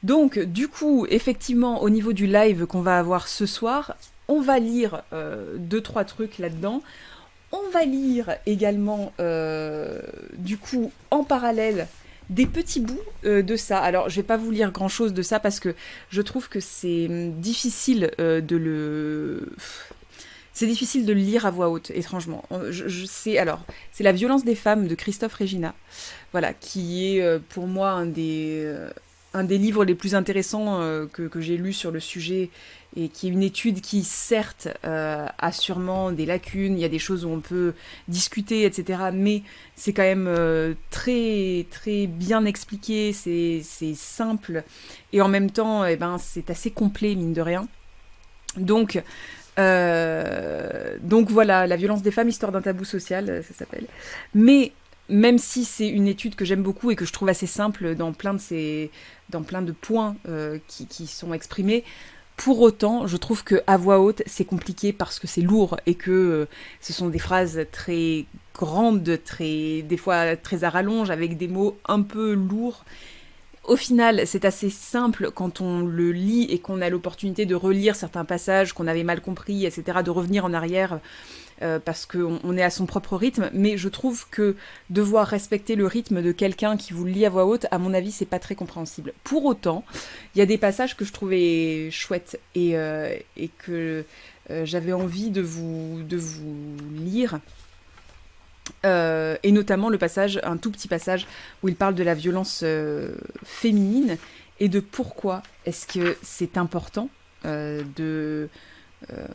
Donc, du coup, effectivement, au niveau du live qu'on va avoir ce soir, on va lire deux, trois trucs là-dedans. On va lire également, du coup, en parallèle, des petits bouts de ça. Alors, je vais pas vous lire grand-chose de ça parce que je trouve que c'est difficile de le... C'est difficile de le lire à voix haute, étrangement. Je sais, alors, c'est La violence des femmes de Christophe Regina, voilà, qui est pour moi un des livres les plus intéressants que j'ai lus sur le sujet, et qui est une étude qui, certes, a sûrement des lacunes, il y a des choses où on peut discuter, etc., mais c'est quand même très, très bien expliqué, c'est simple, et en même temps, eh ben, c'est assez complet, mine de rien. Donc, donc voilà, La violence des femmes, histoire d'un tabou social, ça s'appelle. Mais même si c'est une étude que j'aime beaucoup et que je trouve assez simple dans plein de points qui sont exprimés, pour autant, je trouve que à voix haute, c'est compliqué parce que c'est lourd et que ce sont des phrases très grandes, très, des fois très à rallonge, avec des mots un peu lourds. Au final, c'est assez simple quand on le lit et qu'on a l'opportunité de relire certains passages qu'on avait mal compris, etc., de revenir en arrière parce qu'on est à son propre rythme. Mais je trouve que devoir respecter le rythme de quelqu'un qui vous le lit à voix haute, à mon avis, c'est pas très compréhensible. Pour autant, il y a des passages que je trouvais chouettes et que j'avais envie de vous lire. Et notamment le passage, un tout petit passage où il parle de la violence féminine et de pourquoi est-ce que c'est important de, euh,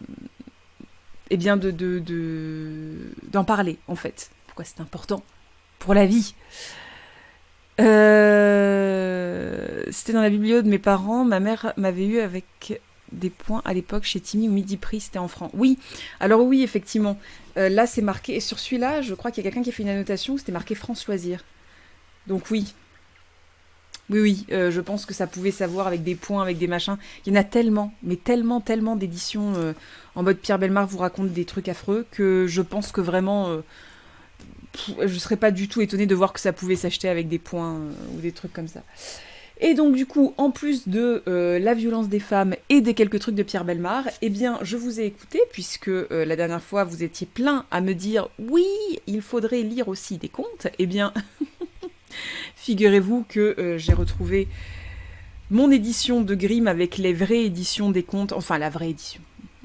eh bien d'en parler en fait. Pourquoi c'est important pour la vie. C'était dans la bibliothèque de mes parents. Ma mère m'avait eu avec des points à l'époque chez Timmy ou Midi Prix, c'était en francs. Oui, alors oui, effectivement. Là, c'est marqué. Et sur celui-là, je crois qu'il y a quelqu'un qui a fait une annotation où c'était marqué France Loisirs. Donc oui, oui, oui, je pense que ça pouvait savoir avec des points, avec des machins. Il y en a tellement, mais tellement, tellement d'éditions en mode Pierre Bellemare vous raconte des trucs affreux que je pense que vraiment, je serais pas du tout étonnée de voir que ça pouvait s'acheter avec des points ou des trucs comme ça. Et donc du coup, en plus de la violence des femmes et des quelques trucs de Pierre Bellemare, eh bien, je vous ai écouté, puisque la dernière fois, vous étiez plein à me dire «Oui, il faudrait lire aussi des contes». Eh bien, figurez-vous que j'ai retrouvé mon édition de Grimm avec les vraies éditions des contes, enfin la vraie édition.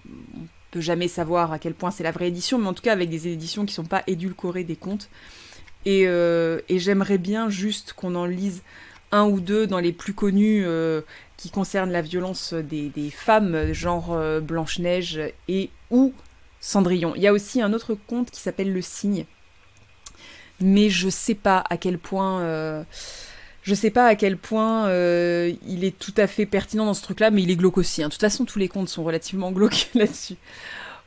On peut jamais savoir à quel point c'est la vraie édition, mais en tout cas avec des éditions qui sont pas édulcorées des contes. Et j'aimerais bien juste qu'on en lise un ou deux dans les plus connus qui concernent la violence des femmes, genre Blanche-Neige et ou Cendrillon. Il y a aussi un autre conte qui s'appelle Le Cygne, mais je sais pas à quel point je sais pas à quel point il est tout à fait pertinent dans ce truc-là, mais il est glauque aussi, hein. De toute façon, tous les contes sont relativement glauques là-dessus.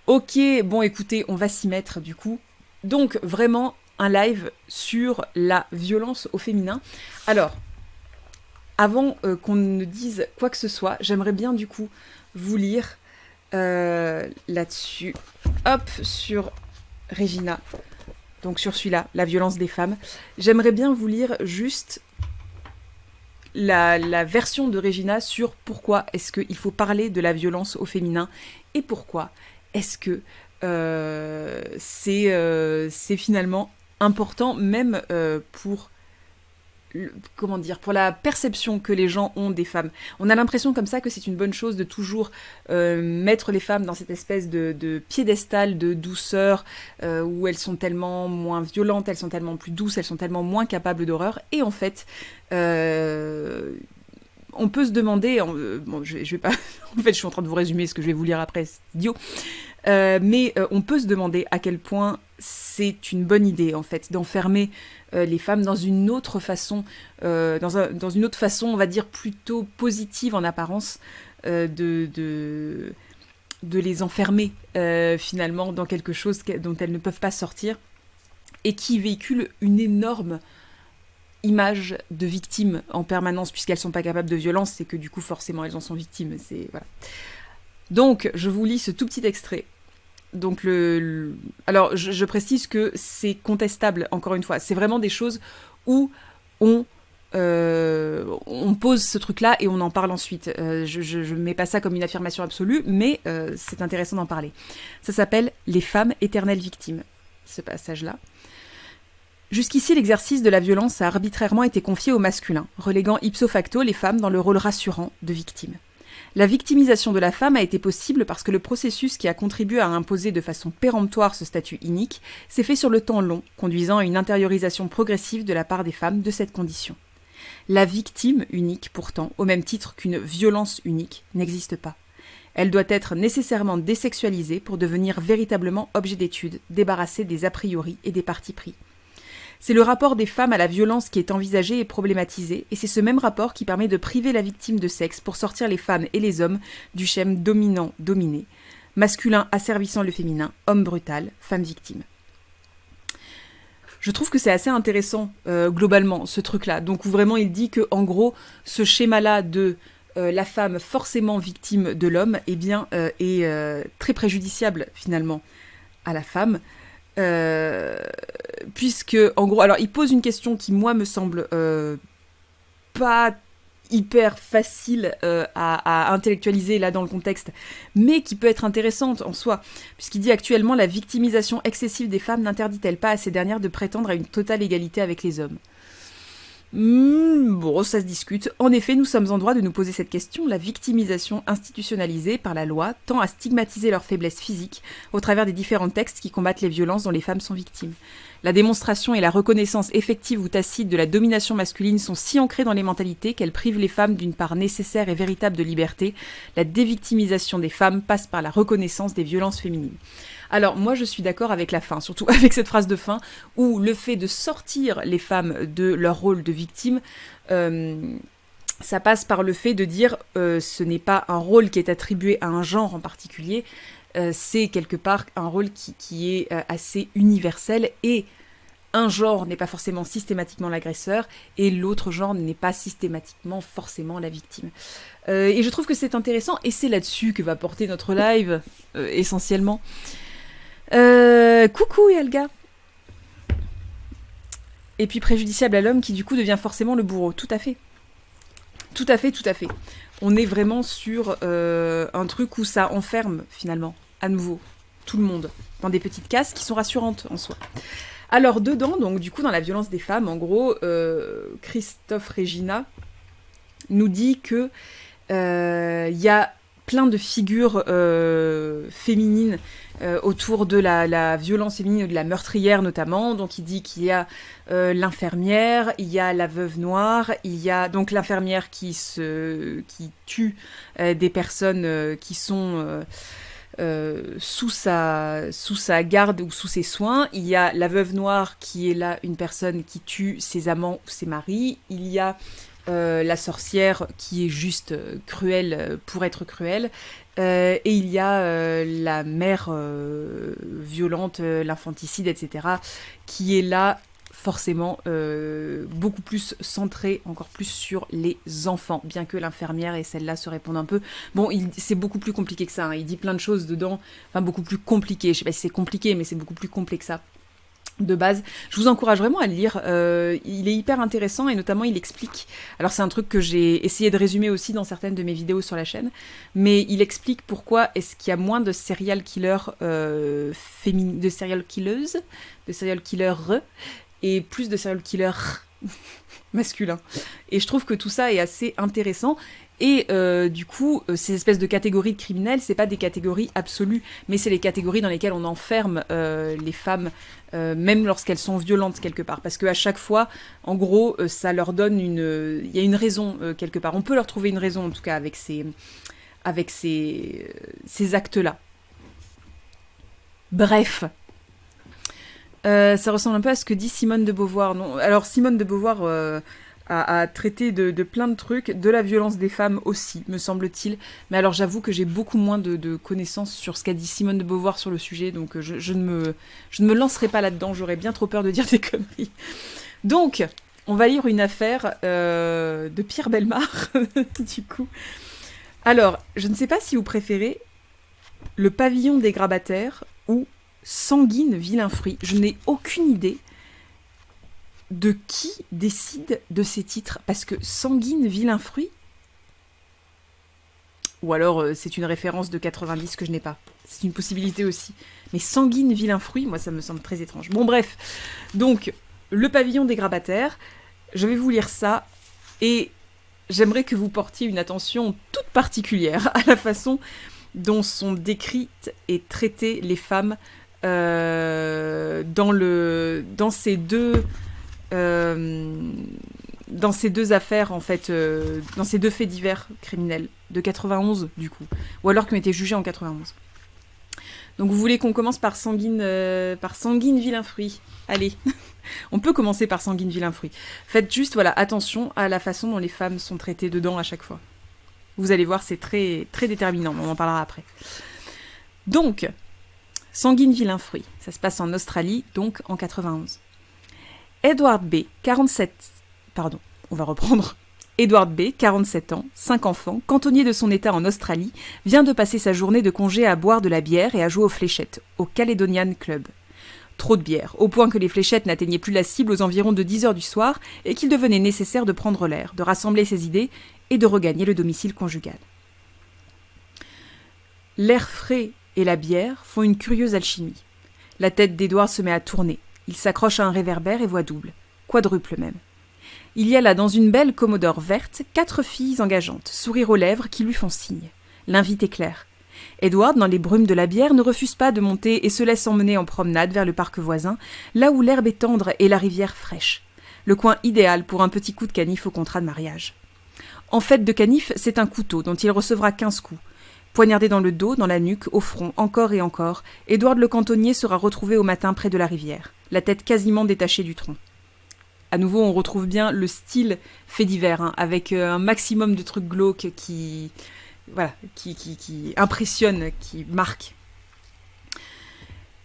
Ok, bon écoutez, on va s'y mettre du coup. Donc vraiment un live sur la violence au féminin. Alors, avant qu'on ne dise quoi que ce soit, j'aimerais bien du coup vous lire là-dessus. Hop, sur Regina. Donc sur celui-là, la violence des femmes. J'aimerais bien vous lire juste la version de Regina sur pourquoi est-ce qu'il faut parler de la violence au féminin et pourquoi est-ce que c'est finalement important même pour comment dire, pour la perception que les gens ont des femmes. On a l'impression comme ça que c'est une bonne chose de toujours mettre les femmes dans cette espèce de piédestal de douceur où elles sont tellement moins violentes, elles sont tellement plus douces, elles sont tellement moins capables d'horreur. Et en fait, on peut se demander, bon, je vais pas, en fait, je suis en train de vous résumer ce que je vais vous lire après, c'est idiot. Mais on peut se demander à quel point c'est une bonne idée en fait d'enfermer les femmes dans une autre façon, dans une autre façon, on va dire plutôt positive en apparence, de les enfermer finalement dans quelque chose dont elles ne peuvent pas sortir et qui véhicule une énorme image de victimes en permanence puisqu'elles sont pas capables de violence, c'est que du coup forcément elles en sont victimes. C'est voilà. Donc je vous lis ce tout petit extrait. Donc alors je précise que c'est contestable encore une fois. C'est vraiment des choses où on on pose ce truc-là et on en parle ensuite. Je mets pas ça comme une affirmation absolue, mais c'est intéressant d'en parler. Ça s'appelle « Les femmes éternelles victimes », ce passage-là. Jusqu'ici, l'exercice de la violence a arbitrairement été confié au masculin, reléguant ipso facto les femmes dans le rôle rassurant de victime. La victimisation de la femme a été possible parce que le processus qui a contribué à imposer de façon péremptoire ce statut inique s'est fait sur le temps long, conduisant à une intériorisation progressive de la part des femmes de cette condition. La victime unique, pourtant, au même titre qu'une violence unique, n'existe pas. Elle doit être nécessairement désexualisée pour devenir véritablement objet d'étude, débarrassée des a priori et des partis pris. C'est le rapport des femmes à la violence qui est envisagé et problématisé, et c'est ce même rapport qui permet de priver la victime de sexe pour sortir les femmes et les hommes du schème dominant-dominé, masculin asservissant le féminin, homme brutal, femme victime. Je trouve que c'est assez intéressant, globalement, ce truc-là. Donc, où vraiment il dit que, en gros, ce schéma-là de la femme forcément victime de l'homme, eh bien, est très préjudiciable, finalement, à la femme. Puisque, en gros, alors il pose une question qui, moi, me semble pas hyper facile à intellectualiser là dans le contexte, mais qui peut être intéressante en soi, puisqu'il dit actuellement la victimisation excessive des femmes n'interdit-elle pas à ces dernières de prétendre à une totale égalité avec les hommes ? Bon, ça se discute. En effet, nous sommes en droit de nous poser cette question. La victimisation institutionnalisée par la loi tend à stigmatiser leur faiblesse physique au travers des différents textes qui combattent les violences dont les femmes sont victimes. La démonstration et la reconnaissance effective ou tacite de la domination masculine sont si ancrées dans les mentalités qu'elles privent les femmes d'une part nécessaire et véritable de liberté. La dévictimisation des femmes passe par la reconnaissance des violences féminines. Alors, moi, je suis d'accord avec la fin, surtout avec cette phrase de fin, où le fait de sortir les femmes de leur rôle de victime, ça passe par le fait de dire ce n'est pas un rôle qui est attribué à un genre en particulier, c'est quelque part un rôle qui est assez universel, et un genre n'est pas forcément systématiquement l'agresseur, et l'autre genre n'est pas systématiquement forcément la victime. Et je trouve que c'est intéressant, et c'est là-dessus que va porter notre live, essentiellement. Coucou Yalga. Et puis préjudiciable à l'homme qui du coup devient forcément le bourreau. Tout à fait. Tout à fait, tout à fait. On est vraiment sur un truc où ça enferme finalement, à nouveau, tout le monde, dans des petites cases qui sont rassurantes en soi. Alors dedans, donc du coup dans la violence des femmes, en gros, Christophe Regina nous dit que y a plein de figures féminines autour de la violence féminine, de la meurtrière notamment. Donc il dit qu'il y a l'infirmière, il y a la veuve noire, il y a donc l'infirmière qui tue des personnes qui sont sous sa garde ou sous ses soins. Il y a la veuve noire qui est là une personne qui tue ses amants ou ses maris. Il y a la sorcière qui est juste cruelle pour être cruelle, et il y a la mère violente, l'infanticide, etc., qui est là forcément beaucoup plus centrée, encore plus sur les enfants, bien que l'infirmière et celle-là se répondent un peu. Bon, c'est beaucoup plus compliqué que ça, hein. Il dit plein de choses dedans, enfin beaucoup plus compliqué, je sais pas si c'est compliqué, mais c'est beaucoup plus complet que ça. De base, je vous encourage vraiment à le lire, il est hyper intéressant et notamment il explique, alors c'est un truc que j'ai essayé de résumer aussi dans certaines de mes vidéos sur la chaîne, mais il explique pourquoi est-ce qu'il y a moins de serial killers féminines, de serial killeuses, de serial killers et plus de serial killers masculins. Et je trouve que tout ça est assez intéressant. Et du coup, ces espèces de catégories de criminels, c'est pas des catégories absolues, mais c'est les catégories dans lesquelles on enferme les femmes, même lorsqu'elles sont violentes quelque part. Parce qu'à chaque fois, en gros, ça leur donne il y a une raison quelque part. On peut leur trouver une raison, en tout cas, avec ces actes-là. Bref. Ça ressemble un peu à ce que dit Simone de Beauvoir. Non, alors, Simone de Beauvoir a traité de plein de trucs, de la violence des femmes aussi, me semble-t-il. Mais alors, j'avoue que j'ai beaucoup moins de connaissances sur ce qu'a dit Simone de Beauvoir sur le sujet, donc je ne me lancerai pas là-dedans, j'aurais bien trop peur de dire des conneries. Donc, on va lire une affaire de Pierre Bellemare, du coup. Alors, je ne sais pas si vous préférez Le pavillon des grabataires ou Sanguine vilain fruit. Je n'ai aucune idée de qui décide de ces titres? Parce que Sanguine, vilain fruit? Ou alors c'est une référence de 90 que je n'ai pas. C'est une possibilité aussi. Mais Sanguine, vilain fruit, moi ça me semble très étrange. Bon bref, donc le pavillon des grabataires, je vais vous lire ça et j'aimerais que vous portiez une attention toute particulière à la façon dont sont décrites et traitées les femmes dans ces deux affaires, en fait, dans ces deux faits divers criminels, de 91, du coup, ou alors qui ont été jugés en 91. Donc vous voulez qu'on commence par Sanguine, vilain fruit? Allez, on peut commencer par Sanguine, vilain fruit. Faites juste, voilà, attention à la façon dont les femmes sont traitées dedans à chaque fois. Vous allez voir, c'est très, très déterminant, on en parlera après. Donc, Sanguine, vilain fruit, ça se passe en Australie, donc en 91. Edward B., 47 ans, 5 enfants, cantonnier de son état en Australie, vient de passer sa journée de congé à boire de la bière et à jouer aux fléchettes, au Caledonian Club. Trop de bière, au point que les fléchettes n'atteignaient plus la cible aux environs de 10h du soir et qu'il devenait nécessaire de prendre l'air, de rassembler ses idées et de regagner le domicile conjugal. L'air frais et la bière font une curieuse alchimie. La tête d'Edward se met à tourner. Il s'accroche à un réverbère et voix double, quadruple même. Il y a là, dans une belle Commodore verte, 4 filles engageantes, sourire aux lèvres, qui lui font signe. L'invite est claire. Edward, dans les brumes de la bière, ne refuse pas de monter et se laisse emmener en promenade vers le parc voisin, là où l'herbe est tendre et la rivière fraîche. Le coin idéal pour un petit coup de canif au contrat de mariage. En fait de canif, c'est un couteau dont il recevra 15 coups. Poignardé dans le dos, dans la nuque, au front, encore et encore, Edward le cantonnier sera retrouvé au matin près de la rivière, la tête quasiment détachée du tronc. À nouveau, on retrouve bien le style fait divers, avec un maximum de trucs glauques qui impressionnent, qui marquent.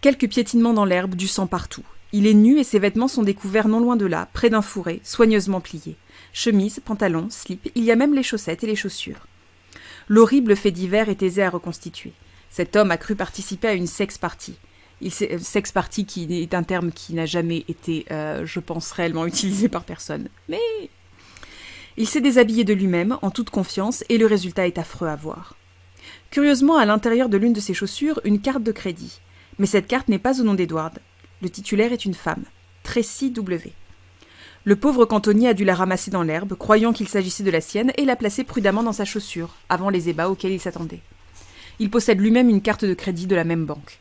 Quelques piétinements dans l'herbe, du sang partout. Il est nu et ses vêtements sont découverts non loin de là, près d'un fourré, soigneusement plié. Chemise, pantalon, slip, il y a même les chaussettes et les chaussures. L'horrible fait divers est aisé à reconstituer. Cet homme a cru participer à une sex-party. Sex-party qui est un terme qui n'a jamais été, je pense, réellement utilisé par personne. Mais il s'est déshabillé de lui-même, en toute confiance, et le résultat est affreux à voir. Curieusement, à l'intérieur de l'une de ses chaussures, une carte de crédit. Mais cette carte n'est pas au nom d'Edward. Le titulaire est une femme, Tracy W. Le pauvre cantonnier a dû la ramasser dans l'herbe, croyant qu'il s'agissait de la sienne, et la placer prudemment dans sa chaussure, avant les ébats auxquels il s'attendait. Il possède lui-même une carte de crédit de la même banque.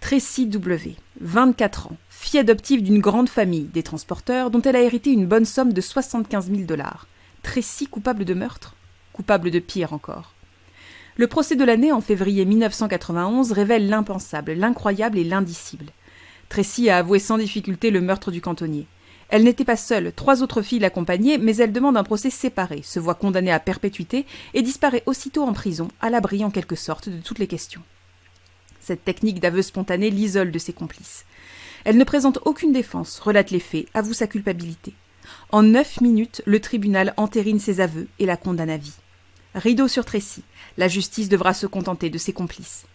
Tracy W., 24 ans, fille adoptive d'une grande famille, des transporteurs, dont elle a hérité une bonne somme de 75 000 $. Tracy coupable de meurtre? Coupable de pire encore. Le procès de l'année, en février 1991, révèle l'impensable, l'incroyable et l'indicible. Tracy a avoué sans difficulté le meurtre du cantonnier. Elle n'était pas seule, 3 autres filles l'accompagnaient, mais elle demande un procès séparé, se voit condamnée à perpétuité et disparaît aussitôt en prison, à l'abri en quelque sorte de toutes les questions. Cette technique d'aveu spontané l'isole de ses complices. Elle ne présente aucune défense, relate les faits, avoue sa culpabilité. En 9 minutes, le tribunal entérine ses aveux et la condamne à vie. Rideau sur Tracy, la justice devra se contenter de ses complices.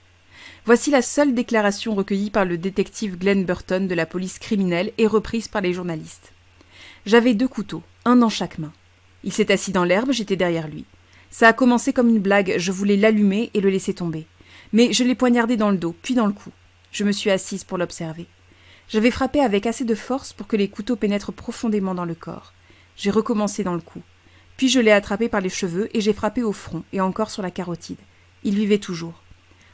Voici la seule déclaration recueillie par le détective Glenn Burton de la police criminelle et reprise par les journalistes. J'avais 2 couteaux, un dans chaque main. Il s'est assis dans l'herbe, j'étais derrière lui. Ça a commencé comme une blague, je voulais l'allumer et le laisser tomber. Mais je l'ai poignardé dans le dos, puis dans le cou. Je me suis assise pour l'observer. J'avais frappé avec assez de force pour que les couteaux pénètrent profondément dans le corps. J'ai recommencé dans le cou. Puis je l'ai attrapé par les cheveux et j'ai frappé au front et encore sur la carotide. Il vivait toujours.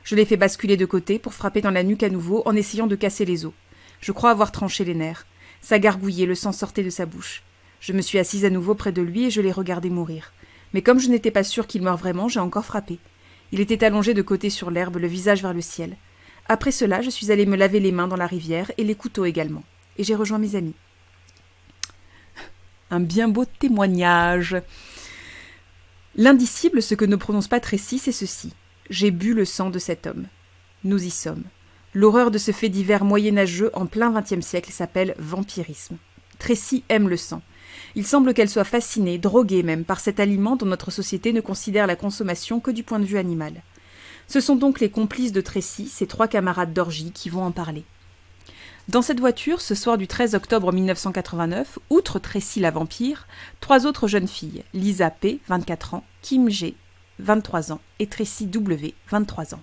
Je l'ai fait basculer de côté pour frapper dans la nuque à nouveau en essayant de casser les os. Je crois avoir tranché les nerfs. Ça gargouillait, le sang sortait de sa bouche. Je me suis assise à nouveau près de lui et je l'ai regardé mourir. Mais comme je n'étais pas sûre qu'il meure vraiment, j'ai encore frappé. Il était allongé de côté sur l'herbe, le visage vers le ciel. Après cela, je suis allée me laver les mains dans la rivière et les couteaux également. Et j'ai rejoint mes amis. Un bien beau témoignage. L'indicible, ce que ne prononce pas Tracy, c'est ceci. J'ai bu le sang de cet homme. Nous y sommes. L'horreur de ce fait divers moyenâgeux en plein XXe siècle s'appelle vampirisme. Tracy aime le sang. Il semble qu'elle soit fascinée, droguée même, par cet aliment dont notre société ne considère la consommation que du point de vue animal. Ce sont donc les complices de Tracy, ses 3 camarades d'orgie, qui vont en parler. Dans cette voiture, ce soir du 13 octobre 1989, outre Tracy la vampire, 3 autres jeunes filles, Lisa P, 24 ans, Kim G, 23 ans, et Tracy W, 23 ans.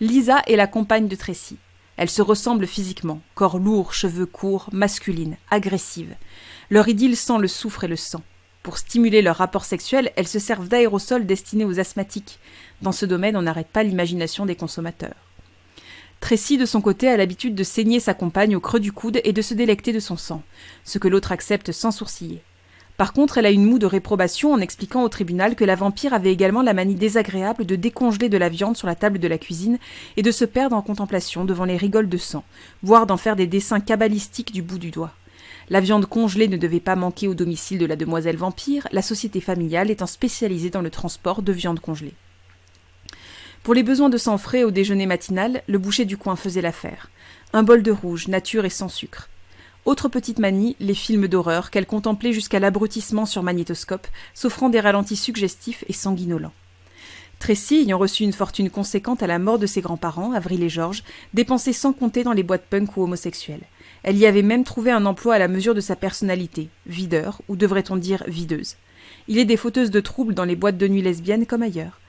Lisa est la compagne de Tracy. Elles se ressemblent physiquement, corps lourd, cheveux courts, masculines, agressives. Leur idylle sent le soufre et le sang. Pour stimuler leur rapport sexuel, elles se servent d'aérosols destinés aux asthmatiques. Dans ce domaine, on n'arrête pas l'imagination des consommateurs. Tracy, de son côté, a l'habitude de saigner sa compagne au creux du coude et de se délecter de son sang, ce que l'autre accepte sans sourciller. Par contre, elle a une moue de réprobation en expliquant au tribunal que la vampire avait également la manie désagréable de décongeler de la viande sur la table de la cuisine et de se perdre en contemplation devant les rigoles de sang, voire d'en faire des dessins cabalistiques du bout du doigt. La viande congelée ne devait pas manquer au domicile de la demoiselle vampire, la société familiale étant spécialisée dans le transport de viande congelée. Pour les besoins de sang frais au déjeuner matinal, le boucher du coin faisait l'affaire. Un bol de rouge, nature et sans sucre. Autre petite manie, les films d'horreur qu'elle contemplait jusqu'à l'abrutissement sur magnétoscope, s'offrant des ralentis suggestifs et sanguinolents. Tracy, ayant reçu une fortune conséquente à la mort de ses grands-parents, Avril et George, dépensait sans compter dans les boîtes punk ou homosexuelles. Elle y avait même trouvé un emploi à la mesure de sa personnalité, videur, ou devrait-on dire videuse. Il est des fauteuses de troubles dans les boîtes de nuit lesbiennes comme ailleurs.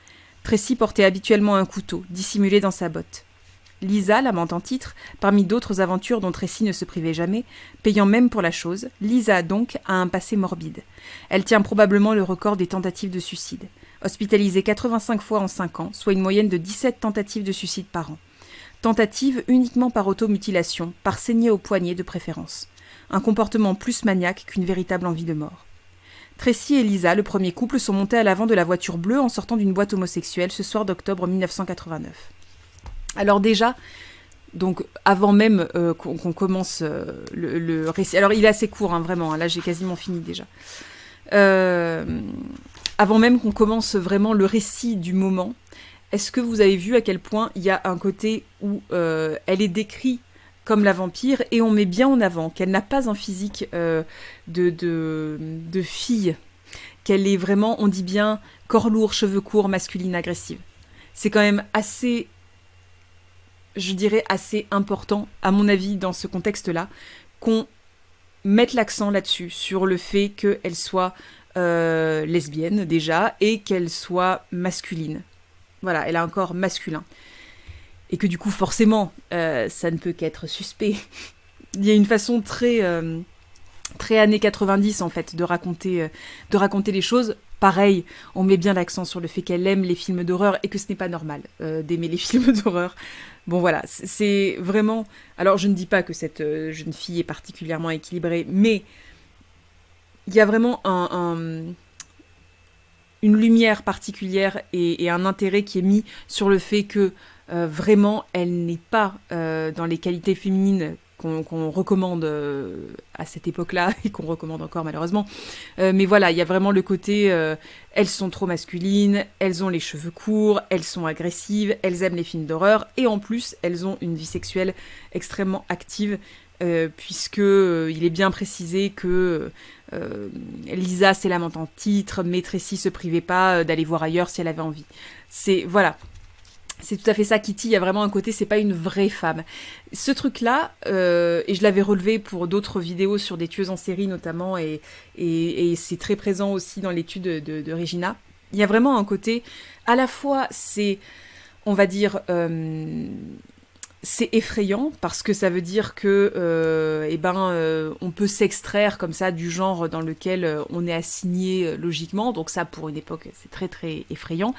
Tracy portait habituellement un couteau, dissimulé dans sa botte. Lisa, l'amante en titre, parmi d'autres aventures dont Tracy ne se privait jamais, payant même pour la chose, Lisa, donc, a un passé morbide. Elle tient probablement le record des tentatives de suicide. Hospitalisée 85 fois en 5 ans, soit une moyenne de 17 tentatives de suicide par an. Tentatives uniquement par automutilation, par saignée au poignet de préférence. Un comportement plus maniaque qu'une véritable envie de mort. Tracy et Lisa, le premier couple, sont montés à l'avant de la voiture bleue en sortant d'une boîte homosexuelle ce soir d'octobre 1989. Alors déjà, donc avant même qu'on commence le récit, alors il est assez court, hein, vraiment, hein, là j'ai quasiment fini déjà. Avant même qu'on commence vraiment le récit du moment, est-ce que vous avez vu à quel point il y a un côté où elle est décrite comme la vampire et on met bien en avant qu'elle n'a pas un physique de fille, qu'elle est vraiment, on dit bien, corps lourd, cheveux courts, masculine, agressive. C'est quand même assez, je dirais, assez important, à mon avis, dans ce contexte-là, qu'on mette l'accent là-dessus, sur le fait qu'elle soit lesbienne, déjà, et qu'elle soit masculine. Voilà, elle a un corps masculin. Et que du coup, forcément, ça ne peut qu'être suspect. Il y a une façon très années 90, en fait, de raconter les choses. Pareil, on met bien l'accent sur le fait qu'elle aime les films d'horreur et que ce n'est pas normal d'aimer les films d'horreur. Bon, voilà, c'est vraiment... Alors, je ne dis pas que cette jeune fille est particulièrement équilibrée, mais il y a vraiment une lumière particulière et un intérêt qui est mis sur le fait que vraiment, elle n'est pas dans les qualités féminines qu'on recommande à cette époque-là, et qu'on recommande encore malheureusement. Mais voilà, il y a vraiment le côté, elles sont trop masculines, elles ont les cheveux courts, elles sont agressives, elles aiment les films d'horreur, et en plus, elles ont une vie sexuelle extrêmement active, puisque il est bien précisé que Lisa, c'est l'amante en titre, mais Tracy se privait pas d'aller voir ailleurs si elle avait envie. Voilà. C'est tout à fait ça, Kitty, il y a vraiment un côté, c'est pas une vraie femme. Ce truc-là, et je l'avais relevé pour d'autres vidéos sur des tueuses en série notamment, et c'est très présent aussi dans l'étude de Regina, il y a vraiment un côté, à la fois c'est, on va dire, c'est effrayant, parce que ça veut dire que, on peut s'extraire comme ça du genre dans lequel on est assigné logiquement, donc ça pour une époque c'est très très effrayant.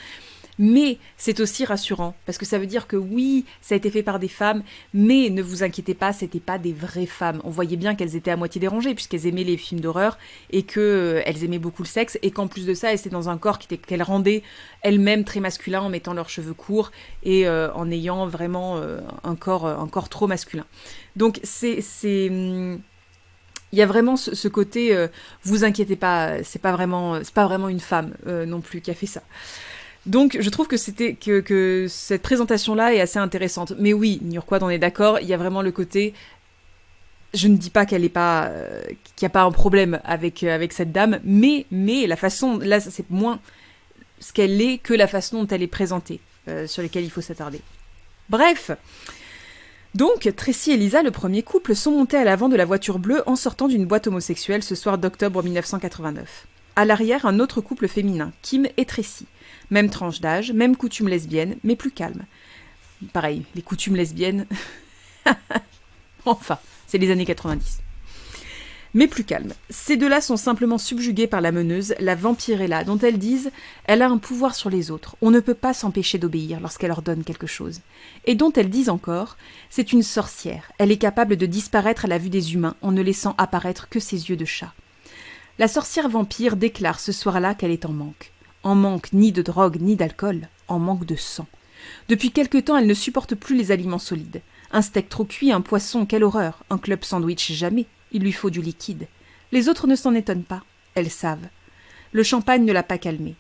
Mais c'est aussi rassurant, parce que ça veut dire que oui, ça a été fait par des femmes, mais ne vous inquiétez pas, c'était pas des vraies femmes. On voyait bien qu'elles étaient à moitié dérangées, puisqu'elles aimaient les films d'horreur, et qu'elles aimaient beaucoup le sexe, et qu'en plus de ça, elles étaient dans un corps qu'elles rendaient elles-mêmes très masculin, en mettant leurs cheveux courts, et en ayant vraiment un corps trop masculin. Donc il y a vraiment ce côté, vous inquiétez pas, c'est pas vraiment une femme non plus qui a fait ça. Donc, je trouve que cette présentation-là est assez intéressante. Mais oui, Nurquad, on est d'accord, il y a vraiment le côté... Je ne dis pas qu'il n'y a pas un problème avec cette dame, mais la façon... Là, c'est moins ce qu'elle est que la façon dont elle est présentée, sur laquelle il faut s'attarder. Bref. Donc, Tracy et Lisa, le premier couple, sont montés à l'avant de la voiture bleue en sortant d'une boîte homosexuelle ce soir d'octobre 1989. À l'arrière, un autre couple féminin, Kim et Tracy. Même tranche d'âge, même coutumes lesbiennes, mais plus calme. Pareil, les coutumes lesbiennes... enfin, c'est les années 90. Mais plus calme. Ces deux-là sont simplement subjugués par la meneuse, la Vampirella, dont elles disent « Elle a un pouvoir sur les autres, on ne peut pas s'empêcher d'obéir lorsqu'elle leur donne quelque chose. » Et dont elles disent encore « C'est une sorcière, elle est capable de disparaître à la vue des humains en ne laissant apparaître que ses yeux de chat. » La sorcière vampire déclare ce soir-là qu'elle est en manque. En manque ni de drogue ni d'alcool, en manque de sang. Depuis quelque temps, elle ne supporte plus les aliments solides. Un steak trop cuit, un poisson, quelle horreur. Un club sandwich, jamais. Il lui faut du liquide. Les autres ne s'en étonnent pas. Elles savent. Le champagne ne l'a pas calmée.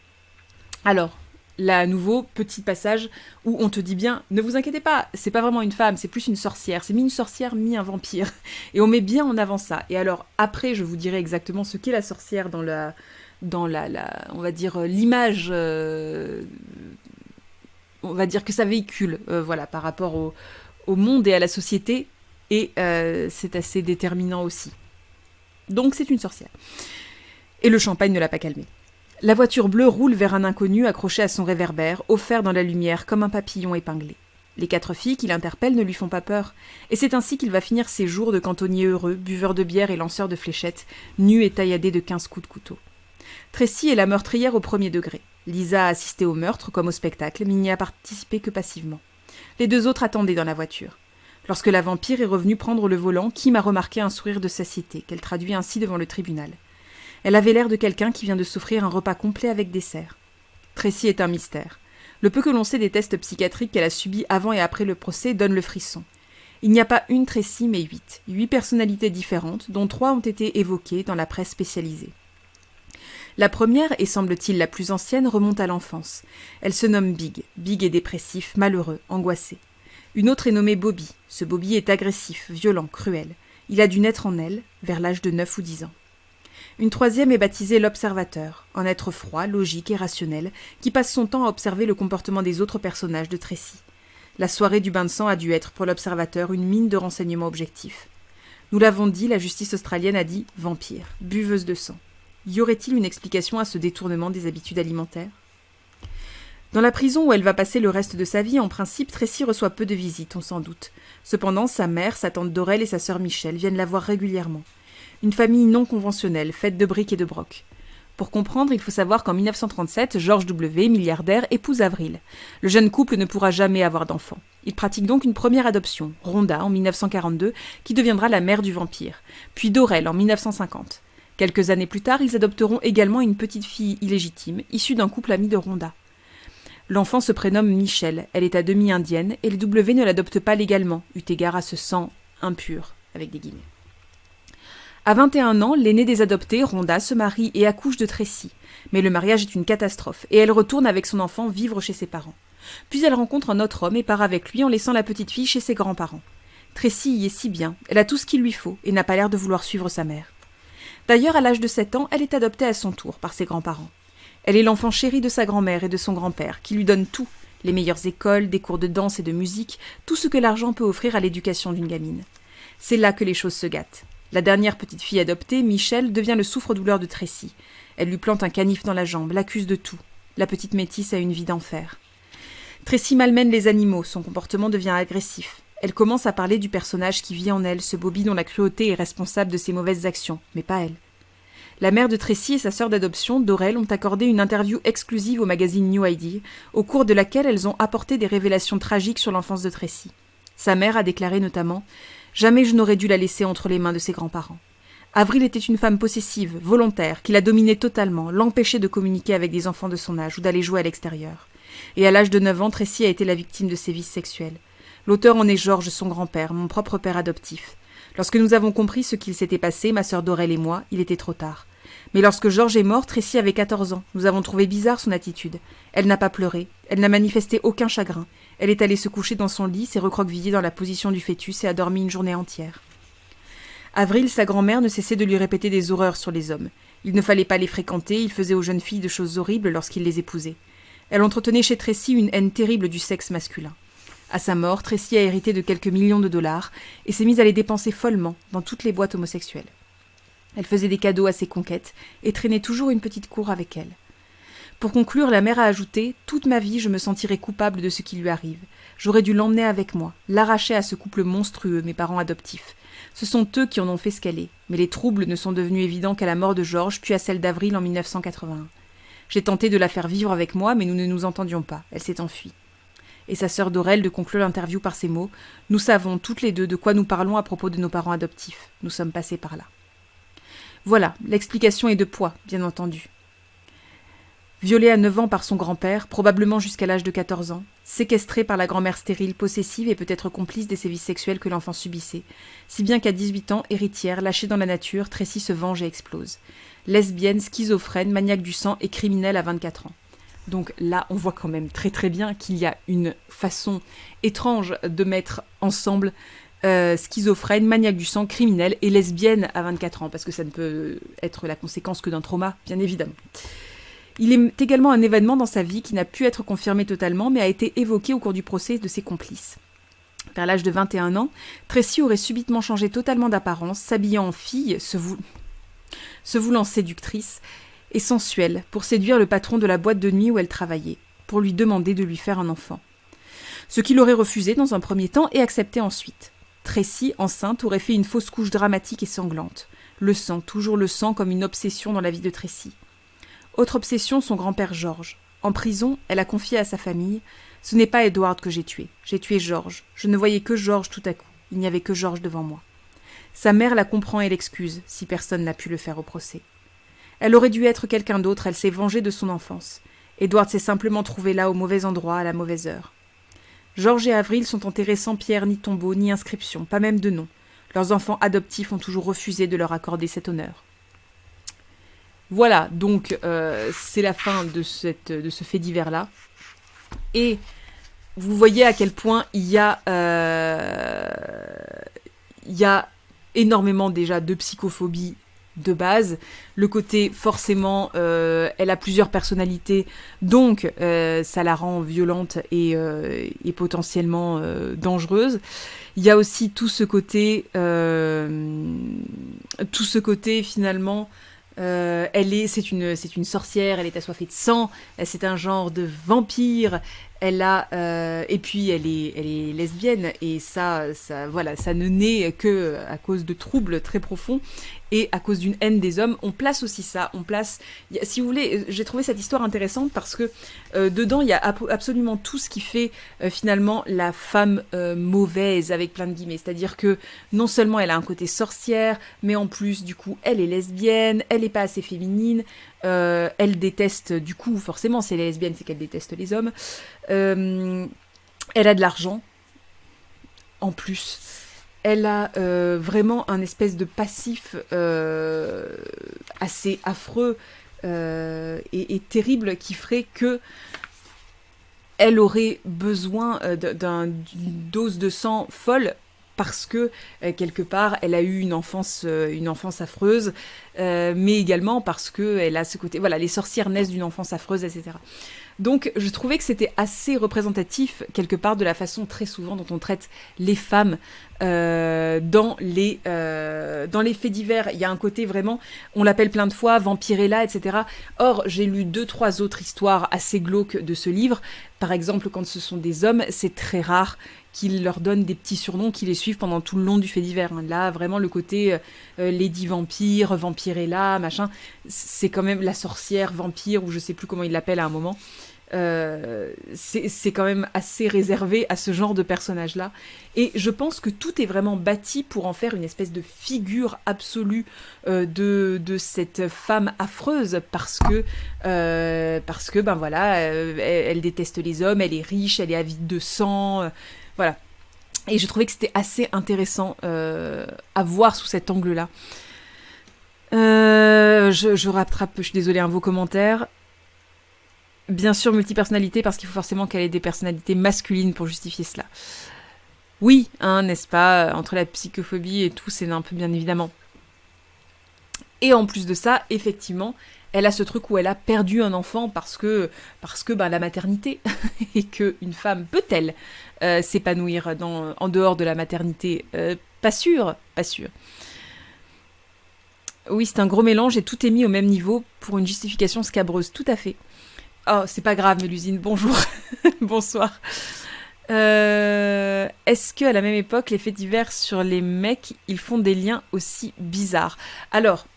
Alors, là, à nouveau, petit passage où on te dit bien, ne vous inquiétez pas, c'est pas vraiment une femme, c'est plus une sorcière. C'est mi une sorcière, mi un vampire. Et on met bien en avant ça. Et alors, après, je vous dirai exactement ce qu'est la sorcière dans la on va dire, l'image... on va dire que ça véhicule, voilà, par rapport au monde et à la société, et c'est assez déterminant aussi. Donc c'est une sorcière. Et le champagne ne l'a pas calmée. La voiture bleue roule vers un inconnu accroché à son réverbère, offert dans la lumière comme un papillon épinglé. Les 4 filles qui l'interpellent ne lui font pas peur, et c'est ainsi qu'il va finir ses jours de cantonnier heureux, buveur de bière et lanceur de fléchettes, nu et tailladé de 15 coups de couteau. Tracy est la meurtrière au premier degré. Lisa a assisté au meurtre comme au spectacle, mais n'y a participé que passivement. Les 2 autres attendaient dans la voiture. Lorsque la vampire est revenue prendre le volant, Kim a remarqué un sourire de satiété, qu'elle traduit ainsi devant le tribunal. Elle avait l'air de quelqu'un qui vient de s'offrir un repas complet avec dessert. Tracy est un mystère. Le peu que l'on sait des tests psychiatriques qu'elle a subis avant et après le procès donne le frisson. Il n'y a pas une Tracy, mais 8. 8 personnalités différentes, dont 3 ont été évoquées dans la presse spécialisée. La première, et semble-t-il la plus ancienne, remonte à l'enfance. Elle se nomme Big. Big est dépressif, malheureux, angoissé. Une autre est nommée Bobby. Ce Bobby est agressif, violent, cruel. Il a dû naître en elle, vers l'âge de 9 ou 10 ans. Une troisième est baptisée l'Observateur, un être froid, logique et rationnel, qui passe son temps à observer le comportement des autres personnages de Tracy. La soirée du bain de sang a dû être pour l'Observateur une mine de renseignements objectifs. Nous l'avons dit, la justice australienne a dit « vampire », buveuse de sang. Y aurait-il une explication à ce détournement des habitudes alimentaires ? Dans la prison où elle va passer le reste de sa vie, en principe, Tracy reçoit peu de visites, on s'en doute. Cependant, sa mère, sa tante Dorel et sa sœur Michelle viennent la voir régulièrement. Une famille non conventionnelle, faite de briques et de broc. Pour comprendre, il faut savoir qu'en 1937, George W., milliardaire, épouse Avril. Le jeune couple ne pourra jamais avoir d'enfant. Il pratique donc une première adoption, Rhonda, en 1942, qui deviendra la mère du vampire, puis Dorel en 1950. Quelques années plus tard, ils adopteront également une petite fille illégitime, issue d'un couple ami de Rhonda. L'enfant se prénomme Michelle, elle est à demi indienne, et les W ne l'adoptent pas légalement, eu égard à ce sang impur, avec des guillemets. À 21 ans, l'aînée des adoptés, Rhonda, se marie et accouche de Tracy. Mais le mariage est une catastrophe, et elle retourne avec son enfant vivre chez ses parents. Puis elle rencontre un autre homme et part avec lui en laissant la petite fille chez ses grands-parents. Tracy y est si bien, elle a tout ce qu'il lui faut, et n'a pas l'air de vouloir suivre sa mère. D'ailleurs, à l'âge de 7 ans, elle est adoptée à son tour par ses grands-parents. Elle est l'enfant chéri de sa grand-mère et de son grand-père, qui lui donnent tout, les meilleures écoles, des cours de danse et de musique, tout ce que l'argent peut offrir à l'éducation d'une gamine. C'est là que les choses se gâtent. La dernière petite fille adoptée, Michelle, devient le souffre-douleur de Tracy. Elle lui plante un canif dans la jambe, l'accuse de tout. La petite métisse a une vie d'enfer. Tracy malmène les animaux, son comportement devient agressif. Elle commence à parler du personnage qui vit en elle, ce Bobby dont la cruauté est responsable de ses mauvaises actions, mais pas elle. La mère de Tracy et sa sœur d'adoption, Dorel, ont accordé une interview exclusive au magazine New ID, au cours de laquelle elles ont apporté des révélations tragiques sur l'enfance de Tracy. Sa mère a déclaré notamment « Jamais je n'aurais dû la laisser entre les mains de ses grands-parents. Avril était une femme possessive, volontaire, qui la dominait totalement, l'empêchait de communiquer avec des enfants de son âge ou d'aller jouer à l'extérieur. Et à l'âge de 9 ans, Tracy a été la victime de ses vices sexuels. L'auteur en est George, son grand-père, mon propre père adoptif. Lorsque nous avons compris ce qu'il s'était passé, ma sœur Dorel et moi, il était trop tard. Mais lorsque George est mort, Tracy avait 14 ans. Nous avons trouvé bizarre son attitude. Elle n'a pas pleuré, elle n'a manifesté aucun chagrin. Elle est allée se coucher dans son lit, s'est recroquevillée dans la position du fœtus et a dormi une journée entière. Avril, sa grand-mère, ne cessait de lui répéter des horreurs sur les hommes. Il ne fallait pas les fréquenter, il faisait aux jeunes filles de choses horribles lorsqu'il les épousait. Elle entretenait chez Tracy une haine terrible du sexe masculin. À sa mort, Tracy a hérité de quelques millions de dollars et s'est mise à les dépenser follement dans toutes les boîtes homosexuelles. Elle faisait des cadeaux à ses conquêtes et traînait toujours une petite cour avec elle. Pour conclure, la mère a ajouté « Toute ma vie, je me sentirai coupable de ce qui lui arrive. J'aurais dû l'emmener avec moi, l'arracher à ce couple monstrueux, mes parents adoptifs. Ce sont eux qui en ont fait ce qu'elle est, mais les troubles ne sont devenus évidents qu'à la mort de George, puis à celle d'Avril en 1981. J'ai tenté de la faire vivre avec moi, mais nous ne nous entendions pas. Elle s'est enfuie. » Et sa sœur Dorel de conclure l'interview par ces mots « Nous savons toutes les deux de quoi nous parlons à propos de nos parents adoptifs. Nous sommes passés par là. » Voilà, l'explication est de poids, bien entendu. Violée à 9 ans par son grand-père, probablement jusqu'à l'âge de 14 ans, séquestrée par la grand-mère stérile, possessive et peut-être complice des sévices sexuels que l'enfant subissait, si bien qu'à 18 ans, héritière, lâchée dans la nature, Tracy se venge et explose. Lesbienne, schizophrène, maniaque du sang et criminelle à 24 ans. Donc là, on voit quand même très très bien qu'il y a une façon étrange de mettre ensemble schizophrène, maniaque du sang, criminelle et lesbienne à 24 ans, parce que ça ne peut être la conséquence que d'un trauma, bien évidemment. Il est également un événement dans sa vie qui n'a pu être confirmé totalement, mais a été évoqué au cours du procès de ses complices. Vers l'âge de 21 ans, Tracy aurait subitement changé totalement d'apparence, s'habillant en fille, se voulant séductrice et sensuelle, pour séduire le patron de la boîte de nuit où elle travaillait, pour lui demander de lui faire un enfant. Ce qu'il aurait refusé dans un premier temps et accepté ensuite. Tracy, enceinte, aurait fait une fausse couche dramatique et sanglante. Le sang, toujours le sang comme une obsession dans la vie de Tracy. Autre obsession, son grand-père George. En prison, elle a confié à sa famille « Ce n'est pas Edward que j'ai tué George. Je ne voyais que George tout à coup. Il n'y avait que George devant moi. » Sa mère la comprend et l'excuse, si personne n'a pu le faire au procès. Elle aurait dû être quelqu'un d'autre, elle s'est vengée de son enfance. Edward s'est simplement trouvé là au mauvais endroit, à la mauvaise heure. George et Avril sont enterrés sans pierre, ni tombeau, ni inscription, pas même de nom. Leurs enfants adoptifs ont toujours refusé de leur accorder cet honneur. Voilà, donc c'est la fin de ce fait divers-là. Et vous voyez à quel point il y a énormément déjà de psychophobie de base. Le côté, forcément, elle a plusieurs personnalités, donc ça la rend violente et potentiellement dangereuse. Il y a aussi tout ce côté finalement... c'est une sorcière, elle est assoiffée de sang, c'est un genre de vampire, et puis elle est lesbienne, et ça ne naît que à cause de troubles très profonds et à cause d'une haine des hommes. On place aussi ça, si vous voulez, j'ai trouvé cette histoire intéressante parce que dedans il y a absolument tout ce qui fait finalement la femme mauvaise, avec plein de guillemets, c'est-à-dire que non seulement elle a un côté sorcière, mais en plus du coup elle est lesbienne, elle est pas assez féminine, elle déteste, du coup forcément si elle est lesbienne c'est qu'elle déteste les hommes, elle a de l'argent en plus. Elle a vraiment un espèce de passif assez affreux et terrible qui ferait que elle aurait besoin d'une dose de sang folle parce que quelque part elle a eu une enfance affreuse, mais également parce que elle a ce côté, voilà, les sorcières naissent d'une enfance affreuse, etc. Donc je trouvais que c'était assez représentatif quelque part de la façon très souvent dont on traite les femmes dans les faits divers. Il y a un côté vraiment, on l'appelle plein de fois Vampirella, etc. Or j'ai lu 2-3 autres histoires assez glauques de ce livre. Par exemple, quand ce sont des hommes, c'est très rare qu'ils leur donnent des petits surnoms qui les suivent pendant tout le long du fait divers. Là, vraiment, le côté Lady Vampire, Vampirella, machin, c'est quand même la sorcière vampire, ou je sais plus comment ils l'appellent à un moment. C'est quand même assez réservé à ce genre de personnage-là. Et je pense que tout est vraiment bâti pour en faire une espèce de figure absolue de cette femme affreuse, parce que ben voilà, elle déteste les hommes, elle est riche, elle est avide de sang, voilà. Et je trouvais que c'était assez intéressant à voir sous cet angle-là. Je rattrape, je suis désolée, vos commentaires. Bien sûr, multipersonnalité, parce qu'il faut forcément qu'elle ait des personnalités masculines pour justifier cela. Oui, n'est-ce pas, entre la psychophobie et tout, c'est un peu bien évidemment. Et en plus de ça, effectivement, elle a ce truc où elle a perdu un enfant parce que ben, la maternité, et qu'une femme peut-elle s'épanouir en dehors de la maternité, pas sûr, pas sûr. Oui, c'est un gros mélange et tout est mis au même niveau pour une justification scabreuse, tout à fait. Oh, c'est pas grave, Mélusine, bonjour, bonsoir. Est-ce qu'à la même époque, les faits divers sur les mecs, ils font des liens aussi bizarres? Alors,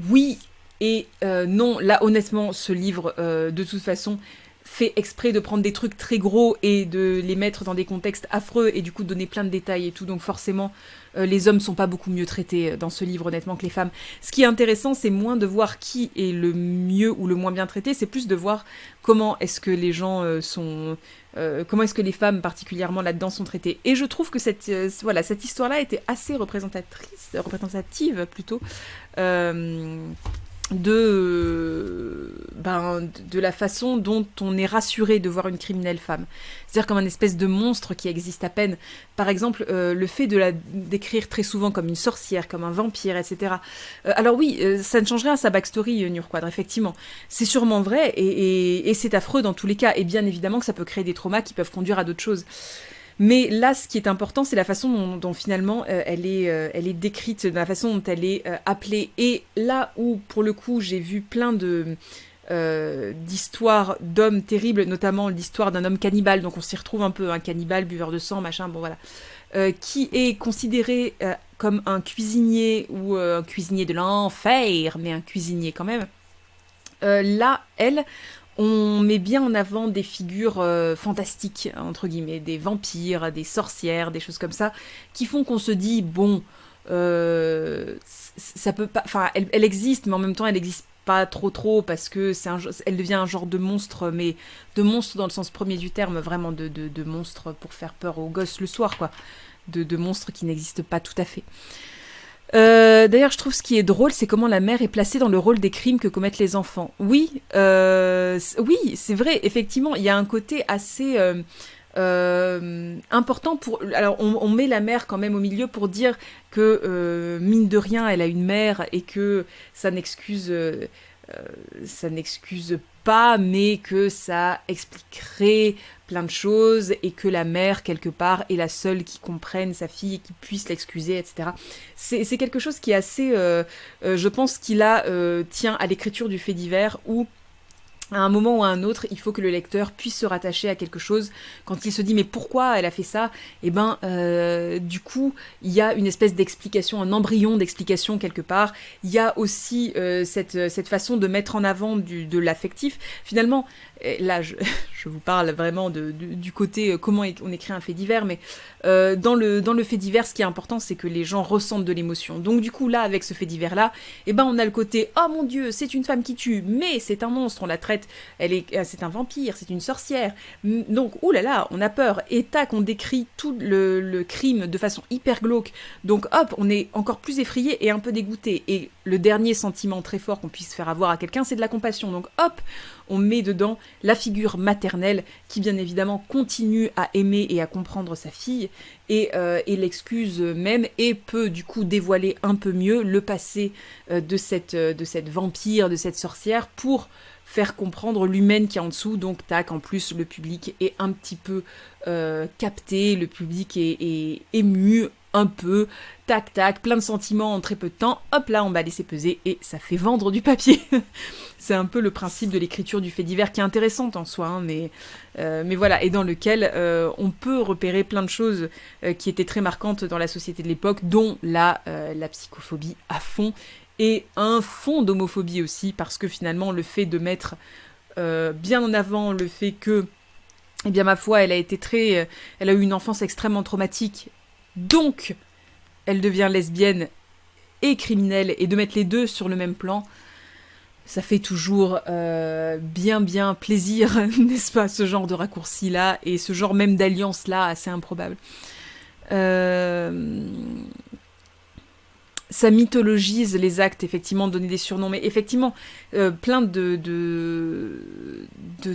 oui et non. Là, honnêtement, ce livre, de toute façon, fait exprès de prendre des trucs très gros et de les mettre dans des contextes affreux et du coup de donner plein de détails et tout. Donc forcément, les hommes sont pas beaucoup mieux traités dans ce livre, honnêtement, que les femmes. Ce qui est intéressant, c'est moins de voir qui est le mieux ou le moins bien traité, c'est plus de voir comment est-ce que les gens comment est-ce que les femmes particulièrement là-dedans sont traitées. Et je trouve que cette histoire-là était assez représentative plutôt, de la façon dont on est rassuré de voir une criminelle femme. C'est-à-dire comme un espèce de monstre qui existe à peine. Par exemple, le fait de la décrire très souvent comme une sorcière, comme un vampire, etc. Alors oui, ça ne change rien à sa backstory, Nurquadre, effectivement. C'est sûrement vrai, et c'est affreux dans tous les cas. Et bien évidemment que ça peut créer des traumas qui peuvent conduire à d'autres choses. Mais là, ce qui est important, c'est la façon dont finalement elle est décrite, la façon dont elle est appelée. Et là où, pour le coup, j'ai vu plein d'histoires d'hommes terribles, notamment l'histoire d'un homme cannibale, donc on s'y retrouve un peu, un cannibale, buveur de sang, machin, bon voilà, qui est considéré comme un cuisinier, ou un cuisinier de l'enfer, mais un cuisinier quand même. Là, on met bien en avant des figures fantastiques, entre guillemets, des vampires, des sorcières, des choses comme ça, qui font qu'on se dit, bon, ça peut pas... Enfin, elle existe, mais en même temps, elle n'existe pas trop, parce que elle devient un genre de monstre, mais de monstre dans le sens premier du terme, vraiment de monstre pour faire peur aux gosses le soir, quoi. De monstres qui n'existent pas tout à fait. D'ailleurs, je trouve ce qui est drôle, c'est comment la mère est placée dans le rôle des crimes que commettent les enfants. Oui, oui, c'est vrai, effectivement, il y a un côté assez important pour... Alors, on met la mère quand même au milieu pour dire que, mine de rien, elle a une mère et que ça n'excuse pas, mais que ça expliquerait plein de choses et que la mère, quelque part, est la seule qui comprenne sa fille et qui puisse l'excuser, etc. C'est quelque chose qui est assez... je pense qu'il tient à l'écriture du fait divers où à un moment ou à un autre, il faut que le lecteur puisse se rattacher à quelque chose. Quand il se dit « mais pourquoi elle a fait ça ?» Eh ben, du coup, il y a une espèce d'explication, un embryon d'explication quelque part. Il y a aussi cette façon de mettre en avant de l'affectif. Finalement, là, je vous parle vraiment du côté comment on écrit un fait divers, mais dans le fait divers, ce qui est important, c'est que les gens ressentent de l'émotion. Donc du coup, là, avec ce fait divers-là, eh ben, on a le côté « oh mon Dieu, c'est une femme qui tue, mais c'est un monstre, on la traite, c'est un vampire, c'est une sorcière. » Donc, oulala, on a peur. Et tac, on décrit tout le crime de façon hyper glauque. Donc hop, on est encore plus effrayé et un peu dégoûté. Et le dernier sentiment très fort qu'on puisse faire avoir à quelqu'un, c'est de la compassion. Donc hop, on met dedans la figure maternelle qui bien évidemment continue à aimer et à comprendre sa fille et l'excuse même et peut du coup dévoiler un peu mieux le passé de cette vampire, de cette sorcière pour faire comprendre l'humaine qui est en dessous. Donc tac, en plus le public est un petit peu capté, le public est ému un peu, tac tac, plein de sentiments en très peu de temps, hop là on va laisser peser et ça fait vendre du papier. C'est un peu le principe de l'écriture du fait divers qui est intéressante en soi, hein, mais voilà, et dans lequel on peut repérer plein de choses qui étaient très marquantes dans la société de l'époque, dont la psychophobie à fond, et un fond d'homophobie aussi, parce que finalement le fait de mettre bien en avant le fait que, eh bien ma foi, elle a eu une enfance extrêmement traumatique, donc elle devient lesbienne et criminelle, et de mettre les deux sur le même plan, ça fait toujours bien plaisir, n'est-ce pas, ce genre de raccourci-là, et ce genre même d'alliance-là, assez improbable. Ça mythologise les actes, effectivement, donner des surnoms, mais effectivement, plein de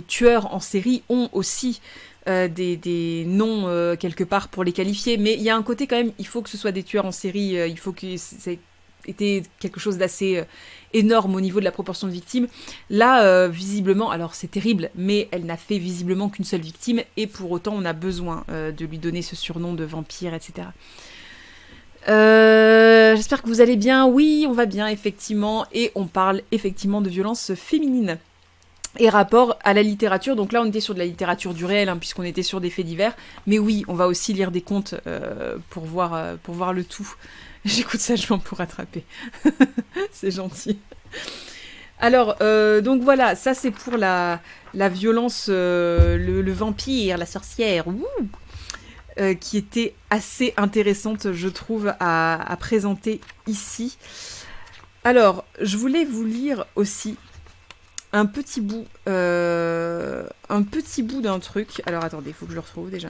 tueurs en série ont aussi des noms quelque part pour les qualifier, mais il y a un côté quand même, il faut que ce soit des tueurs en série, il faut que été quelque chose d'assez énorme au niveau de la proportion de victimes. Là, visiblement, alors c'est terrible, mais elle n'a fait visiblement qu'une seule victime, et pour autant on a besoin de lui donner ce surnom de vampire, etc. J'espère que vous allez bien. Oui, on va bien, effectivement, et on parle effectivement de violence féminine. Et rapport à la littérature, donc là on était sur de la littérature du réel, puisqu'on était sur des faits divers, mais oui, on va aussi lire des contes pour voir le tout. J'écoute sagement pour rattraper. C'est gentil. Alors, donc voilà, ça c'est pour la violence, le vampire, la sorcière, qui était assez intéressante, je trouve, à présenter ici. Alors, je voulais vous lire aussi un petit bout d'un truc. Alors attendez, il faut que je le retrouve déjà.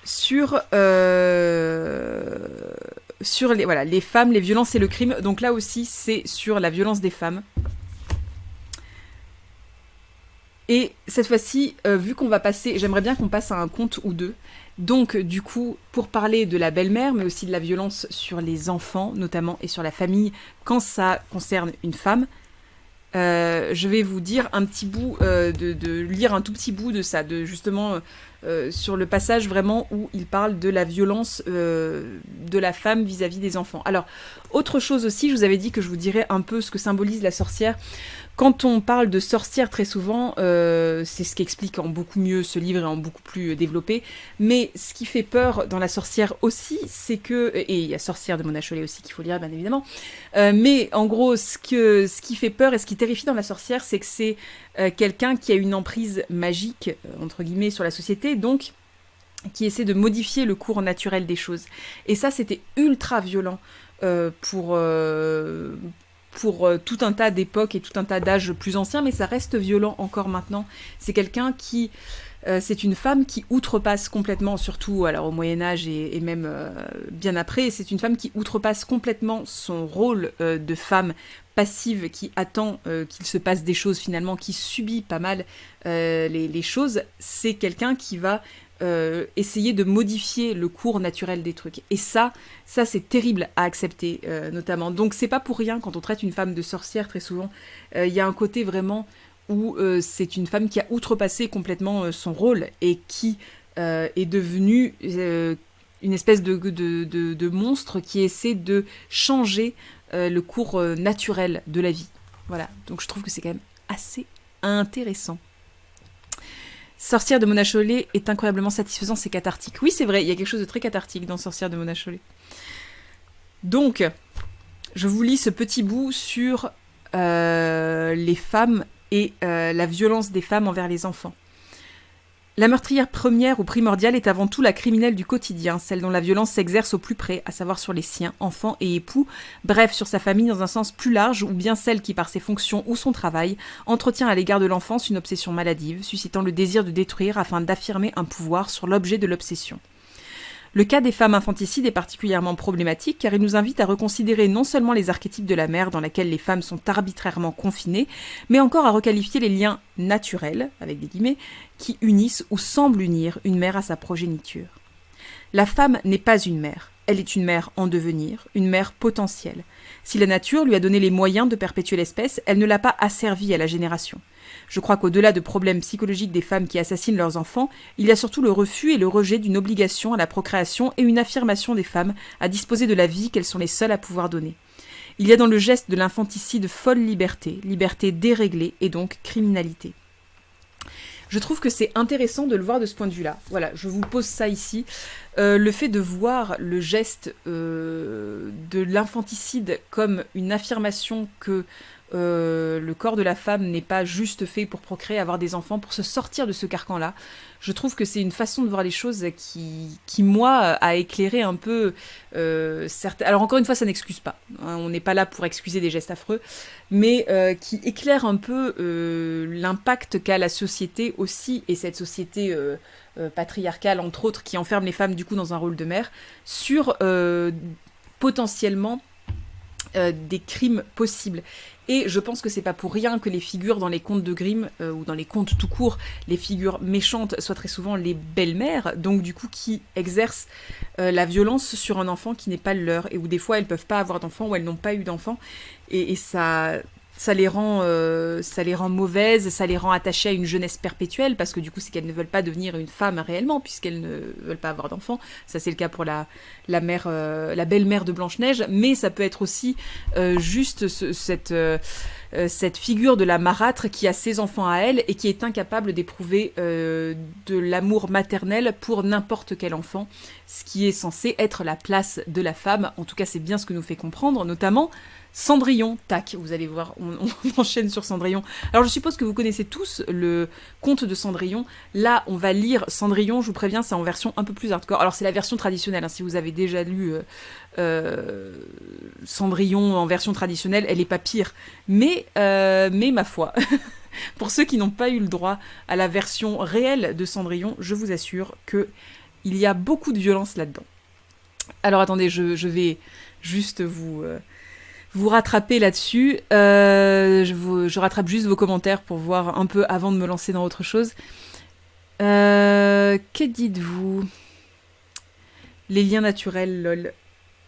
Sur les femmes, les violences et le crime. Donc là aussi, c'est sur la violence des femmes. Et cette fois-ci, vu qu'on va passer, j'aimerais bien qu'on passe à un conte ou deux. Donc, du coup, pour parler de la belle-mère, mais aussi de la violence sur les enfants, notamment, et sur la famille, quand ça concerne une femme, je vais vous dire un petit bout, de lire un tout petit bout de ça, justement, sur le passage vraiment où il parle de la violence de la femme vis-à-vis des enfants. Alors, autre chose aussi, je vous avais dit que je vous dirais un peu ce que symbolise la sorcière. Quand on parle de sorcière, très souvent, c'est ce qu'explique en beaucoup mieux ce livre et en beaucoup plus développé, mais ce qui fait peur dans la sorcière aussi, c'est que, et il y a Sorcière de Mona Chollet aussi qu'il faut lire, bien évidemment, mais en gros, ce qui fait peur et ce qui terrifie dans la sorcière, c'est que c'est quelqu'un qui a une emprise magique, entre guillemets, sur la société, donc qui essaie de modifier le cours naturel des choses. Et ça, c'était ultra violent pour tout un tas d'époques et tout un tas d'âges plus anciens, mais ça reste violent encore maintenant. C'est quelqu'un qui... c'est une femme qui outrepasse complètement, surtout alors, au Moyen-Âge et même bien après, c'est une femme qui outrepasse complètement son rôle de femme passive qui attend qu'il se passe des choses finalement, qui subit pas mal les choses. C'est quelqu'un qui va essayer de modifier le cours naturel des trucs. Et ça c'est terrible à accepter, notamment. Donc c'est pas pour rien, quand on traite une femme de sorcière, très souvent, il y a un côté vraiment où c'est une femme qui a outrepassé complètement son rôle et qui est devenue une espèce de monstre qui essaie de changer le cours naturel de la vie. Voilà, donc je trouve que c'est quand même assez intéressant. Sorcière de Mona Chollet est incroyablement satisfaisant, c'est cathartique. Oui, c'est vrai, il y a quelque chose de très cathartique dans Sorcière de Mona Chollet. Donc, je vous lis ce petit bout sur les femmes et la violence des femmes envers les enfants. La meurtrière première ou primordiale est avant tout la criminelle du quotidien, celle dont la violence s'exerce au plus près, à savoir sur les siens, enfants et époux, bref, sur sa famille dans un sens plus large, ou bien celle qui, par ses fonctions ou son travail, entretient à l'égard de l'enfance une obsession maladive, suscitant le désir de détruire afin d'affirmer un pouvoir sur l'objet de l'obsession. Le cas des femmes infanticides est particulièrement problématique car il nous invite à reconsidérer non seulement les archétypes de la mère dans laquelle les femmes sont arbitrairement confinées, mais encore à requalifier les liens naturels, avec des guillemets, qui unissent ou semblent unir une mère à sa progéniture. La femme n'est pas une mère, elle est une mère en devenir, une mère potentielle. Si la nature lui a donné les moyens de perpétuer l'espèce, elle ne l'a pas asservie à la génération. Je crois qu'au-delà de problèmes psychologiques des femmes qui assassinent leurs enfants, il y a surtout le refus et le rejet d'une obligation à la procréation et une affirmation des femmes à disposer de la vie qu'elles sont les seules à pouvoir donner. Il y a dans le geste de l'infanticide folle liberté, liberté déréglée et donc criminalité. Je trouve que c'est intéressant de le voir de ce point de vue-là. Voilà, je vous pose ça ici. Le fait de voir le geste de l'infanticide comme une affirmation que le corps de la femme n'est pas juste fait pour procréer, avoir des enfants, pour se sortir de ce carcan-là. Je trouve que c'est une façon de voir les choses qui moi, a éclairé un peu certains... Alors encore une fois, ça n'excuse pas. Hein, on n'est pas là pour excuser des gestes affreux, mais qui éclaire un peu l'impact qu'a la société aussi, et cette société patriarcale, entre autres, qui enferme les femmes du coup dans un rôle de mère, sur potentiellement des crimes possibles. Et je pense que c'est pas pour rien que les figures dans les contes de Grimm, ou dans les contes tout court, les figures méchantes soient très souvent les belles-mères, donc du coup qui exercent la violence sur un enfant qui n'est pas le leur, et où des fois elles peuvent pas avoir d'enfant, ou elles n'ont pas eu d'enfant, et ça les rend mauvaises, ça les rend attachées à une jeunesse perpétuelle, parce que du coup, c'est qu'elles ne veulent pas devenir une femme réellement, puisqu'elles ne veulent pas avoir d'enfants. Ça, c'est le cas pour la belle-mère de Blanche-Neige, mais ça peut être aussi juste cette figure de la marâtre qui a ses enfants à elle et qui est incapable d'éprouver de l'amour maternel pour n'importe quel enfant, ce qui est censé être la place de la femme. En tout cas, c'est bien ce que nous fait comprendre, notamment Cendrillon. Tac, vous allez voir, on enchaîne sur Cendrillon. Alors je suppose que vous connaissez tous le conte de Cendrillon. Là, on va lire Cendrillon, je vous préviens, c'est en version un peu plus hardcore. Alors c'est la version traditionnelle, hein, si vous avez déjà lu Cendrillon en version traditionnelle, elle est pas pire. Mais ma foi, pour ceux qui n'ont pas eu le droit à la version réelle de Cendrillon, je vous assure que il y a beaucoup de violence là-dedans. Alors attendez, je vais juste vous rattraper là-dessus. Je rattrape juste vos commentaires pour voir un peu avant de me lancer dans autre chose. Que dites-vous? Les liens naturels, lol.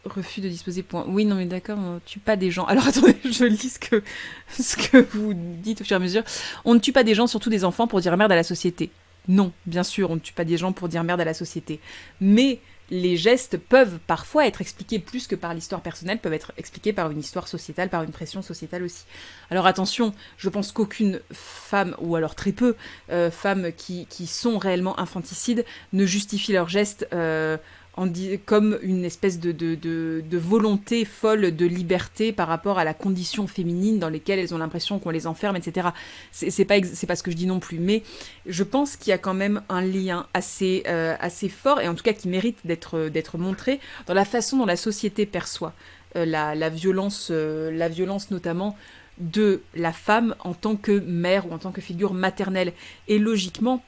Refus de disposer, point. Oui, non mais d'accord, on ne tue pas des gens. Alors attendez, je lis ce que vous dites au fur et à mesure. On ne tue pas des gens, surtout des enfants, pour dire merde à la société. Non, bien sûr, on ne tue pas des gens pour dire merde à la société. Mais les gestes peuvent parfois être expliqués plus que par l'histoire personnelle, peuvent être expliqués par une histoire sociétale, par une pression sociétale aussi. Alors attention, je pense qu'aucune femme, ou alors très peu, femmes qui sont réellement infanticides, ne justifient leurs gestes comme une espèce de volonté folle de liberté par rapport à la condition féminine dans lesquelles elles ont l'impression qu'on les enferme, etc. C'est pas ce que je dis non plus, mais je pense qu'il y a quand même un lien assez fort, et en tout cas qui mérite d'être montré, dans la façon dont la société perçoit la violence notamment de la femme en tant que mère ou en tant que figure maternelle. Et logiquement,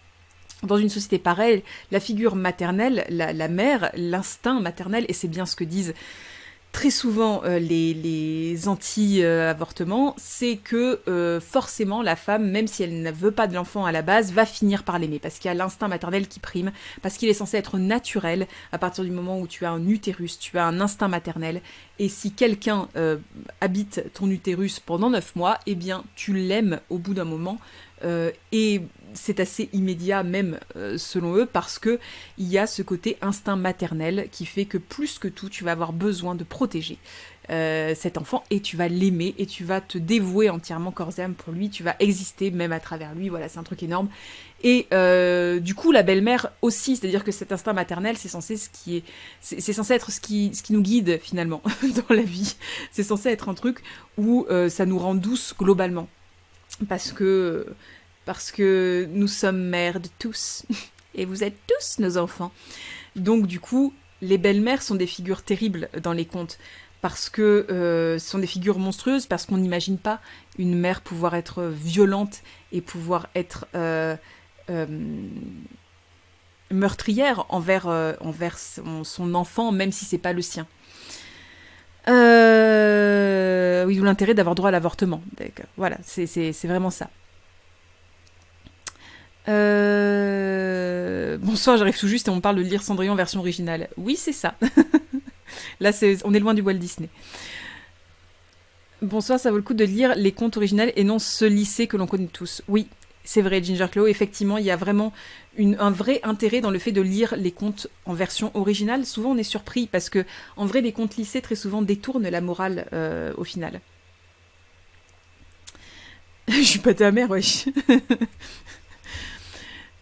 dans une société pareille, la figure maternelle, la mère, l'instinct maternel, et c'est bien ce que disent très souvent les anti-avortements, c'est que forcément la femme, même si elle ne veut pas de l'enfant à la base, va finir par l'aimer, parce qu'il y a l'instinct maternel qui prime, parce qu'il est censé être naturel. À partir du moment où tu as un utérus, tu as un instinct maternel, et si quelqu'un habite ton utérus pendant 9 mois, eh bien tu l'aimes au bout d'un moment, et c'est assez immédiat même selon eux, parce que il y a ce côté instinct maternel qui fait que plus que tout, tu vas avoir besoin de protéger cet enfant, et tu vas l'aimer, et tu vas te dévouer entièrement corps et âme pour lui, tu vas exister même à travers lui. Voilà, c'est un truc énorme. Et du coup, la belle-mère aussi, c'est-à-dire que cet instinct maternel, c'est censé être ce qui nous guide finalement dans la vie. C'est censé être un truc où ça nous rend douce globalement. Parce que nous sommes mères de tous, et vous êtes tous nos enfants. Donc du coup, les belles-mères sont des figures terribles dans les contes, parce que ce sont des figures monstrueuses, parce qu'on n'imagine pas une mère pouvoir être violente et pouvoir être meurtrière envers son enfant, même si c'est pas le sien. Oui, d'où l'intérêt d'avoir droit à l'avortement. D'accord. Voilà, c'est vraiment ça. Bonsoir, j'arrive tout juste et on parle de lire Cendrillon en version originale. Oui, c'est ça. Là, on est loin du Walt Disney. Bonsoir, ça vaut le coup de lire les contes originels et non ce lycée que l'on connaît tous. Oui, c'est vrai, Ginger Claw. Effectivement, il y a vraiment un vrai intérêt dans le fait de lire les contes en version originale. Souvent, on est surpris parce que, en vrai, les contes lycées, très souvent, détournent la morale au final. Je suis pas ta mère, wesh.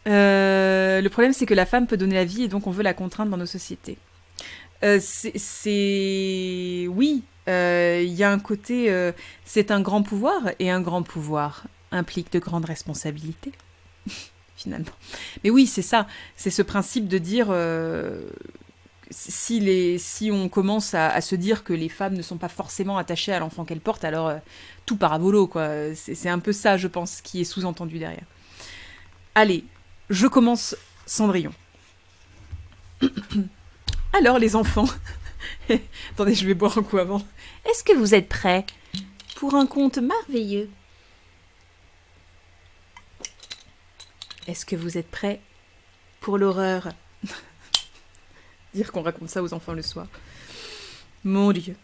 Le problème, c'est que la femme peut donner la vie et donc on veut la contraindre dans nos sociétés. Oui, il y a un côté... c'est un grand pouvoir, et un grand pouvoir implique de grandes responsabilités, finalement. Mais oui, c'est ça. C'est ce principe de dire... si on commence à se dire que les femmes ne sont pas forcément attachées à l'enfant qu'elles portent, alors tout part à volo, quoi. C'est un peu ça, je pense, qui est sous-entendu derrière. Allez, je commence Cendrillon. Alors, les enfants... Attendez, je vais boire un coup avant. Est-ce que vous êtes prêts pour un conte merveilleux. Est-ce que vous êtes prêts pour l'horreur? Dire qu'on raconte ça aux enfants le soir. Mon Dieu.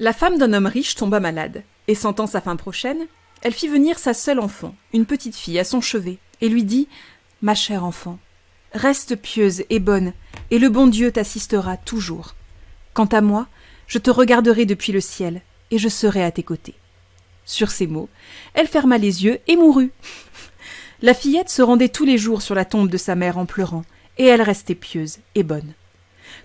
La femme d'un homme riche tomba malade, et sentant sa fin prochaine, elle fit venir sa seule enfant, une petite fille, à son chevet, et lui dit « Ma chère enfant, reste pieuse et bonne, et le bon Dieu t'assistera toujours. Quant à moi, je te regarderai depuis le ciel, et je serai à tes côtés. » Sur ces mots, elle ferma les yeux et mourut. La fillette se rendait tous les jours sur la tombe de sa mère en pleurant, et elle restait pieuse et bonne.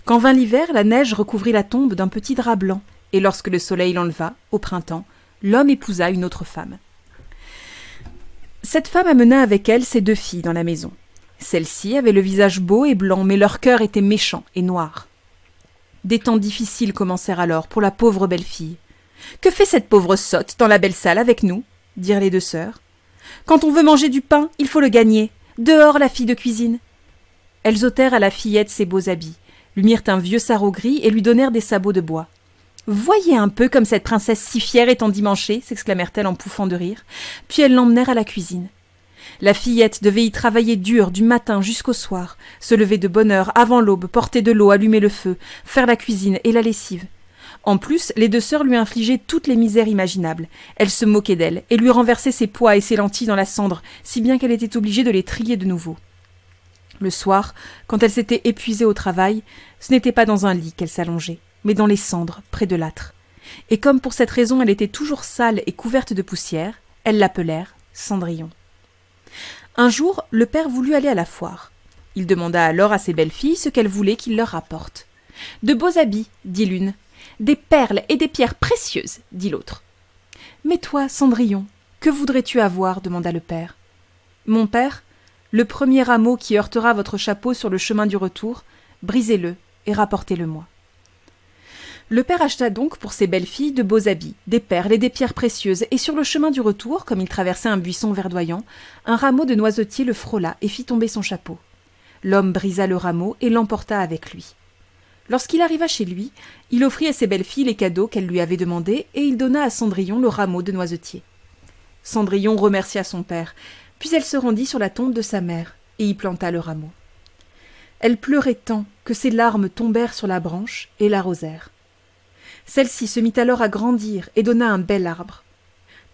Quand vint l'hiver, la neige recouvrit la tombe d'un petit drap blanc, et lorsque le soleil l'enleva, au printemps, l'homme épousa une autre femme. Cette femme amena avec elle ses 2 filles dans la maison. Celles-ci avaient le visage beau et blanc, mais leur cœur était méchant et noir. Des temps difficiles commencèrent alors pour la pauvre belle-fille. « Que fait cette pauvre sotte dans la belle salle avec nous ?» dirent les 2 sœurs. « Quand on veut manger du pain, il faut le gagner. Dehors, la fille de cuisine !» Elles ôtèrent à la fillette ses beaux habits, lui mirent un vieux sarrau gris et lui donnèrent des sabots de bois. « Voyez un peu comme cette princesse si fière est endimanchée !» s'exclamèrent-elles en pouffant de rire. Puis elles l'emmenèrent à la cuisine. La fillette devait y travailler dur du matin jusqu'au soir, se lever de bonne heure avant l'aube, porter de l'eau, allumer le feu, faire la cuisine et la lessive. En plus, les 2 sœurs lui infligeaient toutes les misères imaginables. Elles se moquaient d'elle et lui renversaient ses pois et ses lentilles dans la cendre, si bien qu'elle était obligée de les trier de nouveau. Le soir, quand elle s'était épuisée au travail, ce n'était pas dans un lit qu'elle s'allongeait, mais dans les cendres, près de l'âtre. Et comme pour cette raison elle était toujours sale et couverte de poussière, elles l'appelèrent Cendrillon. Un jour, le père voulut aller à la foire. Il demanda alors à ses belles-filles ce qu'elles voulaient qu'il leur rapporte. « De beaux habits, dit l'une. Des perles et des pierres précieuses, dit l'autre. « Mais toi, Cendrillon, que voudrais-tu avoir » demanda le père. « Mon père, le premier rameau qui heurtera votre chapeau sur le chemin du retour, brisez-le et rapportez-le-moi. » Le père acheta donc pour ses belles-filles de beaux habits, des perles et des pierres précieuses, et sur le chemin du retour, comme il traversait un buisson verdoyant, un rameau de noisetier le frôla et fit tomber son chapeau. L'homme brisa le rameau et l'emporta avec lui. Lorsqu'il arriva chez lui, il offrit à ses belles-filles les cadeaux qu'elles lui avaient demandés, et il donna à Cendrillon le rameau de noisetier. Cendrillon remercia son père, puis elle se rendit sur la tombe de sa mère, et y planta le rameau. Elle pleurait tant que ses larmes tombèrent sur la branche et l'arrosèrent. Celle-ci se mit alors à grandir et donna un bel arbre.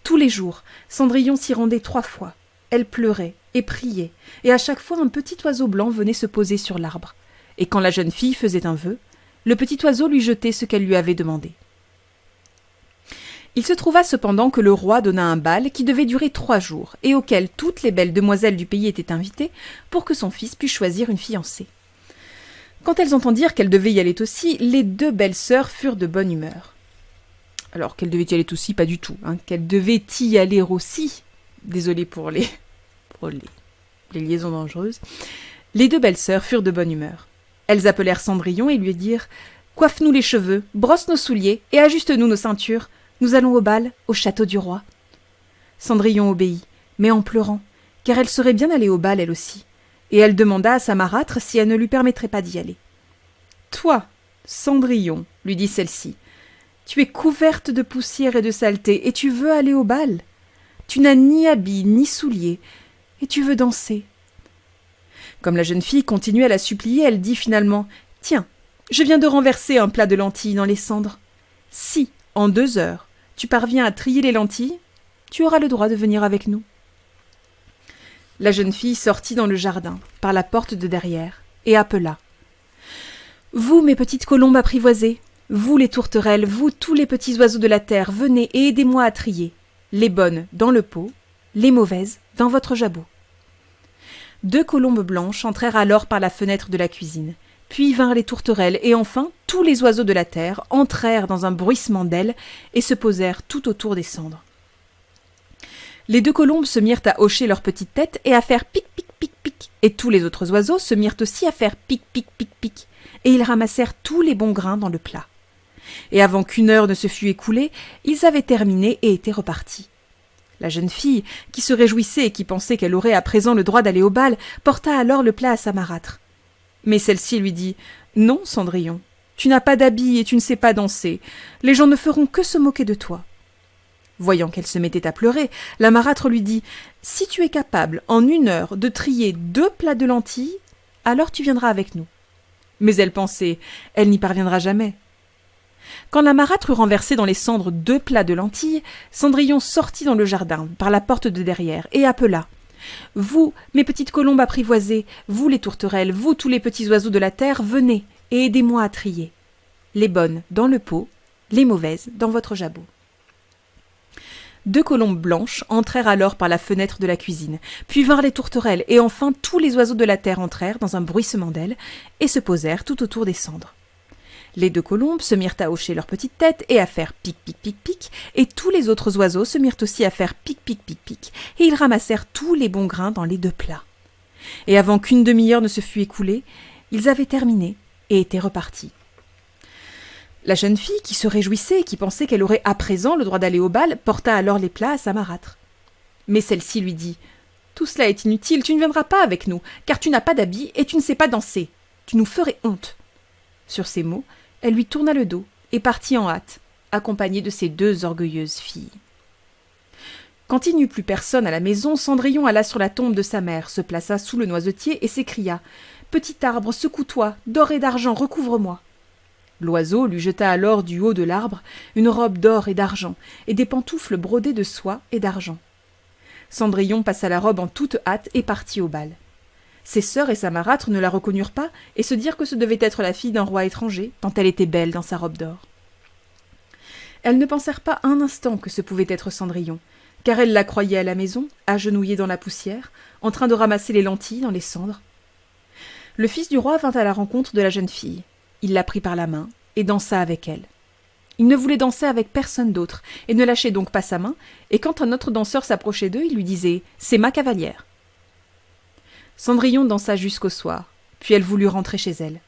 Tous les jours, Cendrillon s'y rendait 3 fois. Elle pleurait et priait, et à chaque fois un petit oiseau blanc venait se poser sur l'arbre. Et quand la jeune fille faisait un vœu, le petit oiseau lui jetait ce qu'elle lui avait demandé. Il se trouva cependant que le roi donna un bal qui devait durer 3 jours, et auquel toutes les belles demoiselles du pays étaient invitées pour que son fils puisse choisir une fiancée. Quand elles entendirent qu'elle devait y aller aussi, les 2 belles sœurs furent de bonne humeur. Alors qu'elle devait y aller aussi, pas du tout, qu'elle devait y aller aussi. Désolée pour les liaisons dangereuses. Les 2 belles sœurs furent de bonne humeur. Elles appelèrent Cendrillon et lui dirent « Coiffe-nous les cheveux, brosse nos souliers et ajuste-nous nos ceintures. Nous allons au bal, au château du roi. » Cendrillon obéit, mais en pleurant, car elle serait bien allée au bal elle aussi, et elle demanda à sa marâtre si elle ne lui permettrait pas d'y aller. « Toi, Cendrillon, lui dit celle-ci, tu es couverte de poussière et de saleté, et tu veux aller au bal. Tu n'as ni habits ni souliers, et tu veux danser. » Comme la jeune fille continuait à la supplier, elle dit finalement « Tiens, je viens de renverser un plat de lentilles dans les cendres. Si, en 2 heures, tu parviens à trier les lentilles, tu auras le droit de venir avec nous. » La jeune fille sortit dans le jardin, par la porte de derrière, et appela. « Vous, mes petites colombes apprivoisées, vous les tourterelles, vous tous les petits oiseaux de la terre, venez et aidez-moi à trier. Les bonnes dans le pot, les mauvaises dans votre jabot. » 2 colombes blanches entrèrent alors par la fenêtre de la cuisine. Puis vinrent les tourterelles, et enfin tous les oiseaux de la terre entrèrent dans un bruissement d'ailes et se posèrent tout autour des cendres. Les 2 colombes se mirent à hocher leurs petites têtes et à faire pic pic pic pic, et tous les autres oiseaux se mirent aussi à faire pic pic pic pic, et ils ramassèrent tous les bons grains dans le plat. Et avant qu'1 heure ne se fût écoulée, ils avaient terminé et étaient repartis. La jeune fille, qui se réjouissait et qui pensait qu'elle aurait à présent le droit d'aller au bal, porta alors le plat à sa marâtre. Mais celle-ci lui dit « Non, Cendrillon, Tu n'as pas d'habit et tu ne sais pas danser. Les gens ne feront que se moquer de toi. » Voyant qu'elle se mettait à pleurer, la marâtre lui dit « Si tu es capable, en 1 heure, de trier 2 plats de lentilles, alors tu viendras avec nous. » Mais elle pensait « Elle n'y parviendra jamais. » Quand la marâtre eut renversé dans les cendres 2 plats de lentilles, Cendrillon sortit dans le jardin, par la porte de derrière, et appela « Vous, mes petites colombes apprivoisées, vous les tourterelles, vous tous les petits oiseaux de la terre, venez et aidez-moi à trier. Les bonnes dans le pot, les mauvaises dans votre jabot. » 2 colombes blanches entrèrent alors par la fenêtre de la cuisine, puis vinrent les tourterelles, et enfin tous les oiseaux de la terre entrèrent dans un bruissement d'ailes et se posèrent tout autour des cendres. Les 2 colombes se mirent à hocher leur petite tête et à faire pic, pic, pic, pic, et tous les autres oiseaux se mirent aussi à faire pic, pic, pic, pic, et ils ramassèrent tous les bons grains dans les 2 plats. Et avant qu'1 demi-heure ne se fût écoulée, ils avaient terminé et étaient repartis. La jeune fille, qui se réjouissait et qui pensait qu'elle aurait à présent le droit d'aller au bal, porta alors les plats à sa marâtre. Mais celle-ci lui dit « Tout cela est inutile, tu ne viendras pas avec nous, car tu n'as pas d'habit et tu ne sais pas danser. Tu nous ferais honte. » Sur ces mots, elle lui tourna le dos et partit en hâte, accompagnée de ses 2 orgueilleuses filles. Quand il n'y eut plus personne à la maison, Cendrillon alla sur la tombe de sa mère, se plaça sous le noisetier et s'écria « Petit arbre, secoue-toi, d'or et d'argent, recouvre-moi. » L'oiseau lui jeta alors du haut de l'arbre une robe d'or et d'argent et des pantoufles brodées de soie et d'argent. Cendrillon passa la robe en toute hâte et partit au bal. Ses sœurs et sa marâtre ne la reconnurent pas et se dirent que ce devait être la fille d'un roi étranger, tant elle était belle dans sa robe d'or. Elles ne pensèrent pas un instant que ce pouvait être Cendrillon, car elles la croyaient à la maison, agenouillée dans la poussière, en train de ramasser les lentilles dans les cendres. Le fils du roi vint à la rencontre de la jeune fille. Il la prit par la main et dansa avec elle. Il ne voulait danser avec personne d'autre et ne lâchait donc pas sa main, et quand un autre danseur s'approchait d'eux, il lui disait « C'est ma cavalière ». Cendrillon dansa jusqu'au soir, puis elle voulut rentrer chez elle.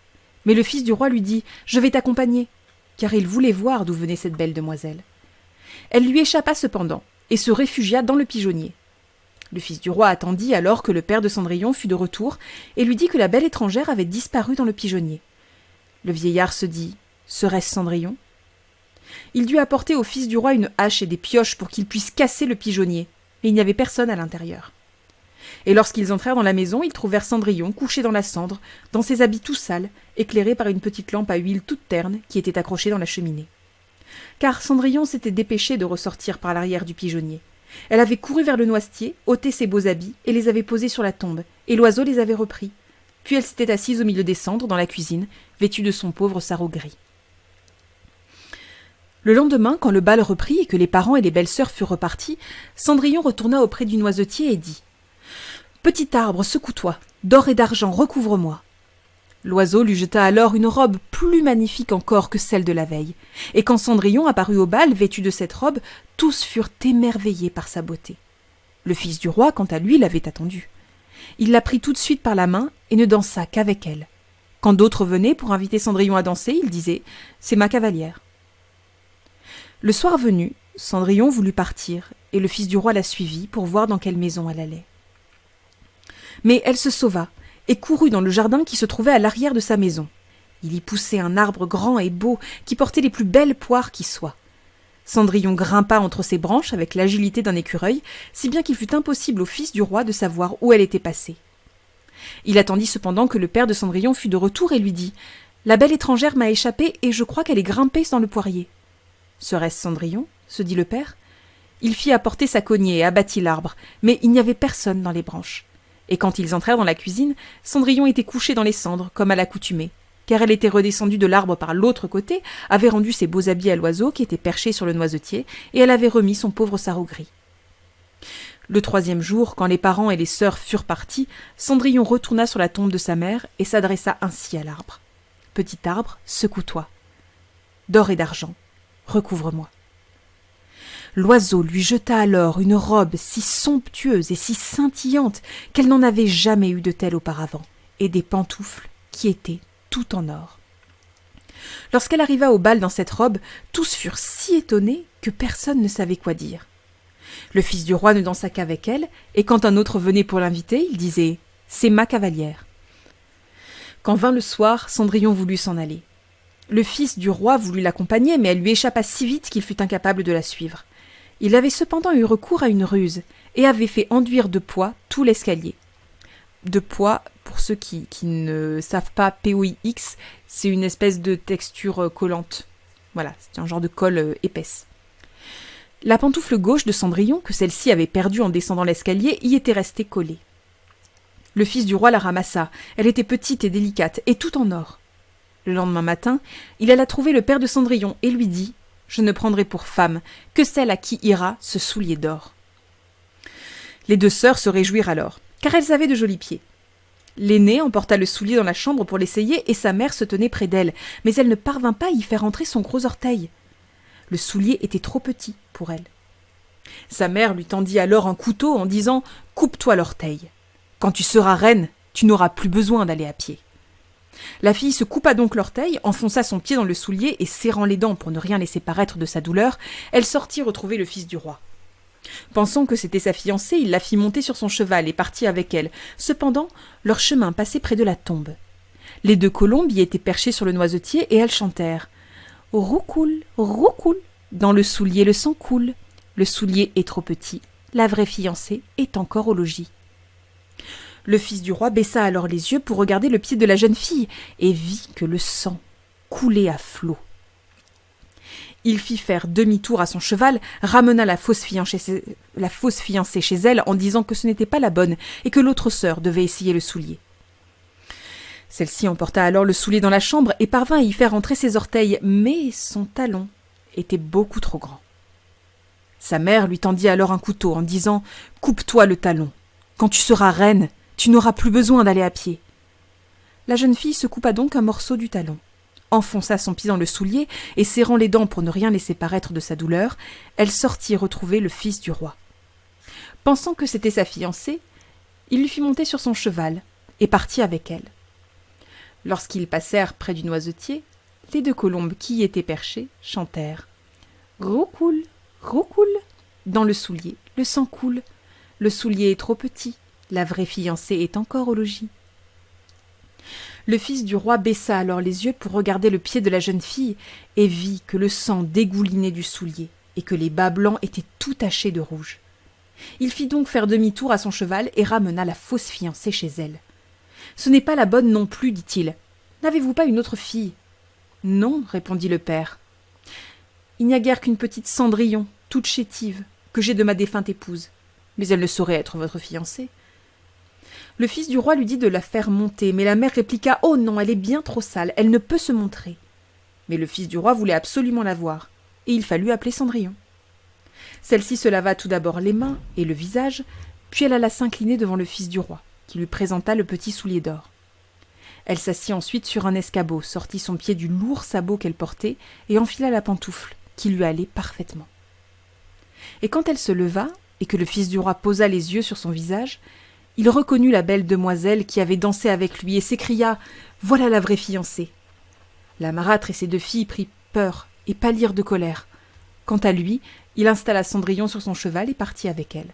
Mais le fils du roi lui dit « Je vais t'accompagner », car il voulait voir d'où venait cette belle demoiselle. Elle lui échappa cependant et se réfugia dans le pigeonnier. Le fils du roi attendit alors que le père de Cendrillon fût de retour et lui dit que la belle étrangère avait disparu dans le pigeonnier. Le vieillard se dit « Serait-ce Cendrillon ?» Il dut apporter au fils du roi une hache et des pioches pour qu'il puisse casser le pigeonnier, mais il n'y avait personne à l'intérieur. Et lorsqu'ils entrèrent dans la maison, ils trouvèrent Cendrillon couché dans la cendre, dans ses habits tout sales, éclairé par une petite lampe à huile toute terne qui était accrochée dans la cheminée. Car Cendrillon s'était dépêchée de ressortir par l'arrière du pigeonnier. Elle avait couru vers le noisetier, ôté ses beaux habits et les avait posés sur la tombe, et l'oiseau les avait repris. Puis elle s'était assise au milieu des cendres dans la cuisine, vêtue de son pauvre sarrau gris. Le lendemain, quand le bal reprit et que les parents et les belles-sœurs furent repartis, Cendrillon retourna auprès du noisetier et dit « Petit arbre, secoue-toi, d'or et d'argent, recouvre-moi. » L'oiseau lui jeta alors une robe plus magnifique encore que celle de la veille, et quand Cendrillon apparut au bal vêtu de cette robe, tous furent émerveillés par sa beauté. Le fils du roi, quant à lui, l'avait attendue. Il la prit tout de suite par la main et ne dansa qu'avec elle. Quand d'autres venaient pour inviter Cendrillon à danser, il disait « C'est ma cavalière. » Le soir venu, Cendrillon voulut partir, et le fils du roi la suivit pour voir dans quelle maison elle allait. Mais elle se sauva, et courut dans le jardin qui se trouvait à l'arrière de sa maison. Il y poussait un arbre grand et beau qui portait les plus belles poires qui soient. Cendrillon grimpa entre ses branches avec l'agilité d'un écureuil, si bien qu'il fut impossible au fils du roi de savoir où elle était passée. Il attendit cependant que le père de Cendrillon fût de retour et lui dit « La belle étrangère m'a échappé et je crois qu'elle est grimpée dans le poirier. » Serait-ce Cendrillon ? Se dit le père. Il fit apporter sa cognée et abattit l'arbre, mais il n'y avait personne dans les branches. Et quand ils entrèrent dans la cuisine, Cendrillon était couchée dans les cendres, comme à l'accoutumée, car elle était redescendue de l'arbre par l'autre côté, avait rendu ses beaux habits à l'oiseau qui était perché sur le noisetier, et elle avait remis son pauvre sarrau gris. Le 3e jour, quand les parents et les sœurs furent partis, Cendrillon retourna sur la tombe de sa mère et s'adressa ainsi à l'arbre. « Petit arbre, secoue-toi. D'or et d'argent, recouvre-moi. » L'oiseau lui jeta alors une robe si somptueuse et si scintillante qu'elle n'en avait jamais eu de telle auparavant, et des pantoufles qui étaient tout en or. Lorsqu'elle arriva au bal dans cette robe, tous furent si étonnés que personne ne savait quoi dire. Le fils du roi ne dansa qu'avec elle, et quand un autre venait pour l'inviter, il disait « C'est ma cavalière. » Quand vint le soir, Cendrillon voulut s'en aller. Le fils du roi voulut l'accompagner, mais elle lui échappa si vite qu'il fut incapable de la suivre. Il avait cependant eu recours à une ruse, et avait fait enduire de poix tout l'escalier. De poix, pour ceux qui ne savent pas, POIX, c'est une espèce de texture collante. Voilà, c'est un genre de colle épaisse. La pantoufle gauche de Cendrillon, que celle-ci avait perdue en descendant l'escalier, y était restée collée. Le fils du roi la ramassa. Elle était petite et délicate, et tout en or. Le lendemain matin, il alla trouver le père de Cendrillon et lui dit « Je ne prendrai pour femme que celle à qui ira ce soulier d'or. » Les deux sœurs se réjouirent alors, car elles avaient de jolis pieds. L'aînée emporta le soulier dans la chambre pour l'essayer et sa mère se tenait près d'elle, mais elle ne parvint pas à y faire entrer son gros orteil. Le soulier était trop petit pour elle. Sa mère lui tendit alors un couteau en disant « Coupe-toi l'orteil. Quand tu seras reine, tu n'auras plus besoin d'aller à pied. » La fille se coupa donc l'orteil, enfonça son pied dans le soulier et serrant les dents pour ne rien laisser paraître de sa douleur, elle sortit retrouver le fils du roi. Pensant que c'était sa fiancée, il la fit monter sur son cheval et partit avec elle. Cependant, leur chemin passait près de la tombe. Les deux colombes y étaient perchées sur le noisetier et elles chantèrent « Roucoule, roucoule, dans le soulier le sang coule. Le soulier est trop petit, la vraie fiancée est encore au logis. » Le fils du roi baissa alors les yeux pour regarder le pied de la jeune fille et vit que le sang coulait à flots. Il fit faire demi-tour à son cheval, ramena la fausse fiancée chez elle en disant que ce n'était pas la bonne et que l'autre sœur devait essayer le soulier. Celle-ci emporta alors le soulier dans la chambre et parvint à y faire entrer ses orteils, mais son talon était beaucoup trop grand. Sa mère lui tendit alors un couteau en disant « Coupe-toi le talon. Quand tu seras reine, tu n'auras plus besoin d'aller à pied. » La jeune fille se coupa donc un morceau du talon, enfonça son pied dans le soulier et serrant les dents pour ne rien laisser paraître de sa douleur, elle sortit retrouver le fils du roi. Pensant que c'était sa fiancée, il lui fit monter sur son cheval et partit avec elle. Lorsqu'ils passèrent près du noisetier, les deux colombes qui y étaient perchées chantèrent « Roucoule, roucoule, dans le soulier le sang coule. Le soulier est trop petit, la vraie fiancée est encore au logis. » Le fils du roi baissa alors les yeux pour regarder le pied de la jeune fille et vit que le sang dégoulinait du soulier et que les bas blancs étaient tout tachés de rouge. Il fit donc faire demi-tour à son cheval et ramena la fausse fiancée chez elle. « Ce n'est pas la bonne non plus, dit-il. N'avez-vous pas une autre fille ?»« Non, répondit le père. Il n'y a guère qu'une petite Cendrillon, toute chétive, que j'ai de ma défunte épouse. Mais elle ne saurait être votre fiancée. » Le fils du roi lui dit de la faire monter, mais la mère répliqua « Oh non, elle est bien trop sale, elle ne peut se montrer. » Mais le fils du roi voulait absolument la voir, et il fallut appeler Cendrillon. Celle-ci se lava tout d'abord les mains et le visage, puis elle alla s'incliner devant le fils du roi, qui lui présenta le petit soulier d'or. Elle s'assit ensuite sur un escabeau, sortit son pied du lourd sabot qu'elle portait et enfila la pantoufle, qui lui allait parfaitement. Et quand elle se leva, et que le fils du roi posa les yeux sur son visage, il reconnut la belle demoiselle qui avait dansé avec lui et s'écria « Voilà la vraie fiancée !» La marâtre et ses deux filles prirent peur et pâlirent de colère. Quant à lui, il installa Cendrillon sur son cheval et partit avec elle.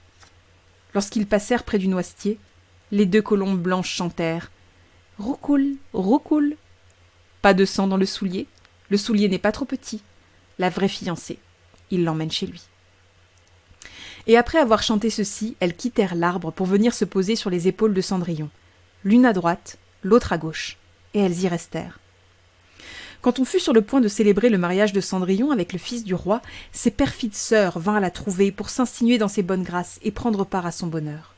Lorsqu'ils passèrent près du noisetier, les deux colombes blanches chantèrent « Roucoule, roucoule !» Pas de sang dans le soulier n'est pas trop petit. La vraie fiancée, il l'emmène chez lui. Et après avoir chanté ceci, elles quittèrent l'arbre pour venir se poser sur les épaules de Cendrillon, l'une à droite, l'autre à gauche, et elles y restèrent. Quand on fut sur le point de célébrer le mariage de Cendrillon avec le fils du roi, ses perfides sœurs vinrent la trouver pour s'insinuer dans ses bonnes grâces et prendre part à son bonheur.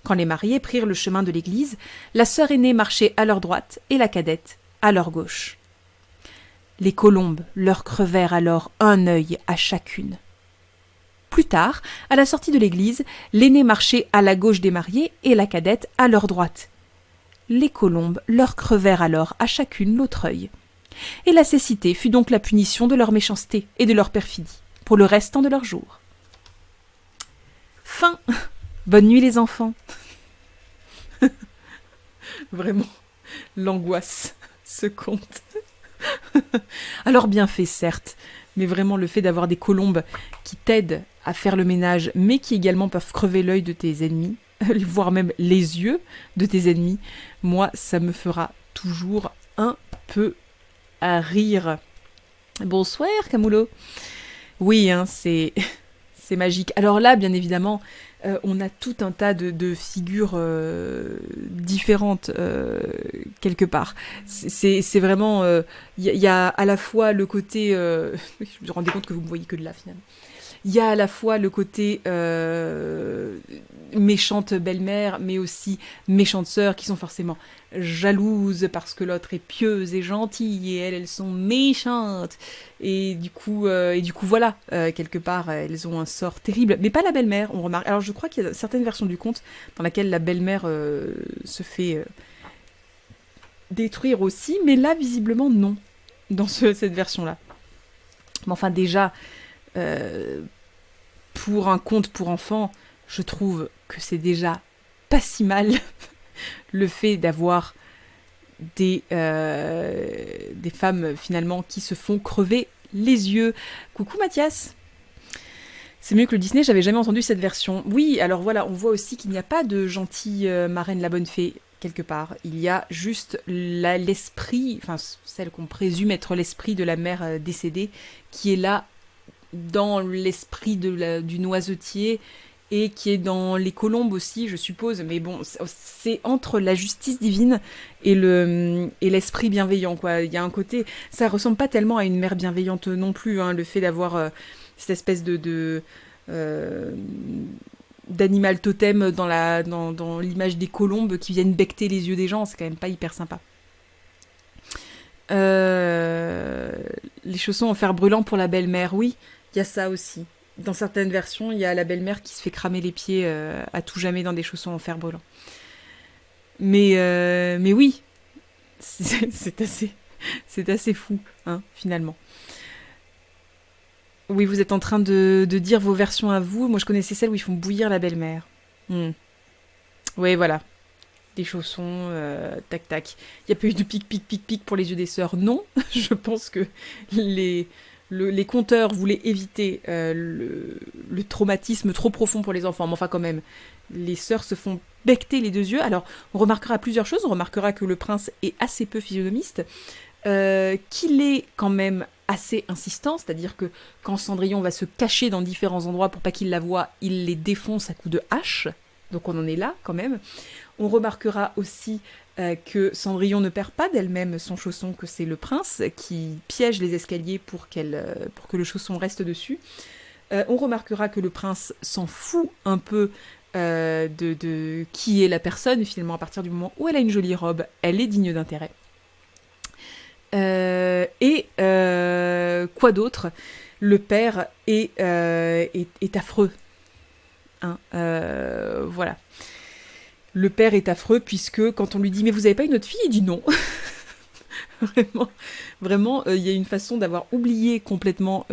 Quand les mariés prirent le chemin de l'église, la sœur aînée marchait à leur droite et la cadette à leur gauche. Les colombes leur crevèrent alors un œil à chacune. Plus tard, à la sortie de l'église, l'aînée marchait à la gauche des mariés et la cadette à leur droite. Les colombes leur crevèrent alors à chacune l'autre œil. Et la cécité fut donc la punition de leur méchanceté et de leur perfidie, pour le restant de leur jour. Fin. Bonne nuit les enfants. Vraiment, l'angoisse, ce conte. Alors bien fait, certes, mais vraiment le fait d'avoir des colombes qui t'aident à faire le ménage, mais qui également peuvent crever l'œil de tes ennemis, voire même les yeux de tes ennemis, moi, ça me fera toujours un peu à rire. Bonsoir, Camoulo. Oui, hein, c'est c'est magique. Alors là, bien évidemment, on a tout un tas de figures différentes quelque part. C'est vraiment... y a à la fois le côté... je me rendais compte que vous me voyez que de là, finalement. Il y a à la fois le côté méchante belle-mère, mais aussi méchante sœur, qui sont forcément jalouses parce que l'autre est pieuse et gentille, et elles sont méchantes. Et du coup voilà, quelque part, elles ont un sort terrible. Mais pas la belle-mère, on remarque. Alors je crois qu'il y a certaines versions du conte dans laquelle la belle-mère se fait détruire aussi, mais là, visiblement, non, dans cette version-là. Mais enfin, déjà... pour un conte pour enfants, je trouve que c'est déjà pas si mal le fait d'avoir des femmes finalement qui se font crever les yeux. Coucou Mathias. C'est mieux que le Disney, j'avais jamais entendu cette version. Oui, alors voilà, on voit aussi qu'il n'y a pas de gentille marraine la bonne fée quelque part. Il y a juste l'esprit, enfin celle qu'on présume être l'esprit de la mère décédée, qui est là dans l'esprit du noisetier et qui est dans les colombes aussi, je suppose. Mais bon, c'est entre la justice divine et l'esprit bienveillant, quoi. Il y a un côté... Ça ressemble pas tellement à une mère bienveillante non plus, hein, le fait d'avoir cette espèce d'animal totem dans l'image des colombes qui viennent becqueter les yeux des gens. C'est quand même pas hyper sympa. Les chaussons en fer brûlant pour la belle-mère, oui, il y a ça aussi. Dans certaines versions, il y a la belle-mère qui se fait cramer les pieds à tout jamais dans des chaussons en fer brûlant. Mais oui, c'est assez fou, hein, finalement. Oui, vous êtes en train de dire vos versions à vous. Moi, je connaissais celle où ils font bouillir la belle-mère. Oui, voilà. Des chaussons, tac tac. Il n'y a pas eu de pic pour les yeux des sœurs, non. Je pense que les conteurs voulaient éviter le traumatisme trop profond pour les enfants. Mais enfin, quand même, les sœurs se font becqueter les deux yeux. Alors, on remarquera plusieurs choses. On remarquera que le prince est assez peu physionomiste, qu'il est quand même assez insistant, c'est-à-dire que quand Cendrillon va se cacher dans différents endroits pour pas qu'il la voie, il les défonce à coups de hache. Donc on en est là, quand même. On remarquera aussi que Cendrillon ne perd pas d'elle-même son chausson, que c'est le prince qui piège les escaliers pour que le chausson reste dessus. On remarquera que le prince s'en fout un peu de qui est la personne, finalement, à partir du moment où elle a une jolie robe, elle est digne d'intérêt. Quoi d'autre ? Le père est affreux. Hein, voilà. Le père est affreux puisque quand on lui dit « Mais vous avez pas une autre fille ?» Il dit non. Vraiment, il y a une façon d'avoir oublié complètement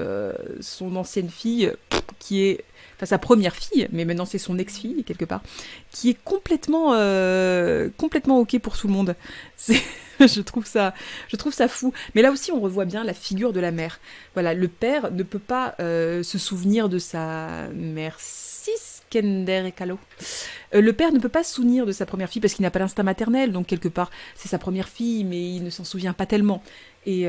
son ancienne fille, qui est... Enfin, sa première fille, mais maintenant c'est son ex-fille, quelque part, qui est complètement ok pour tout le monde. Je trouve ça fou. Mais là aussi, on revoit bien la figure de la mère. Voilà, le père ne peut pas se souvenir de sa mère. Kender et Kalo. Le père ne peut pas se souvenir de sa première fille parce qu'il n'a pas l'instinct maternel, donc quelque part c'est sa première fille, mais il ne s'en souvient pas tellement. Et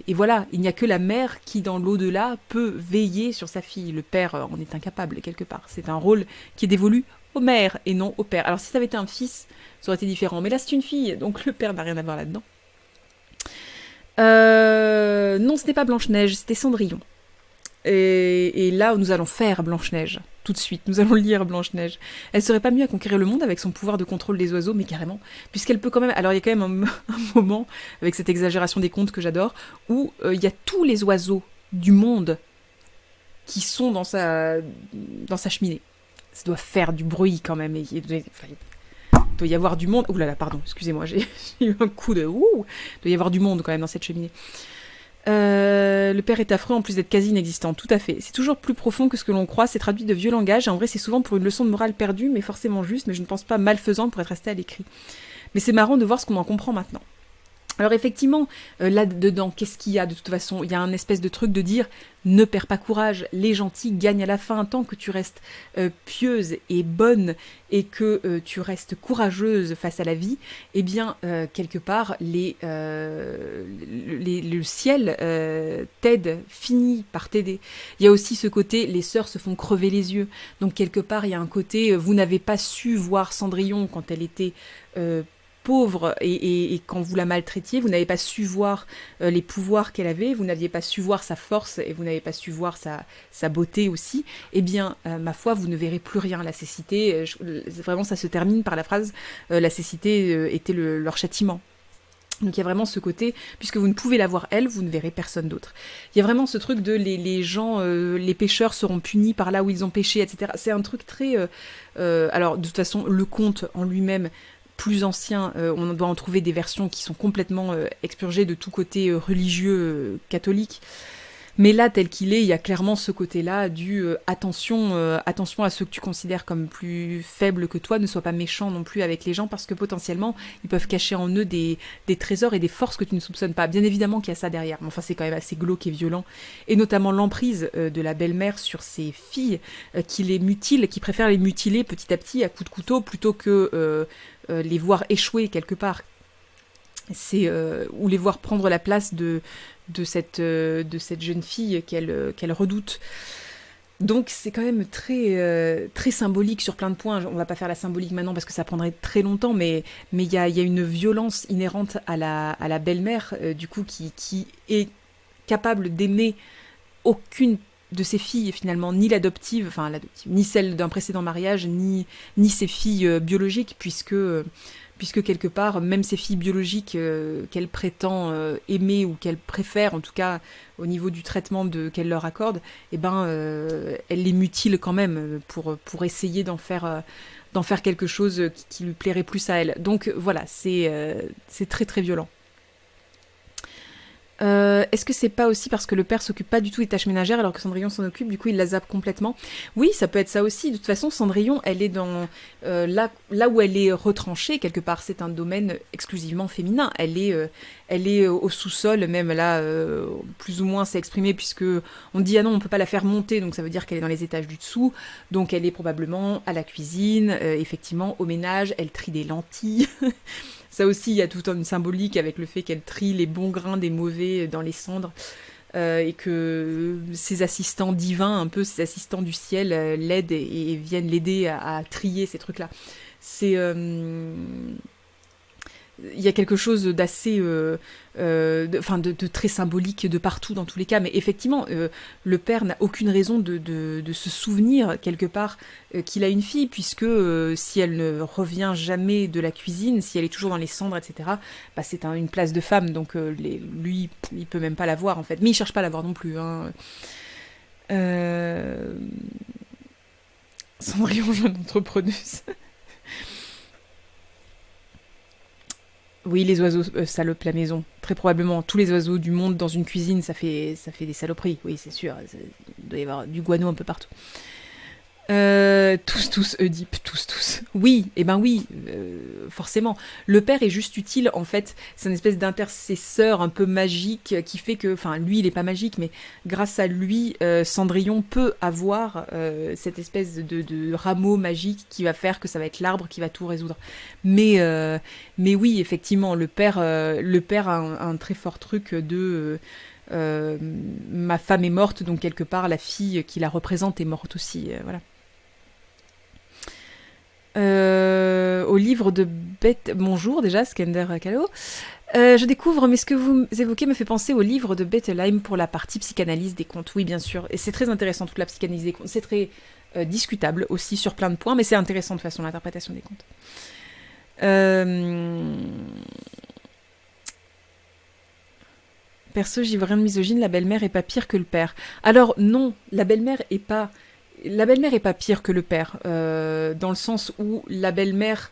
voilà, il n'y a que la mère qui, dans l'au-delà, peut veiller sur sa fille. Le père en est incapable, quelque part. C'est un rôle qui est dévolu aux mères et non au père. Alors si ça avait été un fils, ça aurait été différent. Mais là, c'est une fille, donc le père n'a rien à voir là-dedans. Non, ce n'est pas Blanche-Neige, c'était Cendrillon. Et là, nous allons faire Blanche-Neige. Tout de suite, nous allons lire Blanche-Neige. Elle serait pas mieux à conquérir le monde avec son pouvoir de contrôle des oiseaux, mais carrément, puisqu'elle peut quand même... Alors il y a quand même un moment, avec cette exagération des contes que j'adore, où il y a tous les oiseaux du monde qui sont dans sa cheminée. Ça doit faire du bruit quand même. Il doit y avoir du monde... Ouh là là, pardon, excusez-moi, j'ai eu un coup de... Il doit y avoir du monde quand même dans cette cheminée. Le père est affreux en plus d'être quasi inexistant, tout à fait. C'est toujours plus profond que ce que l'on croit, c'est traduit de vieux langages, et en vrai c'est souvent pour une leçon de morale perdue, mais forcément juste, mais je ne pense pas malfaisante pour être resté à l'écrit. Mais c'est marrant de voir ce qu'on en comprend maintenant. Alors effectivement, là-dedans, qu'est-ce qu'il y a de toute façon? Il y a un espèce de truc de dire ne perds pas courage, les gentils gagnent à la fin, tant que tu restes pieuse et bonne et que tu restes courageuse face à la vie, eh bien, quelque part, le ciel t'aide, finit par t'aider. Il y a aussi ce côté, les sœurs se font crever les yeux. Donc quelque part, il y a un côté, vous n'avez pas su voir Cendrillon quand elle était pauvre et quand vous la maltraitiez, vous n'avez pas su voir les pouvoirs qu'elle avait, vous n'aviez pas su voir sa force et vous n'avez pas su voir sa beauté aussi, eh bien, ma foi, vous ne verrez plus rien. La cécité, vraiment, ça se termine par la phrase la cécité était leur châtiment. Donc il y a vraiment ce côté, puisque vous ne pouvez la voir elle, vous ne verrez personne d'autre. Il y a vraiment ce truc de les gens, les pécheurs seront punis par là où ils ont péché, etc. C'est un truc très... alors de toute façon, le conte en lui-même, plus ancien, on doit en trouver des versions qui sont complètement expurgées de tout côté religieux catholique. Mais là, tel qu'il est, il y a clairement ce côté-là du attention à ceux que tu considères comme plus faibles que toi, ne sois pas méchant non plus avec les gens, parce que potentiellement, ils peuvent cacher en eux des trésors et des forces que tu ne soupçonnes pas. Bien évidemment qu'il y a ça derrière, mais enfin c'est quand même assez glauque et violent. Et notamment l'emprise de la belle-mère sur ses filles, qui les mutile, qui préfère les mutiler petit à petit à coups de couteau, plutôt que les voir échouer quelque part. Ou les voir prendre la place de cette jeune fille qu'elle redoute. Donc c'est quand même très symbolique sur plein de points. On va pas faire la symbolique maintenant parce que ça prendrait très longtemps, mais il y a une violence inhérente à la belle-mère, du coup, qui est capable d'aimer aucune de ses filles finalement, ni l'adoptive, ni celle d'un précédent mariage, ni ses filles biologiques, puisque quelque part, même ses filles biologiques qu'elle prétend aimer ou qu'elle préfère, en tout cas au niveau du traitement qu'elle leur accorde, eh ben, elle les mutile quand même pour essayer d'en faire quelque chose qui lui plairait plus à elle. Donc voilà, c'est très très violent. Est-ce que c'est pas aussi parce que le père s'occupe pas du tout des tâches ménagères alors que Cendrillon s'en occupe, du coup il la zappe complètement? Oui, ça peut être ça aussi. De toute façon, Cendrillon, elle est dans là où elle est retranchée quelque part, c'est un domaine exclusivement féminin. Elle est au sous-sol, même là, plus ou moins c'est exprimé, puisque on dit ah non, on peut pas la faire monter, donc ça veut dire qu'elle est dans les étages du dessous. Donc elle est probablement à la cuisine, effectivement au ménage, elle trie des lentilles. Ça aussi, il y a toute une symbolique avec le fait qu'elle trie les bons grains des mauvais dans les cendres, et que ses assistants divins, un peu ses assistants du ciel, l'aident et viennent l'aider à trier ces trucs-là. Il y a quelque chose d'assez, de très symbolique de partout dans tous les cas, mais effectivement, le père n'a aucune raison de se souvenir quelque part qu'il a une fille, puisque si elle ne revient jamais de la cuisine, si elle est toujours dans les cendres, etc., bah, c'est une place de femme, donc lui, il peut même pas la voir en fait, mais il cherche pas à la voir non plus. Hein. Cendrillon, jeune entrepreneuse. Oui, les oiseaux salopent la maison. Très probablement. Tous les oiseaux du monde dans une cuisine, ça fait des saloperies. Oui, c'est sûr. Il doit y avoir du guano un peu partout. Tous, Oedipe, tous. Oui, oui, forcément. Le père est juste utile, en fait. C'est une espèce d'intercesseur un peu magique qui fait que, lui, il est pas magique, mais grâce à lui, Cendrillon peut avoir cette espèce de rameau magique qui va faire que ça va être l'arbre qui va tout résoudre. Mais oui, effectivement, le père a un très fort truc de... ma femme est morte, donc quelque part la fille qui la représente est morte aussi, voilà. Au livre de Beth... Bonjour déjà, Skender Kahlo. Je découvre, mais ce que vous évoquez me fait penser au livre de Bettelheim pour la partie psychanalyse des contes. Oui, bien sûr, et c'est très intéressant toute la psychanalyse des contes. C'est très discutable aussi sur plein de points, mais c'est intéressant de façon l'interprétation des contes. Perso, j'y vois rien de misogyne, la belle-mère est pas pire que le père. Alors non, la belle-mère est pas pire que le père, dans le sens où la belle-mère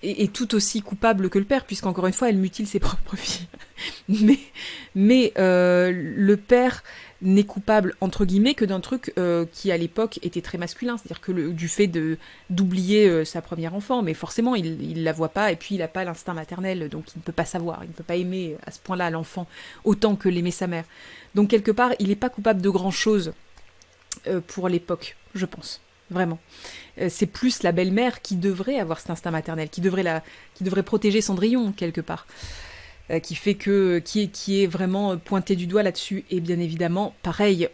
est tout aussi coupable que le père, puisqu'encore une fois, elle mutile ses propres filles. Mais le père n'est coupable, entre guillemets, que d'un truc qui, à l'époque, était très masculin. C'est-à-dire que du fait d'oublier sa première enfant. Mais forcément, il la voit pas, et puis il n'a pas l'instinct maternel, donc il ne peut pas savoir. Il ne peut pas aimer à ce point-là l'enfant autant que l'aimait sa mère. Donc, quelque part, il n'est pas coupable de grand-chose pour l'époque, je pense. Vraiment. C'est plus la belle-mère qui devrait avoir cet instinct maternel, qui devrait protéger Cendrillon, quelque part. Qui est vraiment pointé du doigt là-dessus. Et bien évidemment, pareil,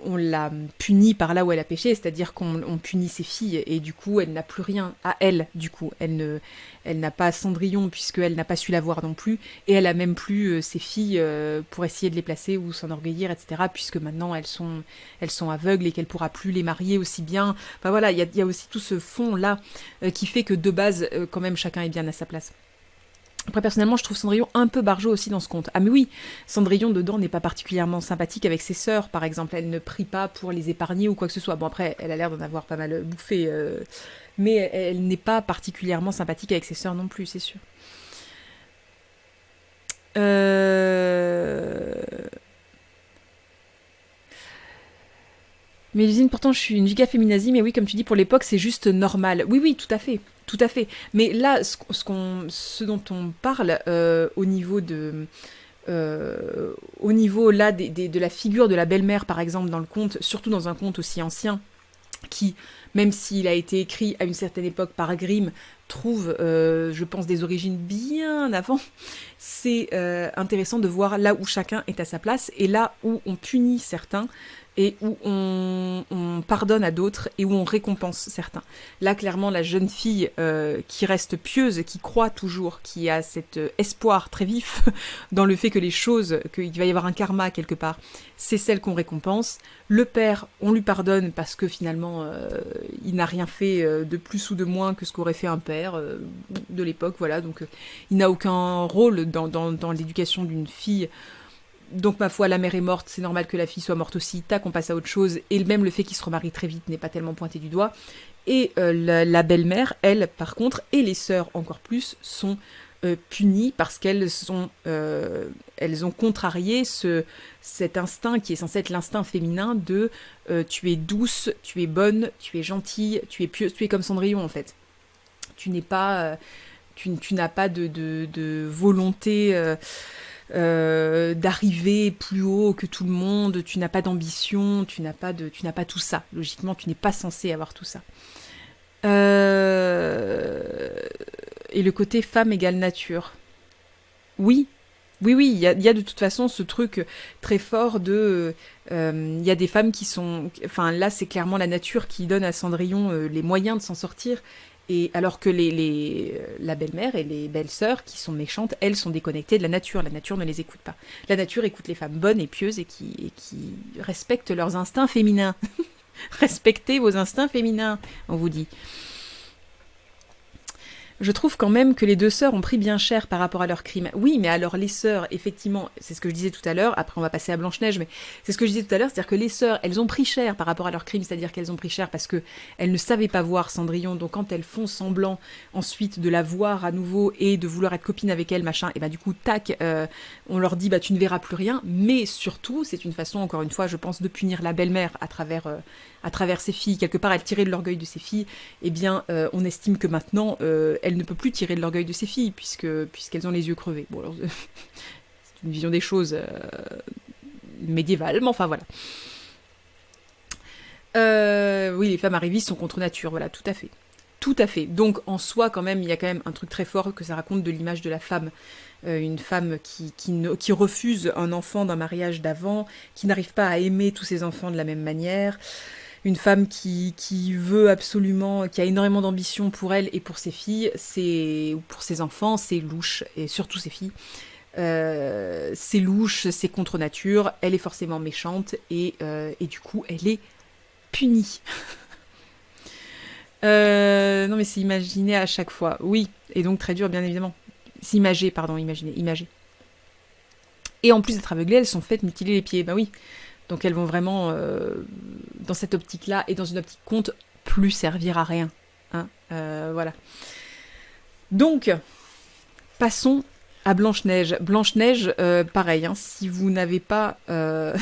on l'a punie par là où elle a péché, c'est-à-dire qu'on punit ses filles, et du coup, elle n'a plus rien à elle, du coup. Elle n'a pas Cendrillon, puisqu'elle n'a pas su la voir non plus, et elle a même plus ses filles pour essayer de les placer ou s'enorgueillir, etc., puisque maintenant, elles sont aveugles et qu'elle pourra plus les marier aussi bien. Enfin voilà, il y a aussi tout ce fond-là qui fait que de base, quand même, chacun est bien à sa place. Après, personnellement, je trouve Cendrillon un peu barjot aussi dans ce conte. Ah mais oui, Cendrillon, dedans, n'est pas particulièrement sympathique avec ses sœurs, par exemple. Elle ne prie pas pour les épargner ou quoi que ce soit. Bon, après, elle a l'air d'en avoir pas mal bouffé. Mais elle n'est pas particulièrement sympathique avec ses sœurs non plus, c'est sûr. Mélusine, pourtant, je suis une giga féminazie, mais oui, comme tu dis, pour l'époque, c'est juste normal. Oui, oui, tout à fait. Tout à fait. Mais là, ce dont on parle au niveau là de la figure de la belle-mère, par exemple, dans le conte, surtout dans un conte aussi ancien, qui, même s'il a été écrit à une certaine époque par Grimm, trouve, je pense, des origines bien avant, c'est intéressant de voir là où chacun est à sa place et là où on punit certains et où on pardonne à d'autres et où on récompense certains. Là, clairement, la jeune fille qui reste pieuse, qui croit toujours, qui a cet espoir très vif dans le fait que les choses, qu'il va y avoir un karma quelque part, c'est celle qu'on récompense. Le père, on lui pardonne parce que finalement, il n'a rien fait de plus ou de moins que ce qu'aurait fait un père de l'époque, voilà. Donc, il n'a aucun rôle dans l'éducation d'une fille. Donc, ma foi, la mère est morte, c'est normal que la fille soit morte aussi. Tac, on passe à autre chose. Et même le fait qu'il se remarie très vite n'est pas tellement pointé du doigt. Et la belle-mère, elle, par contre, et les sœurs encore plus, sont punies parce elles ont contrarié cet instinct qui est censé être l'instinct féminin de tu es douce, tu es bonne, tu es gentille, tu es pieuse, tu es comme Cendrillon en fait. Tu n'es pas, tu n'as pas de volonté d'arriver plus haut que tout le monde, tu n'as pas d'ambition, tu n'as pas tout ça. Logiquement, tu n'es pas censé avoir tout ça. Et le côté femme égale nature. Oui, oui, il y a de toute façon ce truc très fort de... Il y a des femmes qui sont... Enfin, là, c'est clairement la nature qui donne à Cendrillon les moyens de s'en sortir. Et alors que la belle-mère et les belles-sœurs, qui sont méchantes, elles sont déconnectées de la nature. La nature ne les écoute pas. La nature écoute les femmes bonnes et pieuses et qui respectent leurs instincts féminins. Respectez vos instincts féminins, on vous dit. Je trouve quand même que les deux sœurs ont pris bien cher par rapport à leurs crimes. Oui, mais alors les sœurs, effectivement, c'est ce que je disais tout à l'heure, après on va passer à Blanche-Neige, mais c'est ce que je disais tout à l'heure, c'est-à-dire que les sœurs, elles ont pris cher par rapport à leurs crimes, c'est-à-dire qu'elles ont pris cher parce que elles ne savaient pas voir Cendrillon, donc quand elles font semblant ensuite de la voir à nouveau et de vouloir être copine avec elle, machin, et bah du coup, tac, on leur dit, bah tu ne verras plus rien, mais surtout, c'est une façon, encore une fois, je pense, de punir la belle-mère à travers ses filles, quelque part elle tirait de l'orgueil de ses filles, eh bien on estime que maintenant elle ne peut plus tirer de l'orgueil de ses filles puisqu'elles ont les yeux crevés. Bon alors c'est une vision des choses médiévale, mais enfin voilà. Oui, les femmes arrivistes sont contre nature, voilà, tout à fait. Tout à fait. Donc en soi quand même, il y a quand même un truc très fort que ça raconte de l'image de la femme. Une femme qui refuse un enfant d'un mariage d'avant, qui n'arrive pas à aimer tous ses enfants de la même manière. Une femme qui veut absolument, qui a énormément d'ambition pour elle et pour ses filles, ou pour ses enfants, c'est louche, et surtout ses filles. C'est louche, c'est contre nature, elle est forcément méchante, et du coup, elle est punie. Non mais c'est imaginé à chaque fois, oui, et donc très dur bien évidemment. C'est imagé, pardon, imagé. Et en plus d'être aveuglées, elles sont faites mutiler les pieds, bah oui. Donc elles vont vraiment, dans cette optique-là, et dans une optique conte, plus servir à rien. hein, voilà. Donc, passons à Blanche-Neige. Blanche-Neige, pareil, hein, si vous n'avez pas eu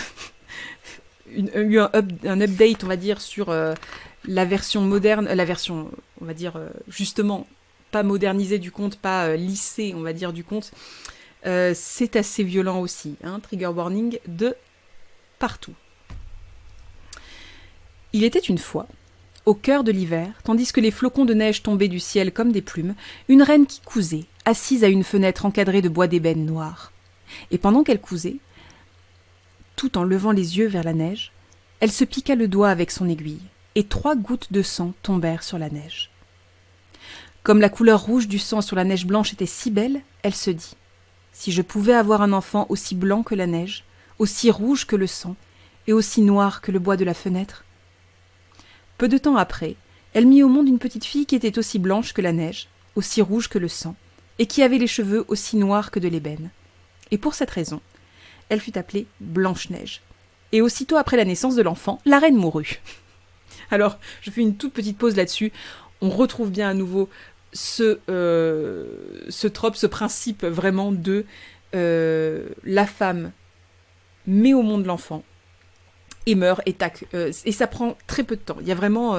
un update, on va dire, sur la version moderne, la version, on va dire, justement, pas modernisée du conte, pas lissée, on va dire, du conte, c'est assez violent aussi, hein, trigger warning de partout. Il était une fois, au cœur de l'hiver, tandis que les flocons de neige tombaient du ciel comme des plumes, une reine qui cousait, assise à une fenêtre encadrée de bois d'ébène noir. Et pendant qu'elle cousait, tout en levant les yeux vers la neige, elle se piqua le doigt avec son aiguille, et 3 gouttes de sang tombèrent sur la neige. Comme la couleur rouge du sang sur la neige blanche était si belle, elle se dit « Si je pouvais avoir un enfant aussi blanc que la neige, aussi rouge que le sang, et aussi noir que le bois de la fenêtre ?» Peu de temps après, elle mit au monde une petite fille qui était aussi blanche que la neige, aussi rouge que le sang, et qui avait les cheveux aussi noirs que de l'ébène. Et pour cette raison, elle fut appelée Blanche-Neige. Et aussitôt après la naissance de l'enfant, la reine mourut. Alors, je fais une toute petite pause là-dessus. On retrouve bien à nouveau ce trope, ce principe vraiment de la femme met au monde l'enfant et meurt, et tac. Et ça prend très peu de temps. Il y a vraiment...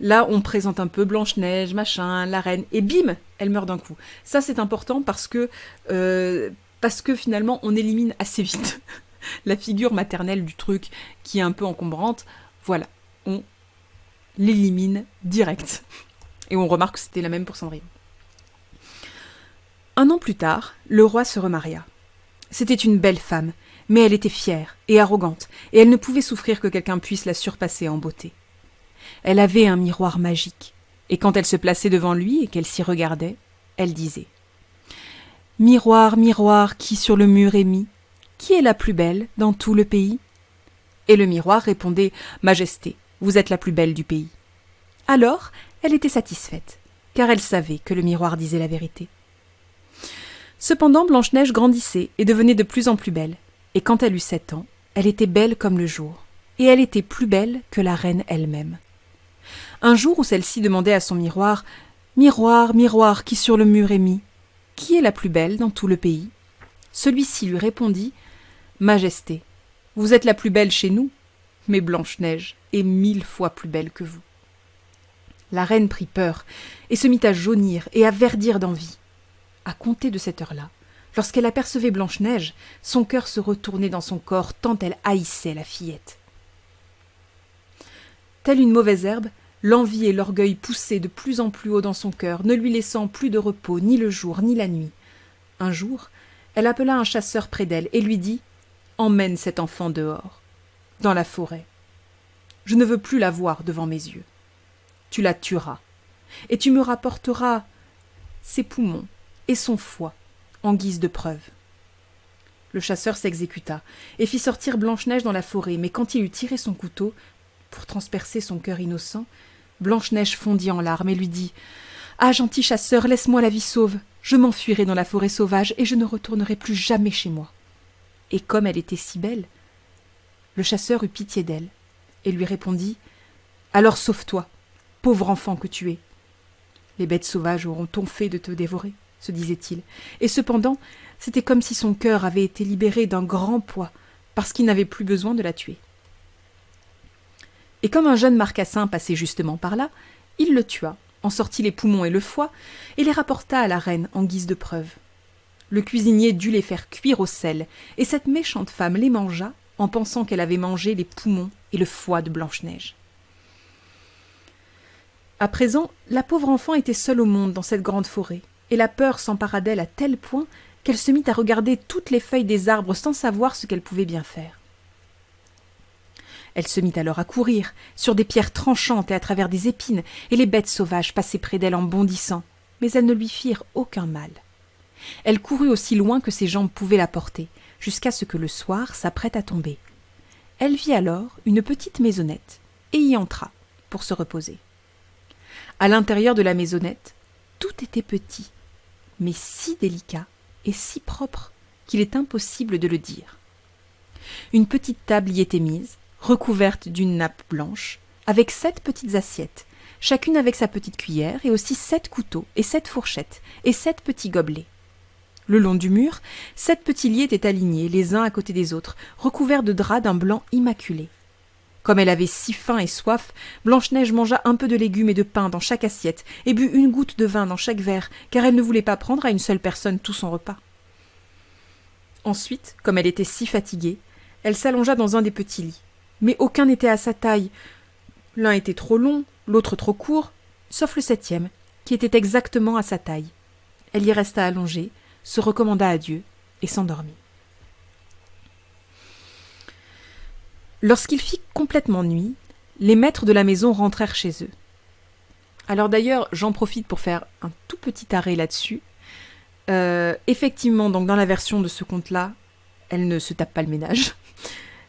là, on présente un peu Blanche-Neige, machin, la reine, et bim, elle meurt d'un coup. Ça, c'est important parce que finalement, on élimine assez vite la figure maternelle du truc qui est un peu encombrante. Voilà, on l'élimine direct. Et on remarque que c'était la même pour Cendrillon. 1 an plus tard, le roi se remaria. C'était une belle femme, mais elle était fière et arrogante, et elle ne pouvait souffrir que quelqu'un puisse la surpasser en beauté. Elle avait un miroir magique, et quand elle se plaçait devant lui et qu'elle s'y regardait, elle disait « Miroir, miroir, qui sur le mur est mis, qui est la plus belle dans tout le pays ?» Et le miroir répondait « Majesté, vous êtes la plus belle du pays. » Alors, elle était satisfaite, car elle savait que le miroir disait la vérité. Cependant, Blanche-Neige grandissait et devenait de plus en plus belle, et quand elle eut 7 ans, elle était belle comme le jour, et elle était plus belle que la reine elle-même. Un jour où celle-ci demandait à son miroir « Miroir, miroir, qui sur le mur est mis, qui est la plus belle dans tout le pays ?» Celui-ci lui répondit « Majesté, vous êtes la plus belle chez nous, mais Blanche-Neige est 1000 fois plus belle que vous. » La reine prit peur et se mit à jaunir et à verdir d'envie. À compter de cette heure-là, lorsqu'elle apercevait Blanche-Neige, son cœur se retournait dans son corps tant elle haïssait la fillette. Telle une mauvaise herbe, l'envie et l'orgueil poussaient de plus en plus haut dans son cœur, ne lui laissant plus de repos ni le jour ni la nuit. Un jour, elle appela un chasseur près d'elle et lui dit « Emmène cet enfant dehors, dans la forêt. Je ne veux plus la voir devant mes yeux. Tu la tueras, et tu me rapporteras ses poumons et son foie en guise de preuve. » Le chasseur s'exécuta et fit sortir Blanche-Neige dans la forêt, mais quand il eut tiré son couteau pour transpercer son cœur innocent, Blanche-Neige fondit en larmes et lui dit « Ah, gentil chasseur, laisse-moi la vie sauve. Je m'enfuirai dans la forêt sauvage et je ne retournerai plus jamais chez moi. » Et comme elle était si belle, le chasseur eut pitié d'elle et lui répondit « Alors sauve-toi, pauvre enfant que tu es. Les bêtes sauvages auront-on fait de te dévorer ?» se disait-il. Et cependant, c'était comme si son cœur avait été libéré d'un grand poids, parce qu'il n'avait plus besoin de la tuer. Et comme un jeune marcassin passait justement par là, il le tua, en sortit les poumons et le foie, et les rapporta à la reine en guise de preuve. Le cuisinier dut les faire cuire au sel, et cette méchante femme les mangea, en pensant qu'elle avait mangé les poumons et le foie de Blanche-Neige. À présent, la pauvre enfant était seule au monde dans cette grande forêt, et la peur s'empara d'elle à tel point qu'elle se mit à regarder toutes les feuilles des arbres sans savoir ce qu'elle pouvait bien faire. Elle se mit alors à courir, sur des pierres tranchantes et à travers des épines, et les bêtes sauvages passaient près d'elle en bondissant, mais elles ne lui firent aucun mal. Elle courut aussi loin que ses jambes pouvaient la porter, jusqu'à ce que le soir s'apprête à tomber. Elle vit alors une petite maisonnette, et y entra, pour se reposer. À l'intérieur de la maisonnette, tout était petit, mais si délicat et si propre qu'il est impossible de le dire. Une petite table y était mise, recouverte d'une nappe blanche, avec 7 petites assiettes, chacune avec sa petite cuillère, et aussi 7 couteaux, et 7 fourchettes, et 7 petits gobelets. Le long du mur, 7 petits lits étaient alignés, les uns à côté des autres, recouverts de draps d'un blanc immaculé. Comme elle avait si faim et soif, Blanche-Neige mangea un peu de légumes et de pain dans chaque assiette, et but une goutte de vin dans chaque verre, car elle ne voulait pas prendre à une seule personne tout son repas. Ensuite, comme elle était si fatiguée, elle s'allongea dans un des petits lits. Mais aucun n'était à sa taille. L'un était trop long, l'autre trop court, sauf le 7e, qui était exactement à sa taille. Elle y resta allongée, se recommanda à Dieu et s'endormit. Lorsqu'il fit complètement nuit, les maîtres de la maison rentrèrent chez eux. Alors d'ailleurs, j'en profite pour faire un tout petit arrêt là-dessus. Effectivement, donc dans la version de ce conte-là, elle ne se tape pas le ménage.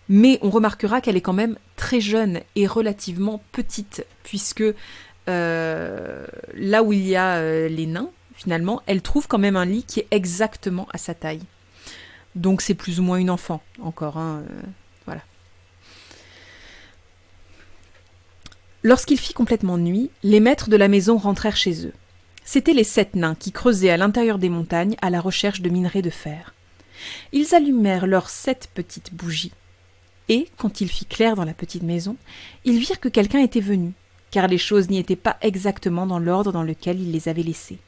Mais on remarquera qu'elle est quand même très jeune et relativement petite, puisque là où il y a les nains, finalement, elle trouve quand même un lit qui est exactement à sa taille. Donc c'est plus ou moins une enfant, encore, voilà. Lorsqu'il fit complètement nuit, les maîtres de la maison rentrèrent chez eux. C'étaient les 7 nains qui creusaient à l'intérieur des montagnes à la recherche de minerais de fer. Ils allumèrent leurs 7 petites bougies. Et, quand il fit clair dans la petite maison, ils virent que quelqu'un était venu, car les choses n'y étaient pas exactement dans l'ordre dans lequel ils les avaient laissées.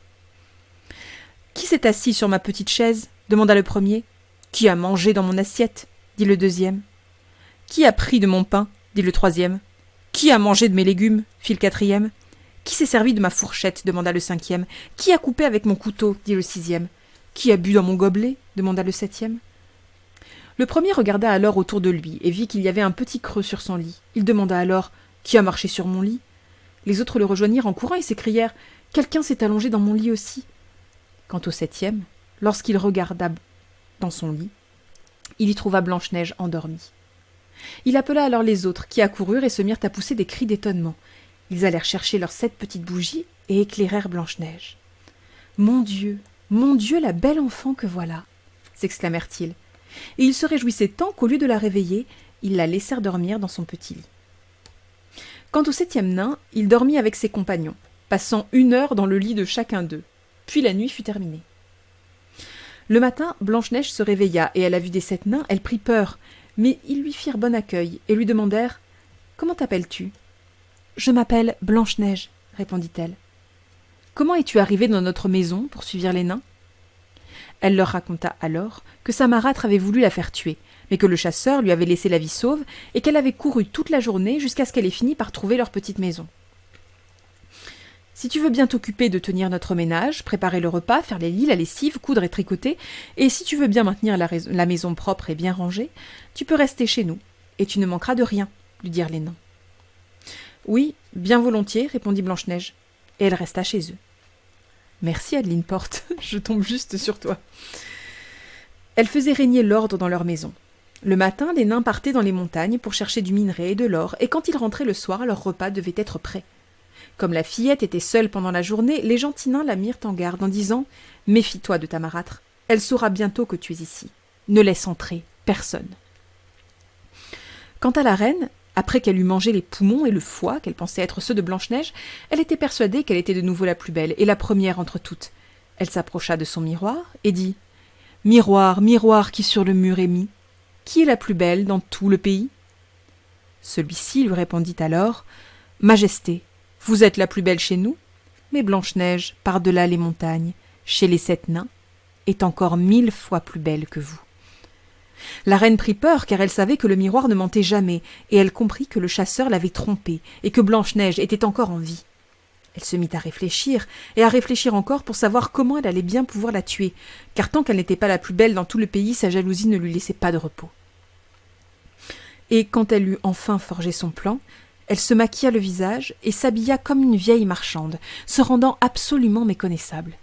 « Qui s'est assis sur ma petite chaise ?» demanda le premier. « Qui a mangé dans mon assiette ?» dit le deuxième. « Qui a pris de mon pain ?» dit le troisième. « Qui a mangé de mes légumes ?» fit le quatrième. « Qui s'est servi de ma fourchette ?» demanda le cinquième. « Qui a coupé avec mon couteau ?» dit le sixième. « Qui a bu dans mon gobelet ?» demanda le septième. Le premier regarda alors autour de lui et vit qu'il y avait un petit creux sur son lit. Il demanda alors « Qui a marché sur mon lit ?» Les autres le rejoignirent en courant et s'écrièrent « Quelqu'un s'est allongé dans mon lit aussi !» Quant au septième, lorsqu'il regarda dans son lit, il y trouva Blanche-Neige endormie. Il appela alors les autres qui accoururent et se mirent à pousser des cris d'étonnement. Ils allèrent chercher leurs 7 petites bougies et éclairèrent Blanche-Neige. « Mon Dieu, la belle enfant que voilà !» s'exclamèrent-ils. Et ils se réjouissaient tant qu'au lieu de la réveiller, ils la laissèrent dormir dans son petit lit. Quant au 7e nain, il dormit avec ses compagnons, passant 1 heure dans le lit de chacun d'eux. Puis la nuit fut terminée. Le matin, Blanche-Neige se réveilla et à la vue des 7 nains, elle prit peur, mais ils lui firent bon accueil et lui demandèrent « Comment t'appelles-tu » ?« Je m'appelle Blanche-Neige, » répondit-elle. « Comment es-tu arrivée dans notre maison » poursuivirent les nains. Elle leur raconta alors que sa marâtre avait voulu la faire tuer, mais que le chasseur lui avait laissé la vie sauve et qu'elle avait couru toute la journée jusqu'à ce qu'elle ait fini par trouver leur petite maison. « Si tu veux bien t'occuper de tenir notre ménage, préparer le repas, faire les lits, la lessive, coudre et tricoter, et si tu veux bien maintenir la maison propre et bien rangée, tu peux rester chez nous, et tu ne manqueras de rien, » lui dirent les nains. « Oui, bien volontiers, » répondit Blanche-Neige, et elle resta chez eux. « Merci, Adeline Porte, je tombe juste sur toi. » Elle faisait régner l'ordre dans leur maison. Le matin, les nains partaient dans les montagnes pour chercher du minerai et de l'or, et quand ils rentraient le soir, leur repas devait être prêt. Comme la fillette était seule pendant la journée, les gentils nains la mirent en garde en disant « Méfie-toi de ta marâtre, elle saura bientôt que tu es ici. Ne laisse entrer personne. » Quant à la reine, après qu'elle eut mangé les poumons et le foie, qu'elle pensait être ceux de Blanche-Neige, elle était persuadée qu'elle était de nouveau la plus belle et la première entre toutes. Elle s'approcha de son miroir et dit « Miroir, miroir qui sur le mur est mis, qui est la plus belle dans tout le pays ?» Celui-ci lui répondit alors « Majesté, vous êtes la plus belle chez nous, mais Blanche-Neige, par-delà les montagnes, chez les 7 nains, est encore 1000 fois plus belle que vous. » La reine prit peur car elle savait que le miroir ne mentait jamais et elle comprit que le chasseur l'avait trompée et que Blanche-Neige était encore en vie. Elle se mit à réfléchir et à réfléchir encore pour savoir comment elle allait bien pouvoir la tuer, car tant qu'elle n'était pas la plus belle dans tout le pays, sa jalousie ne lui laissait pas de repos. Et quand elle eut enfin forgé son plan, elle se maquilla le visage et s'habilla comme une vieille marchande, se rendant absolument méconnaissable.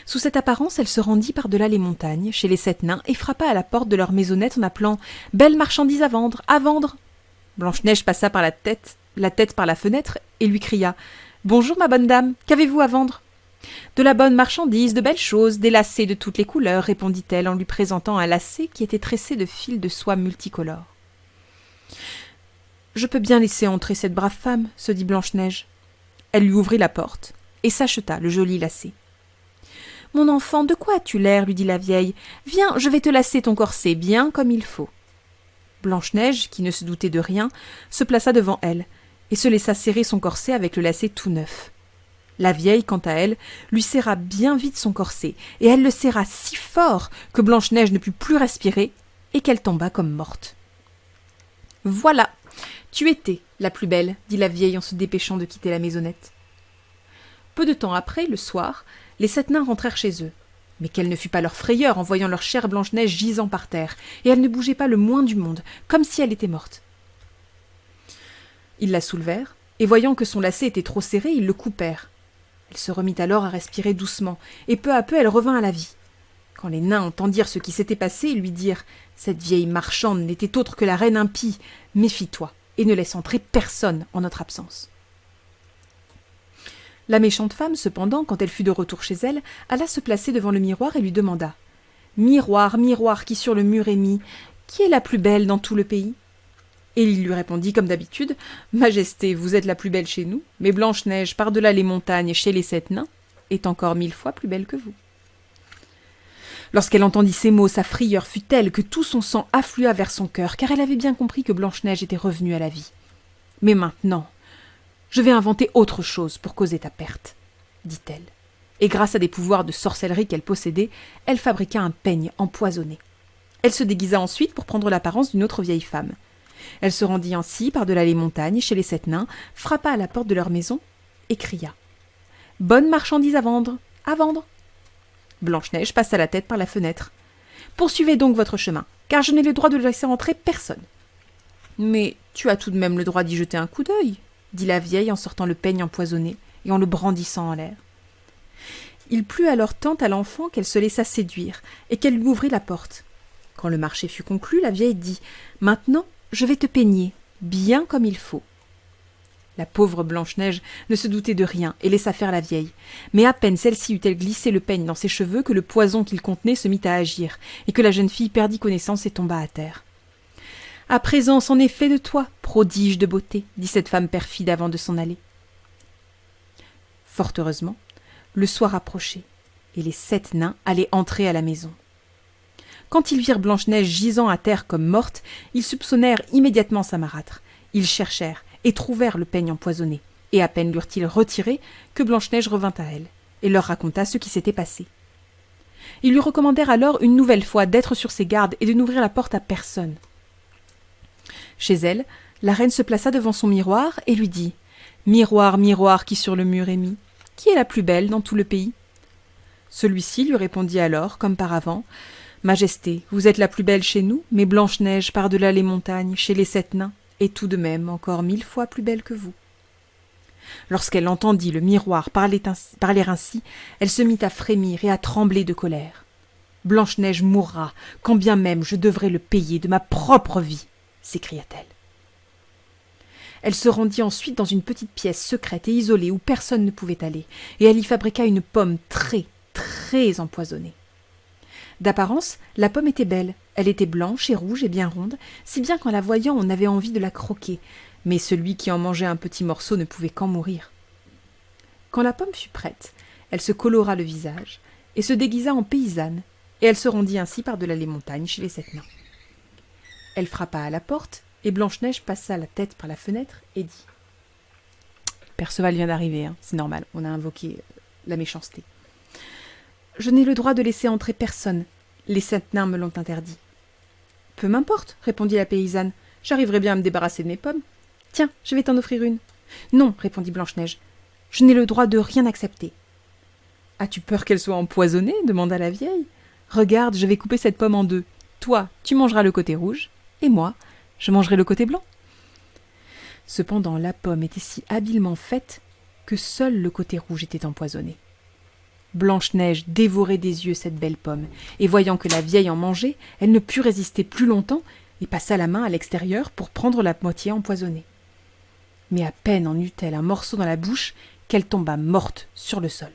Sous cette apparence, elle se rendit par-delà les montagnes, chez les 7 nains, et frappa à la porte de leur maisonnette en appelant « Belle marchandise à vendre, à vendre !» Blanche-Neige passa par la tête par la fenêtre, et lui cria « Bonjour ma bonne dame, qu'avez-vous à vendre ?»« De la bonne marchandise, de belles choses, des lacets de toutes les couleurs, » répondit-elle en lui présentant un lacet qui était tressé de fils de soie multicolores. « Je peux bien laisser entrer cette brave femme, se dit Blanche-Neige. Elle lui ouvrit la porte et s'acheta le joli lacet. « Mon enfant, de quoi as-tu l'air » lui dit la vieille. « Viens, je vais te lasser ton corset bien comme il faut. » Blanche-Neige, qui ne se doutait de rien, se plaça devant elle et se laissa serrer son corset avec le lacet tout neuf. La vieille, quant à elle, lui serra bien vite son corset, et elle le serra si fort que Blanche-Neige ne put plus respirer et qu'elle tomba comme morte. « Voilà, tu étais la plus belle, » dit la vieille en se dépêchant de quitter la maisonnette. Peu de temps après, le soir, les 7 nains rentrèrent chez eux. Mais quelle ne fut pas leur frayeur en voyant leur chère Blanche-Neige gisant par terre, et elle ne bougeait pas le moins du monde, comme si elle était morte. Ils la soulevèrent, et voyant que son lacet était trop serré, ils le coupèrent. Elle se remit alors à respirer doucement, et peu à peu elle revint à la vie. Quand les nains entendirent ce qui s'était passé, ils lui dirent « Cette vieille marchande n'était autre que la reine impie. Méfie-toi, et ne laisse entrer personne en notre absence. » La méchante femme, cependant, quand elle fut de retour chez elle, alla se placer devant le miroir et lui demanda « Miroir, miroir qui sur le mur est mis, qui est la plus belle dans tout le pays ?» Et il lui répondit comme d'habitude « Majesté, vous êtes la plus belle chez nous, mais Blanche-Neige, par-delà les montagnes chez les 7 nains, est encore 1000 fois plus belle que vous. » Lorsqu'elle entendit ces mots, sa frayeur fut telle que tout son sang afflua vers son cœur, car elle avait bien compris que Blanche-Neige était revenue à la vie. « Mais maintenant, je vais inventer autre chose pour causer ta perte, » dit-elle. Et grâce à des pouvoirs de sorcellerie qu'elle possédait, elle fabriqua un peigne empoisonné. Elle se déguisa ensuite pour prendre l'apparence d'une autre vieille femme. Elle se rendit ainsi par-delà les montagnes chez les 7 nains, frappa à la porte de leur maison et cria « Bonne marchandise à vendre, à vendre !» Blanche-Neige passa la tête par la fenêtre. « Poursuivez donc votre chemin, car je n'ai le droit de laisser entrer personne. »« Mais tu as tout de même le droit d'y jeter un coup d'œil, » dit la vieille en sortant le peigne empoisonné et en le brandissant en l'air. Il plut alors tant à l'enfant qu'elle se laissa séduire et qu'elle lui ouvrit la porte. Quand le marché fut conclu, la vieille dit « Maintenant, je vais te peigner, bien comme il faut. » La pauvre Blanche-Neige ne se doutait de rien et laissa faire la vieille. Mais à peine celle-ci eut-elle glissé le peigne dans ses cheveux que le poison qu'il contenait se mit à agir et que la jeune fille perdit connaissance et tomba à terre. « À présent, c'en est fait de toi, prodige de beauté, » dit cette femme perfide avant de s'en aller. Fort heureusement, le soir approchait et les 7 nains allaient entrer à la maison. Quand ils virent Blanche-Neige gisant à terre comme morte, ils soupçonnèrent immédiatement sa marâtre. Ils cherchèrent et trouvèrent le peigne empoisonné, et à peine l'eurent-ils retiré que Blanche-Neige revint à elle, et leur raconta ce qui s'était passé. Ils lui recommandèrent alors une nouvelle fois d'être sur ses gardes et de n'ouvrir la porte à personne. Chez elle, la reine se plaça devant son miroir et lui dit « Miroir, miroir qui sur le mur est mis, qui est la plus belle dans tout le pays ?» Celui-ci lui répondit alors, comme par avant « Majesté, vous êtes la plus belle chez nous, mais Blanche-Neige par-delà les montagnes, chez les 7 nains, est tout de même encore 1000 fois plus belle que vous. » Lorsqu'elle entendit le miroir parler ainsi, elle se mit à frémir et à trembler de colère. « Blanche-Neige mourra, quand bien même je devrais le payer de ma propre vie !» s'écria-t-elle. Elle se rendit ensuite dans une petite pièce secrète et isolée où personne ne pouvait aller, et elle y fabriqua une pomme très, très empoisonnée. D'apparence, la pomme était belle, elle était blanche et rouge et bien ronde, si bien qu'en la voyant on avait envie de la croquer, mais celui qui en mangeait un petit morceau ne pouvait qu'en mourir. Quand la pomme fut prête, elle se colora le visage et se déguisa en paysanne, et elle se rendit ainsi par-delà les montagnes chez les 7 nains. Elle frappa à la porte, et Blanche-Neige passa la tête par la fenêtre et dit « Perceval vient d'arriver, c'est normal, on a invoqué la méchanceté. Je n'ai le droit de laisser entrer personne, les 7 nains me l'ont interdit. »« Peu m'importe, » répondit la paysanne, « j'arriverai bien à me débarrasser de mes pommes. Tiens, je vais t'en offrir une. »« Non, » répondit Blanche-Neige, « je n'ai le droit de rien accepter. »« As-tu peur qu'elle soit empoisonnée ?» demanda la vieille. « Regarde, je vais couper cette pomme en 2. Toi, tu mangeras le côté rouge, et moi, je mangerai le côté blanc. » Cependant, la pomme était si habilement faite que seul le côté rouge était empoisonné. Blanche-Neige dévorait des yeux cette belle pomme, et voyant que la vieille en mangeait, elle ne put résister plus longtemps et passa la main à l'extérieur pour prendre la moitié empoisonnée. Mais à peine en eut-elle un morceau dans la bouche qu'elle tomba morte sur le sol.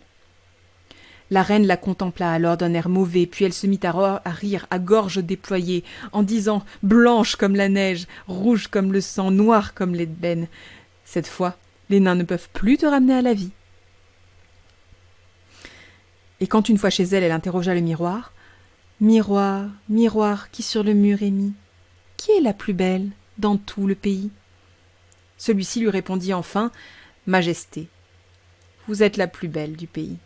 La reine la contempla alors d'un air mauvais, puis elle se mit à rire à gorge déployée, en disant « Blanche comme la neige, rouge comme le sang, noire comme l'ébène. » Cette fois, Les nains ne peuvent plus te ramener à la vie. » Et quand une fois chez elle, elle interrogea le miroir, « Miroir, miroir qui sur le mur est mis, qui est la plus belle dans tout le pays ?» Celui-ci lui répondit enfin, « Majesté, vous êtes la plus belle du pays. »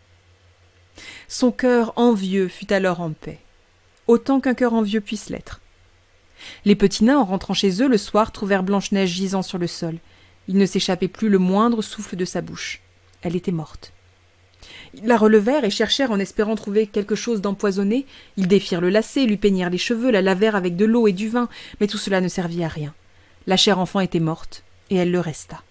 Son cœur envieux fut alors en paix, autant qu'un cœur envieux puisse l'être. Les petits nains, en rentrant chez eux le soir, trouvèrent Blanche-Neige gisant sur le sol. Il ne s'échappait plus le moindre souffle de sa bouche. Elle était morte. Ils la relevèrent et cherchèrent en espérant trouver quelque chose d'empoisonné. Ils défirent le lacet, lui peignirent les cheveux, la lavèrent avec de l'eau et du vin, mais tout cela ne servit à rien. La chère enfant était morte, et elle le resta.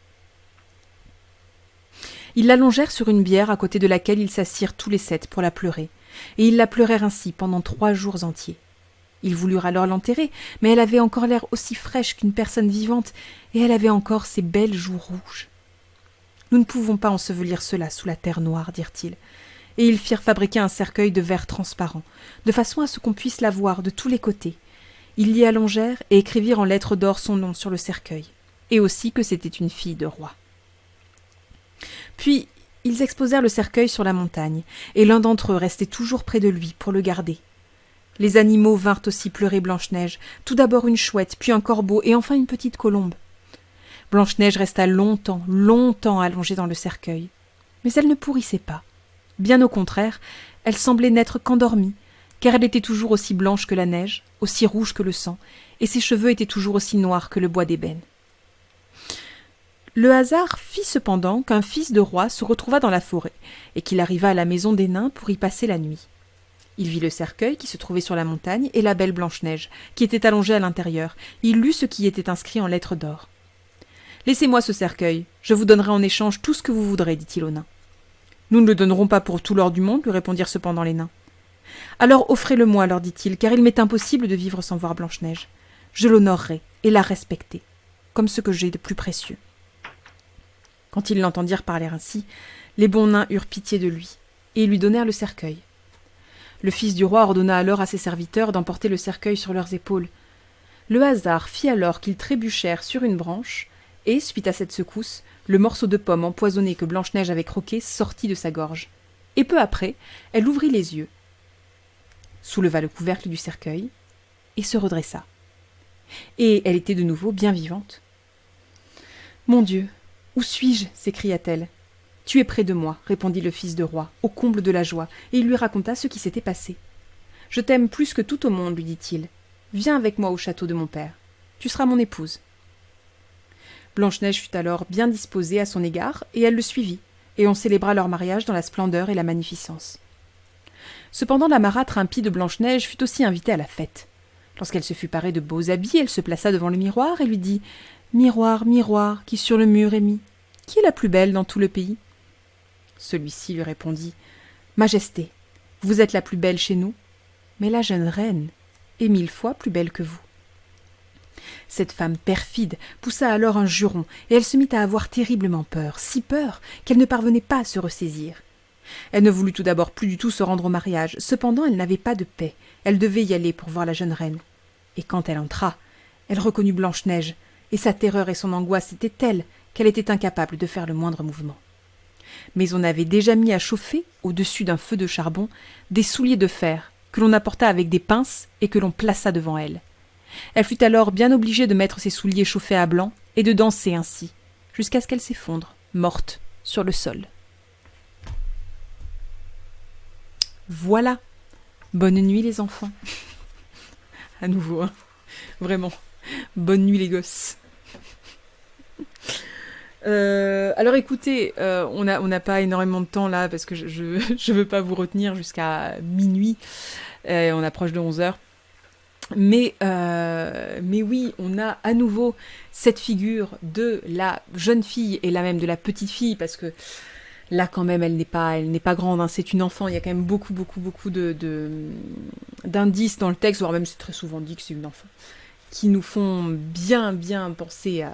Ils l'allongèrent sur une bière à côté de laquelle ils s'assirent tous les 7 pour la pleurer, et ils la pleurèrent ainsi pendant 3 jours entiers. Ils voulurent alors l'enterrer, mais elle avait encore l'air aussi fraîche qu'une personne vivante, et elle avait encore ses belles joues rouges. « Nous ne pouvons pas ensevelir cela sous la terre noire, dirent-ils, et ils firent fabriquer un cercueil de verre transparent, de façon à ce qu'on puisse la voir de tous les côtés. Ils l'y allongèrent et écrivirent en lettres d'or son nom sur le cercueil, et aussi que c'était une fille de roi. Puis ils exposèrent le cercueil sur la montagne, et l'un d'entre eux restait toujours près de lui pour le garder. Les animaux vinrent aussi pleurer Blanche-Neige, tout d'abord une chouette, puis un corbeau, et enfin une petite colombe. Blanche-Neige resta longtemps, longtemps allongée dans le cercueil. Mais elle ne pourrissait pas. Bien au contraire, elle semblait n'être qu'endormie, car elle était toujours aussi blanche que la neige, aussi rouge que le sang, et ses cheveux étaient toujours aussi noirs que le bois d'ébène. Le hasard fit cependant qu'un fils de roi se retrouva dans la forêt, et qu'il arriva à la maison des nains pour y passer la nuit. Il vit le cercueil qui se trouvait sur la montagne et la belle Blanche-Neige, qui était allongée à l'intérieur. Il lut ce qui était inscrit en lettres d'or. « Laissez-moi ce cercueil, je vous donnerai en échange tout ce que vous voudrez, dit-il aux nains. »« Nous ne le donnerons pas pour tout l'or du monde, lui répondirent cependant les nains. »« Alors offrez-le-moi, leur dit-il, car il m'est impossible de vivre sans voir Blanche-Neige. Je l'honorerai et la respecter, comme ce que j'ai de plus précieux. » Quand ils l'entendirent parler ainsi, les bons nains eurent pitié de lui, et ils lui donnèrent le cercueil. Le fils du roi ordonna alors à ses serviteurs d'emporter le cercueil sur leurs épaules. Le hasard fit alors qu'ils trébuchèrent sur une branche, et, suite à cette secousse, le morceau de pomme empoisonné que Blanche-Neige avait croqué sortit de sa gorge. Et peu après, elle ouvrit les yeux, souleva le couvercle du cercueil, et se redressa. Et elle était de nouveau bien vivante. « Mon Dieu, où suis-je » s'écria-t-elle. « Tu es près de moi, » répondit le fils de roi, au comble de la joie, et il lui raconta ce qui s'était passé. « Je t'aime plus que tout au monde, lui dit-il. Viens avec moi au château de mon père. Tu seras mon épouse. » Blanche-Neige fut alors bien disposée à son égard, et elle le suivit, et on célébra leur mariage dans la splendeur et la magnificence. Cependant, la marâtre impie de Blanche-Neige fut aussi invitée à la fête. Lorsqu'elle se fut parée de beaux habits, elle se plaça devant le miroir et lui dit « Miroir, miroir, qui sur le mur est mis, qui est la plus belle dans tout le pays ?» Celui-ci lui répondit « Majesté, vous êtes la plus belle chez nous, mais la jeune reine est 1000 fois plus belle que vous. » Cette femme perfide poussa alors un juron, et elle se mit à avoir terriblement peur, si peur qu'elle ne parvenait pas à se ressaisir. Elle ne voulut tout d'abord plus du tout se rendre au mariage, cependant elle n'avait pas de paix, elle devait y aller pour voir la jeune reine. Et quand elle entra, elle reconnut Blanche-Neige, et sa terreur et son angoisse étaient telles qu'elle était incapable de faire le moindre mouvement. Mais on avait déjà mis à chauffer, au-dessus d'un feu de charbon, des souliers de fer, que l'on apporta avec des pinces et que l'on plaça devant elle. Elle fut alors bien obligée de mettre ses souliers chauffés à blanc et de danser ainsi, jusqu'à ce qu'elle s'effondre, morte, sur le sol. Voilà. Bonne nuit les enfants. À nouveau, hein. Vraiment. Bonne nuit les gosses. Alors écoutez, on n'a pas énormément de temps là parce que je veux pas vous retenir jusqu'à minuit. On approche de 11h. Mais oui, on a à nouveau cette figure de la jeune fille et là même de la petite fille, parce que là quand même elle n'est pas grande, hein, c'est une enfant, il y a quand même beaucoup d'indices dans le texte, voire même c'est très souvent dit que c'est une enfant, qui nous font bien penser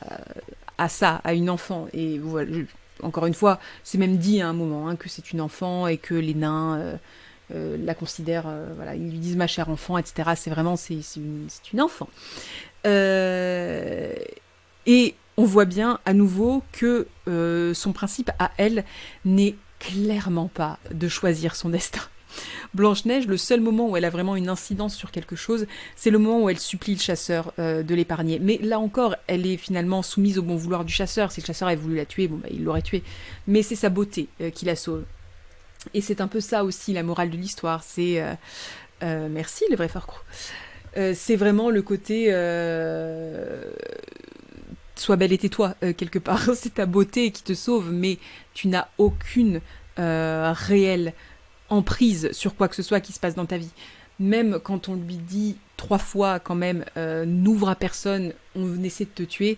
à ça, à une enfant. Et voilà, encore une fois, c'est même dit à un moment hein, que c'est une enfant et que les nains... la considère, voilà, ils lui disent ma chère enfant, etc. C'est vraiment, c'est une enfant. Et on voit bien à nouveau que son principe à elle n'est clairement pas de choisir son destin. Blanche-Neige, le seul moment où elle a vraiment une incidence sur quelque chose, c'est le moment où elle supplie le chasseur de l'épargner. Mais là encore, elle est finalement soumise au bon vouloir du chasseur. Si le chasseur avait voulu la tuer, bon, bah, il l'aurait tuée. Mais c'est sa beauté qui la sauve. Et c'est un peu ça aussi la morale de l'histoire. C'est merci les vrais farcrous. C'est vraiment le côté sois belle et tais-toi quelque part. C'est ta beauté qui te sauve, mais tu n'as aucune réelle emprise sur quoi que ce soit qui se passe dans ta vie. Même quand on lui dit 3 fois quand même n'ouvre à personne, on essaie de te tuer,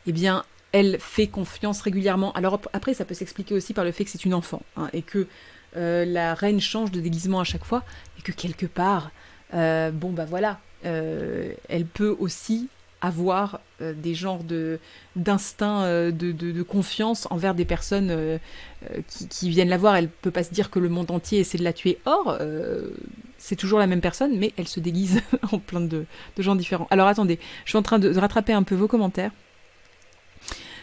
eh bien elle fait confiance régulièrement. Alors après ça peut s'expliquer aussi par le fait que c'est une enfant hein, et que la reine change de déguisement à chaque fois et que quelque part bon bah voilà elle peut aussi avoir des genres d'instinct de confiance envers des personnes qui viennent la voir. Elle peut pas se dire que le monde entier essaie de la tuer. Or, c'est toujours la même personne, mais elle se déguise en plein de gens différents. Alors attendez, je suis en train de rattraper un peu vos commentaires.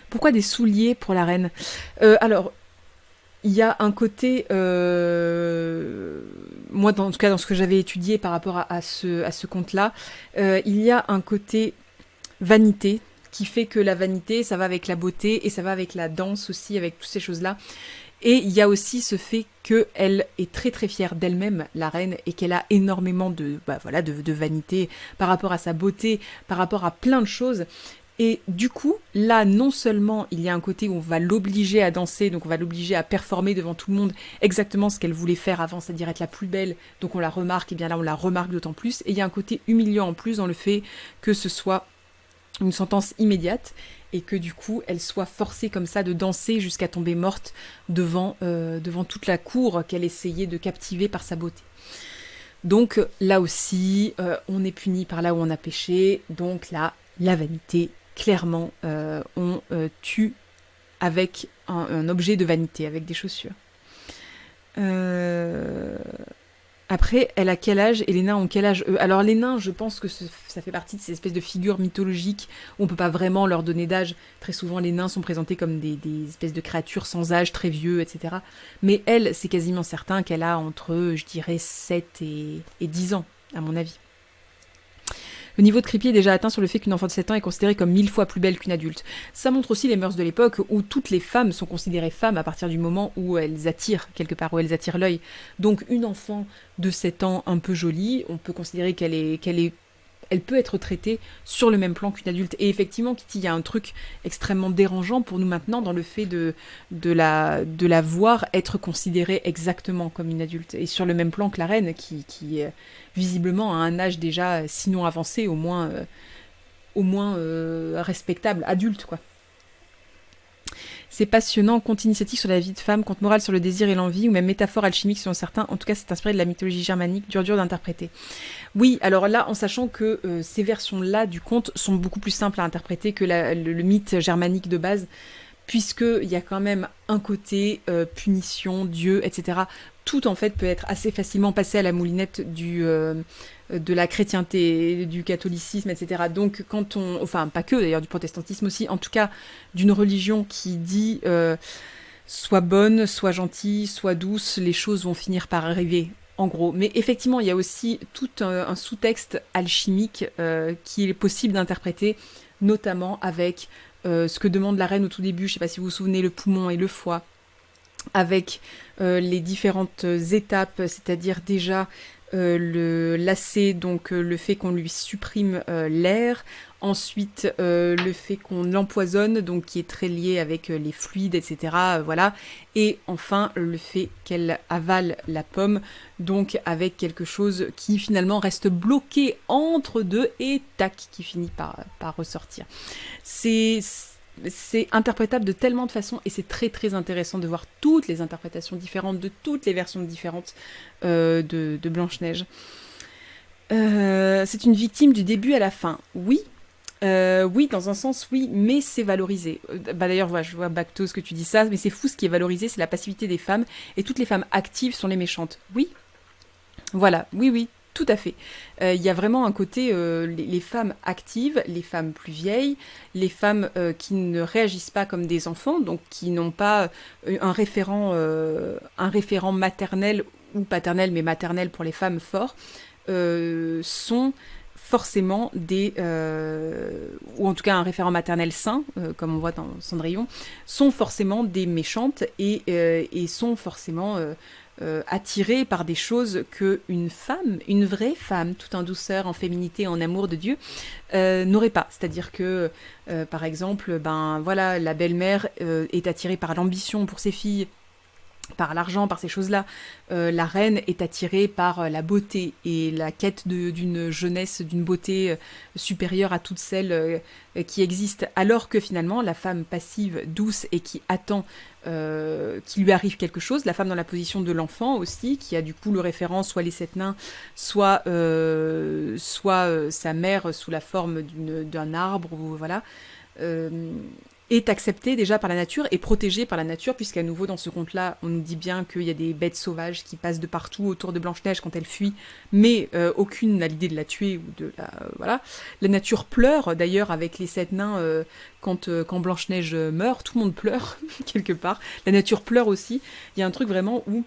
Pourquoi des souliers pour la reine alors, il y a un côté, moi en tout cas dans ce que j'avais étudié par rapport à ce conte-là, il y a un côté vanité qui fait que la vanité ça va avec la beauté et ça va avec la danse aussi, avec toutes ces choses-là. Et il y a aussi ce fait qu'elle est très très fière d'elle-même, la reine, et qu'elle a énormément de vanité par rapport à sa beauté, par rapport à plein de choses. Et du coup, là, non seulement il y a un côté où on va l'obliger à danser, donc on va l'obliger à performer devant tout le monde exactement ce qu'elle voulait faire avant, c'est-à-dire être la plus belle, donc on la remarque, et bien là on la remarque d'autant plus. Et il y a un côté humiliant en plus dans le fait que ce soit une sentence immédiate et que du coup elle soit forcée comme ça de danser jusqu'à tomber morte devant toute la cour qu'elle essayait de captiver par sa beauté. Donc là aussi, on est puni par là où on a péché, donc là, la vanité, clairement, on tue avec un objet de vanité, avec des chaussures. Après, elle a quel âge et les nains ont quel âge eux? Alors les nains, je pense que ça fait partie de ces espèces de figures mythologiques où on peut pas vraiment leur donner d'âge. Très souvent, les nains sont présentés comme des espèces de créatures sans âge, très vieux, etc. Mais elle, c'est quasiment certain qu'elle a entre, je dirais, 7 et 10 ans, à mon avis. Le niveau de creepy est déjà atteint sur le fait qu'une enfant de 7 ans est considérée comme 1000 fois plus belle qu'une adulte. Ça montre aussi les mœurs de l'époque où toutes les femmes sont considérées femmes à partir du moment où elles attirent, quelque part, où elles attirent l'œil. Donc une enfant de 7 ans un peu jolie, on peut considérer elle peut être traitée sur le même plan qu'une adulte. Et effectivement, Kitty, il y a un truc extrêmement dérangeant pour nous maintenant dans le fait de la voir être considérée exactement comme une adulte. Et sur le même plan que la reine, qui visiblement a un âge déjà, sinon avancé, au moins respectable, adulte, quoi. C'est passionnant, conte initiatique sur la vie de femme, conte moral sur le désir et l'envie, ou même métaphore alchimique selon certains. En tout cas, c'est inspiré de la mythologie germanique, dur d'interpréter. Oui, alors là, en sachant que ces versions-là du conte sont beaucoup plus simples à interpréter que le mythe germanique de base, puisqu'il y a quand même un côté punition, Dieu, etc. Tout, en fait, peut être assez facilement passé à la moulinette de la chrétienté, du catholicisme, etc. Donc, quand on... Enfin, pas que, d'ailleurs, du protestantisme aussi. En tout cas, d'une religion qui dit sois bonne, sois gentille, sois douce, les choses vont finir par arriver, en gros. Mais effectivement, il y a aussi tout un sous-texte alchimique qui est possible d'interpréter, notamment avec ce que demande la reine au tout début, je ne sais pas si vous vous souvenez, le poumon et le foie, avec les différentes étapes, c'est-à-dire déjà le lacet, donc le fait qu'on lui supprime l'air, ensuite le fait qu'on l'empoisonne, donc qui est très lié avec les fluides, etc. Voilà, et enfin le fait qu'elle avale la pomme, donc avec quelque chose qui finalement reste bloqué entre deux et tac, qui finit par ressortir. C'est interprétable de tellement de façons et c'est très très intéressant de voir toutes les interprétations différentes de toutes les versions différentes de Blanche-Neige. C'est une victime du début à la fin. Oui, dans un sens, oui, mais c'est valorisé. D'ailleurs, voilà, je vois Bactos que tu dis ça, mais c'est fou, ce qui est valorisé, c'est la passivité des femmes et toutes les femmes actives sont les méchantes. Oui, voilà, oui. Tout à fait. Il y a vraiment un côté, les femmes actives, les femmes plus vieilles, les femmes qui ne réagissent pas comme des enfants, donc qui n'ont pas un référent maternel ou paternel, mais maternel pour les femmes fort, sont forcément ou en tout cas un référent maternel sain, comme on voit dans Cendrillon, sont forcément des méchantes et sont forcément attirées par des choses que une femme, une vraie femme, tout en douceur, en féminité, en amour de Dieu, n'aurait pas. C'est-à-dire que, par exemple, ben voilà, la belle-mère est attirée par l'ambition pour ses filles, par l'argent, par ces choses-là. La reine est attirée par la beauté et la quête d'une jeunesse, d'une beauté supérieure à toutes celles qui existent, alors que finalement, la femme passive, douce et qui attend qu'il lui arrive quelque chose, la femme dans la position de l'enfant aussi, qui a du coup le référent, soit les sept nains, soit sa mère sous la forme d'un arbre, ou voilà, est acceptée déjà par la nature et protégée par la nature, puisqu'à nouveau dans ce conte-là, on nous dit bien qu'il y a des bêtes sauvages qui passent de partout autour de Blanche-Neige quand elle fuit, mais aucune n'a l'idée de la tuer ou de la... voilà. La nature pleure, d'ailleurs, avec les sept nains, quand Blanche-Neige meurt, tout le monde pleure, quelque part. La nature pleure aussi. Il y a un truc vraiment où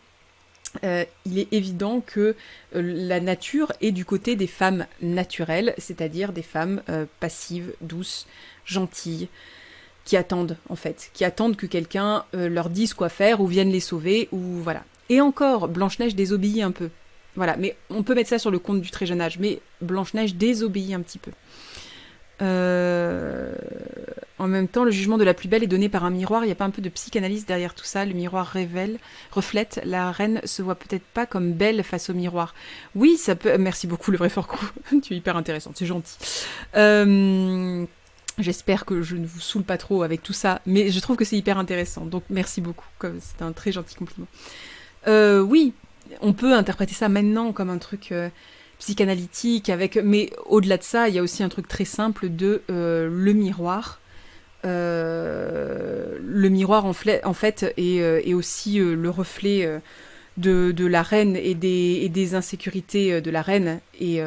il est évident que la nature est du côté des femmes naturelles, c'est-à-dire des femmes passives, douces, gentilles, qui attendent, en fait, qui attendent que quelqu'un leur dise quoi faire, ou vienne les sauver, ou voilà. Et encore, Blanche-Neige désobéit un peu. Voilà, mais on peut mettre ça sur le compte du très jeune âge, mais Blanche-Neige désobéit un petit peu. En même temps, le jugement de la plus belle est donné par un miroir. Il n'y a pas un peu de psychanalyse derrière tout ça? Le miroir reflète. La reine se voit peut-être pas comme belle face au miroir. Oui, ça peut... Merci beaucoup, le vrai fort coup. Tu es hyper intéressante, c'est gentil. J'espère que je ne vous saoule pas trop avec tout ça, mais je trouve que c'est hyper intéressant, donc merci beaucoup, c'est un très gentil compliment. Oui, on peut interpréter ça maintenant comme un truc psychanalytique, mais au-delà de ça, il y a aussi un truc très simple de le miroir. Le miroir, en fait, est aussi le reflet de la reine et des insécurités de la reine, et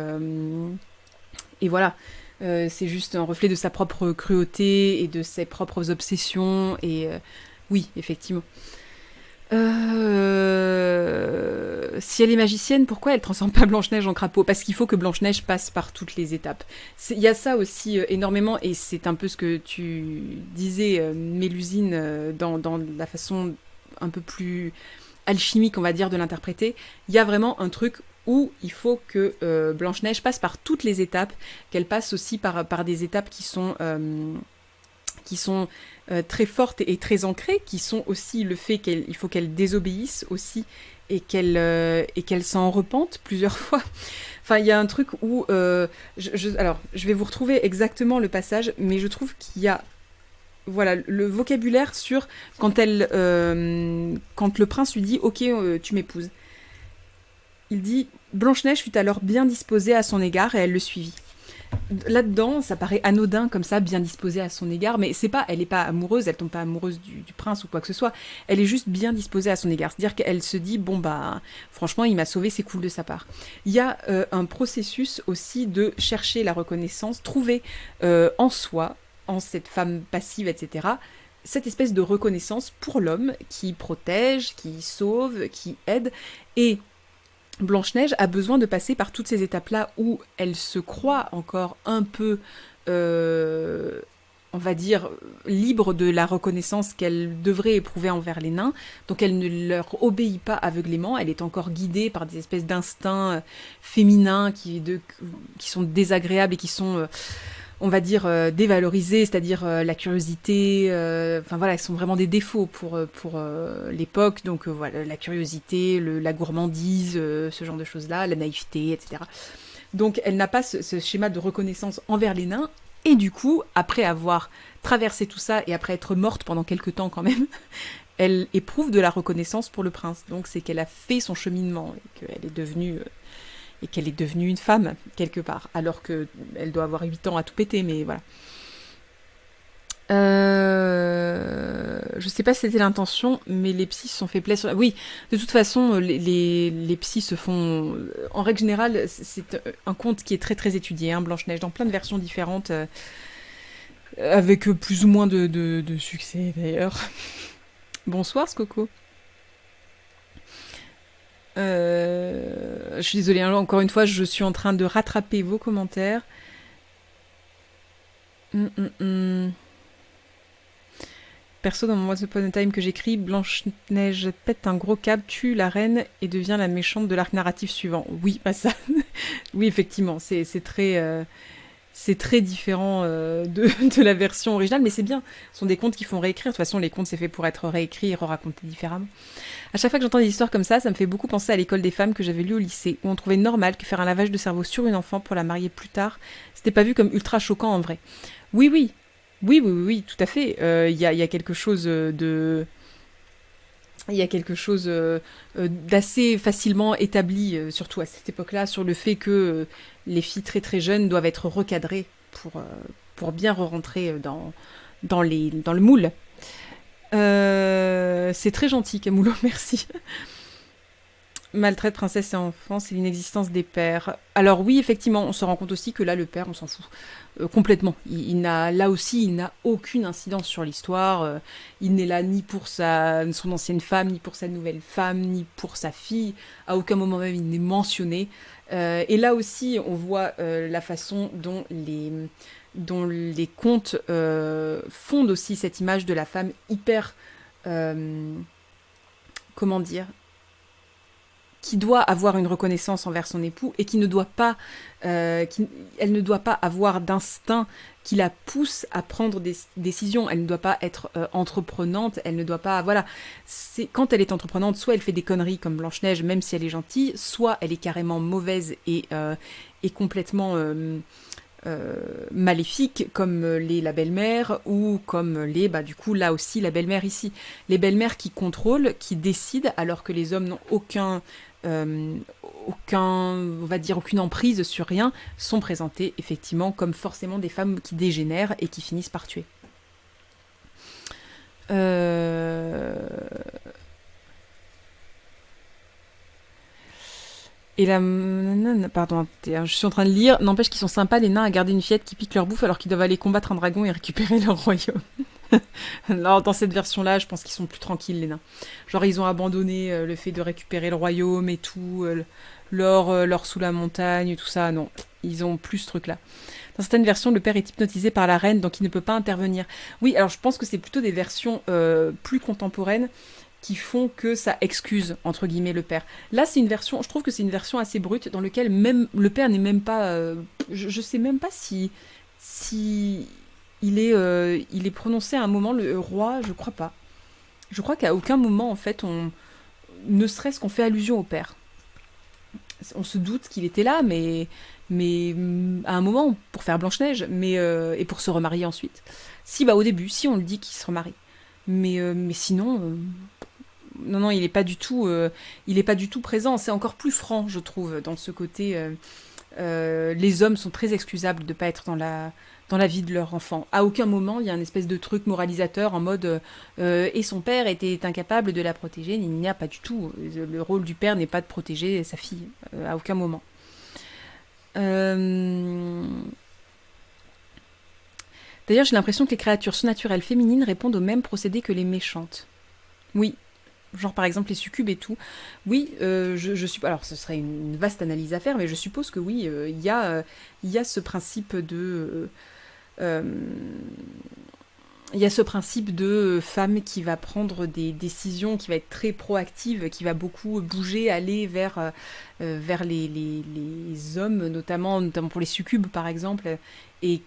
voilà. C'est juste un reflet de sa propre cruauté et de ses propres obsessions. Et oui, effectivement. Si elle est magicienne, pourquoi elle transforme pas Blanche-Neige en crapaud? Parce qu'il faut que Blanche-Neige passe par toutes les étapes. Il y a ça aussi énormément, et c'est un peu ce que tu disais, Mélusine, dans la façon un peu plus alchimique, on va dire, de l'interpréter. Il y a vraiment un truc où il faut que Blanche-Neige passe par toutes les étapes, qu'elle passe aussi par des étapes qui sont très fortes et très ancrées, qui sont aussi le fait qu'il faut qu'elle désobéisse aussi, et qu'elle s'en repente plusieurs fois. Enfin, il y a un truc où... alors, je vais vous retrouver exactement le passage, mais je trouve qu'il y a... Voilà, le vocabulaire sur quand le prince lui dit « Ok, tu m'épouses ». Il dit « Blanche-Neige fut alors bien disposée à son égard et elle le suivit ». Là-dedans, ça paraît anodin comme ça, bien disposée à son égard, mais elle n'est pas amoureuse, elle tombe pas amoureuse du prince ou quoi que ce soit, elle est juste bien disposée à son égard. C'est-à-dire qu'elle se dit, bon bah, franchement, il m'a sauvé, c'est cool de sa part. Il y a un processus aussi de chercher la reconnaissance, trouver en soi, en cette femme passive, etc., cette espèce de reconnaissance pour l'homme qui protège, qui sauve, qui aide, et Blanche-Neige a besoin de passer par toutes ces étapes-là où elle se croit encore un peu, on va dire, libre de la reconnaissance qu'elle devrait éprouver envers les nains. Donc elle ne leur obéit pas aveuglément, elle est encore guidée par des espèces d'instincts féminins qui sont désagréables et qui sont... on va dire dévalorisés, c'est-à-dire la curiosité, enfin voilà, qui sont vraiment des défauts pour l'époque, donc voilà, la curiosité, la gourmandise, ce genre de choses-là, la naïveté, etc. Donc elle n'a pas ce schéma de reconnaissance envers les nains, et du coup, après avoir traversé tout ça, et après être morte pendant quelques temps quand même, elle éprouve de la reconnaissance pour le prince. Donc c'est qu'elle a fait son cheminement, et qu'elle est devenue... et qu'elle est devenue une femme, quelque part, alors qu'elle doit avoir 8 ans à tout péter, mais voilà. Je sais pas si c'était l'intention, mais les psys se sont fait plaisir. Oui, de toute façon, les psys se font... En règle générale, c'est un conte qui est très très étudié, hein, Blanche-Neige, dans plein de versions différentes, avec plus ou moins de succès d'ailleurs. Bonsoir, Skoko. Je suis désolée, hein, encore une fois, je suis en train de rattraper vos commentaires. Perso, dans mon Once Upon a Time que j'écris, Blanche-Neige pète un gros câble, tue la reine et devient la méchante de l'arc narratif suivant. Oui, pas ça. Oui, effectivement, c'est très différent de la version originale, mais c'est bien. Ce sont des contes qui font réécrire. De toute façon, les contes, c'est fait pour être réécrits et racontés différemment. À chaque fois que j'entends des histoires comme ça me fait beaucoup penser à l'école des femmes que j'avais lu au lycée, où on trouvait normal que faire un lavage de cerveau sur une enfant pour la marier plus tard, c'était pas vu comme ultra choquant en vrai. Oui, oui. Oui, tout à fait. Il y a quelque chose de... Il y a quelque chose d'assez facilement établi, surtout à cette époque-là, sur le fait que les filles très très jeunes doivent être recadrées pour bien re-rentrer dans le moule. C'est très gentil, Camoulo, merci. Maltraite princesse et enfants, c'est l'inexistence des pères. Alors oui, effectivement, on se rend compte aussi que là, le père, on s'en fout complètement. Là aussi, il n'a aucune incidence sur l'histoire. Il n'est là ni pour son ancienne femme, ni pour sa nouvelle femme, ni pour sa fille. À aucun moment même, il n'est mentionné. Et là aussi, on voit la façon dont les contes fondent aussi cette image de la femme hyper... comment dire, qui doit avoir une reconnaissance envers son époux et qui ne doit pas, elle ne doit pas avoir d'instinct qui la pousse à prendre des décisions. Elle ne doit pas être entreprenante, elle ne doit pas... Voilà, quand elle est entreprenante, soit elle fait des conneries comme Blanche-Neige, même si elle est gentille, soit elle est carrément mauvaise et complètement... maléfiques comme la belle-mère ou comme du coup là aussi la belle-mère ici, les belles-mères qui contrôlent, qui décident alors que les hommes n'ont on va dire aucune emprise sur rien, sont présentées effectivement comme forcément des femmes qui dégénèrent et qui finissent par tuer. Et la... Pardon, je suis en train de lire. N'empêche qu'ils sont sympas, les nains, à garder une fillette qui pique leur bouffe alors qu'ils doivent aller combattre un dragon et récupérer leur royaume. Alors, dans cette version-là, je pense qu'ils sont plus tranquilles, les nains. Genre, ils ont abandonné le fait de récupérer le royaume et tout, l'or sous la montagne, tout ça. Non, ils ont plus ce truc-là. Dans certaines versions, le père est hypnotisé par la reine, donc il ne peut pas intervenir. Oui, alors je pense que c'est plutôt des versions plus contemporaines qui font que ça excuse, entre guillemets, le père. Là, c'est une version, je trouve que c'est une version assez brute, dans laquelle même le père n'est même pas... je sais même pas si il est prononcé à un moment, le roi, je crois pas. Je crois qu'à aucun moment, en fait, ne serait-ce qu'on fait allusion au père. On se doute qu'il était là, mais à un moment, pour faire Blanche-Neige, et pour se remarier ensuite. Si, au début, si on le dit qu'il se remarie. Mais sinon... Non, il est pas du tout présent. C'est encore plus franc, je trouve, dans ce côté. Les hommes sont très excusables de pas être dans la vie de leur enfant. À aucun moment, il y a un espèce de truc moralisateur en mode et son père était incapable de la protéger. Il n'y a pas du tout. Le rôle du père n'est pas de protéger sa fille. À aucun moment. D'ailleurs, j'ai l'impression que les créatures surnaturelles féminines répondent au même procédé que les méchantes. Oui. Genre par exemple les succubes et tout. Oui, je suppose... Alors ce serait une vaste analyse à faire, mais je suppose que oui, il y a ce principe de... il y a ce principe de femme qui va prendre des décisions, qui va être très proactive, qui va beaucoup bouger, aller vers les hommes, notamment pour les succubes par exemple, et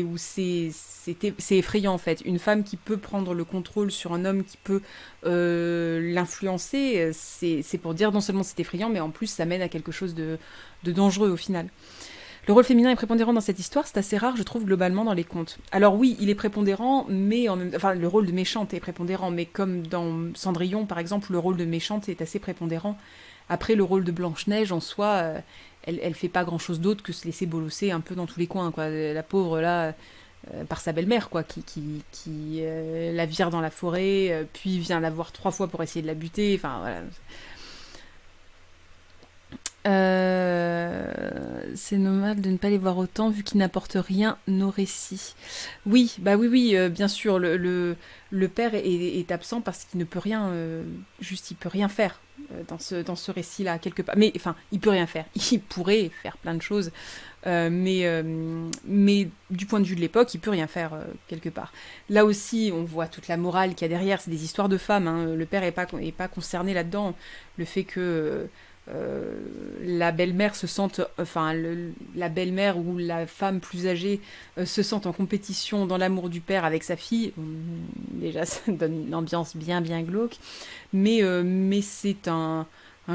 où c'est effrayant en fait. Une femme qui peut prendre le contrôle sur un homme qui peut l'influencer, c'est pour dire non seulement c'est effrayant, mais en plus ça mène à quelque chose de dangereux au final. Le rôle féminin est prépondérant dans cette histoire, c'est assez rare, je trouve, globalement, dans les contes. Alors oui, il est prépondérant, mais le rôle de méchante est prépondérant, mais comme dans Cendrillon, par exemple, le rôle de méchante est assez prépondérant. Après, le rôle de Blanche-Neige, en soi, elle fait pas grand-chose d'autre que se laisser bolosser un peu dans tous les coins, quoi. La pauvre, là, par sa belle-mère, quoi, qui la vire dans la forêt, puis vient la voir 3 fois pour essayer de la buter. Enfin, voilà. C'est normal de ne pas les voir autant vu qu'ils n'apportent rien au récit. Oui, bah oui, oui, bien sûr, le père est absent parce qu'il ne peut rien, juste il peut rien faire dans ce récit-là, quelque part. Mais enfin, il peut rien faire. Il pourrait faire plein de choses, mais du point de vue de l'époque, il peut rien faire quelque part. Là aussi, on voit toute la morale qu'il y a derrière. C'est des histoires de femmes, hein. Le père est pas concerné là-dedans. Le fait que la belle-mère se sente, enfin la belle-mère ou la femme plus âgée se sente en compétition dans l'amour du père avec sa fille. Déjà, ça donne une ambiance bien bien glauque, mais c'est un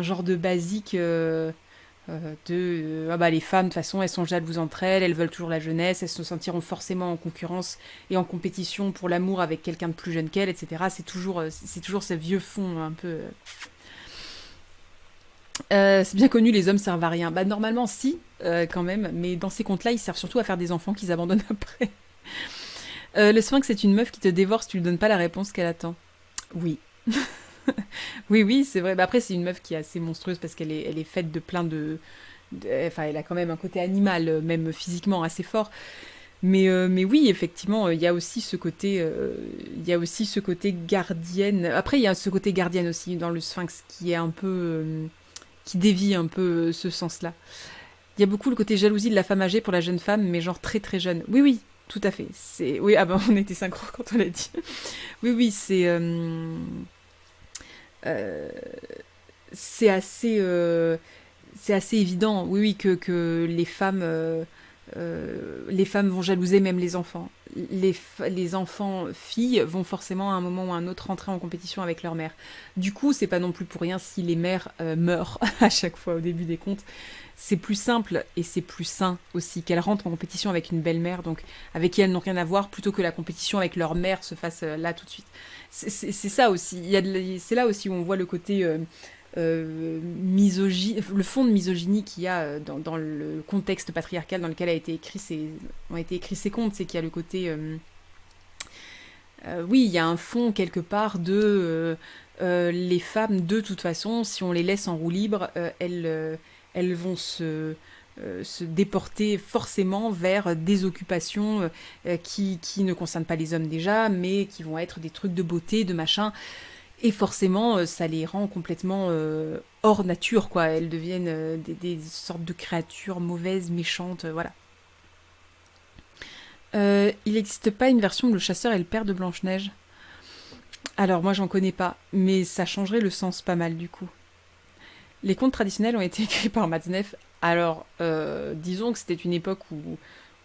genre de basique ah bah les femmes de toute façon elles sont jalouses entre elles veulent toujours la jeunesse, elles se sentiront forcément en concurrence et en compétition pour l'amour avec quelqu'un de plus jeune qu'elles, etc. C'est toujours ce vieux fond un peu. C'est bien connu, les hommes servent à rien. Bah normalement si, quand même, mais dans ces contes-là, ils servent surtout à faire des enfants qu'ils abandonnent après. Le sphinx c'est une meuf qui te dévore si tu lui donnes pas la réponse qu'elle attend. Oui. Oui, oui, c'est vrai. Bah, après, c'est une meuf qui est assez monstrueuse parce qu'elle est faite de plein enfin, elle a quand même un côté animal, même physiquement, assez fort. Mais oui, effectivement, il y a aussi ce côté gardienne. Après, il y a ce côté gardienne aussi dans le sphinx qui est un peu... qui dévie un peu ce sens-là. Il y a beaucoup le côté jalousie de la femme âgée pour la jeune femme, mais genre très très jeune. Oui, oui, tout à fait. Oui, ah ben on était synchro quand on l'a dit. Oui, oui, euh, c'est assez, c'est assez évident. Oui, oui, que les femmes vont jalouser même les enfants. Les enfants filles vont forcément à un moment ou à un autre rentrer en compétition avec leur mère. Du coup, c'est pas non plus pour rien si les mères meurent à chaque fois au début des contes. C'est plus simple et c'est plus sain aussi qu'elles rentrent en compétition avec une belle-mère, donc avec qui elles n'ont rien à voir, plutôt que la compétition avec leur mère se fasse là tout de suite. C'est ça aussi. C'est là aussi où on voit le côté le fond de misogynie qu'il y a dans le contexte patriarcal dans lequel ont été écrits ces contes, c'est qu'il y a le côté oui, il y a un fond quelque part de les femmes de toute façon, si on les laisse en roue libre, elles vont se déporter forcément vers des occupations qui ne concernent pas les hommes déjà, mais qui vont être des trucs de beauté, de machin. Et forcément, ça les rend complètement hors nature, quoi. Elles deviennent des sortes de créatures mauvaises, méchantes, voilà. Il n'existe pas une version où le chasseur est le père de Blanche-Neige. Alors, moi, j'en connais pas, mais ça changerait le sens pas mal, du coup. Les contes traditionnels ont été écrits par Matzneff. Alors, disons que c'était une époque où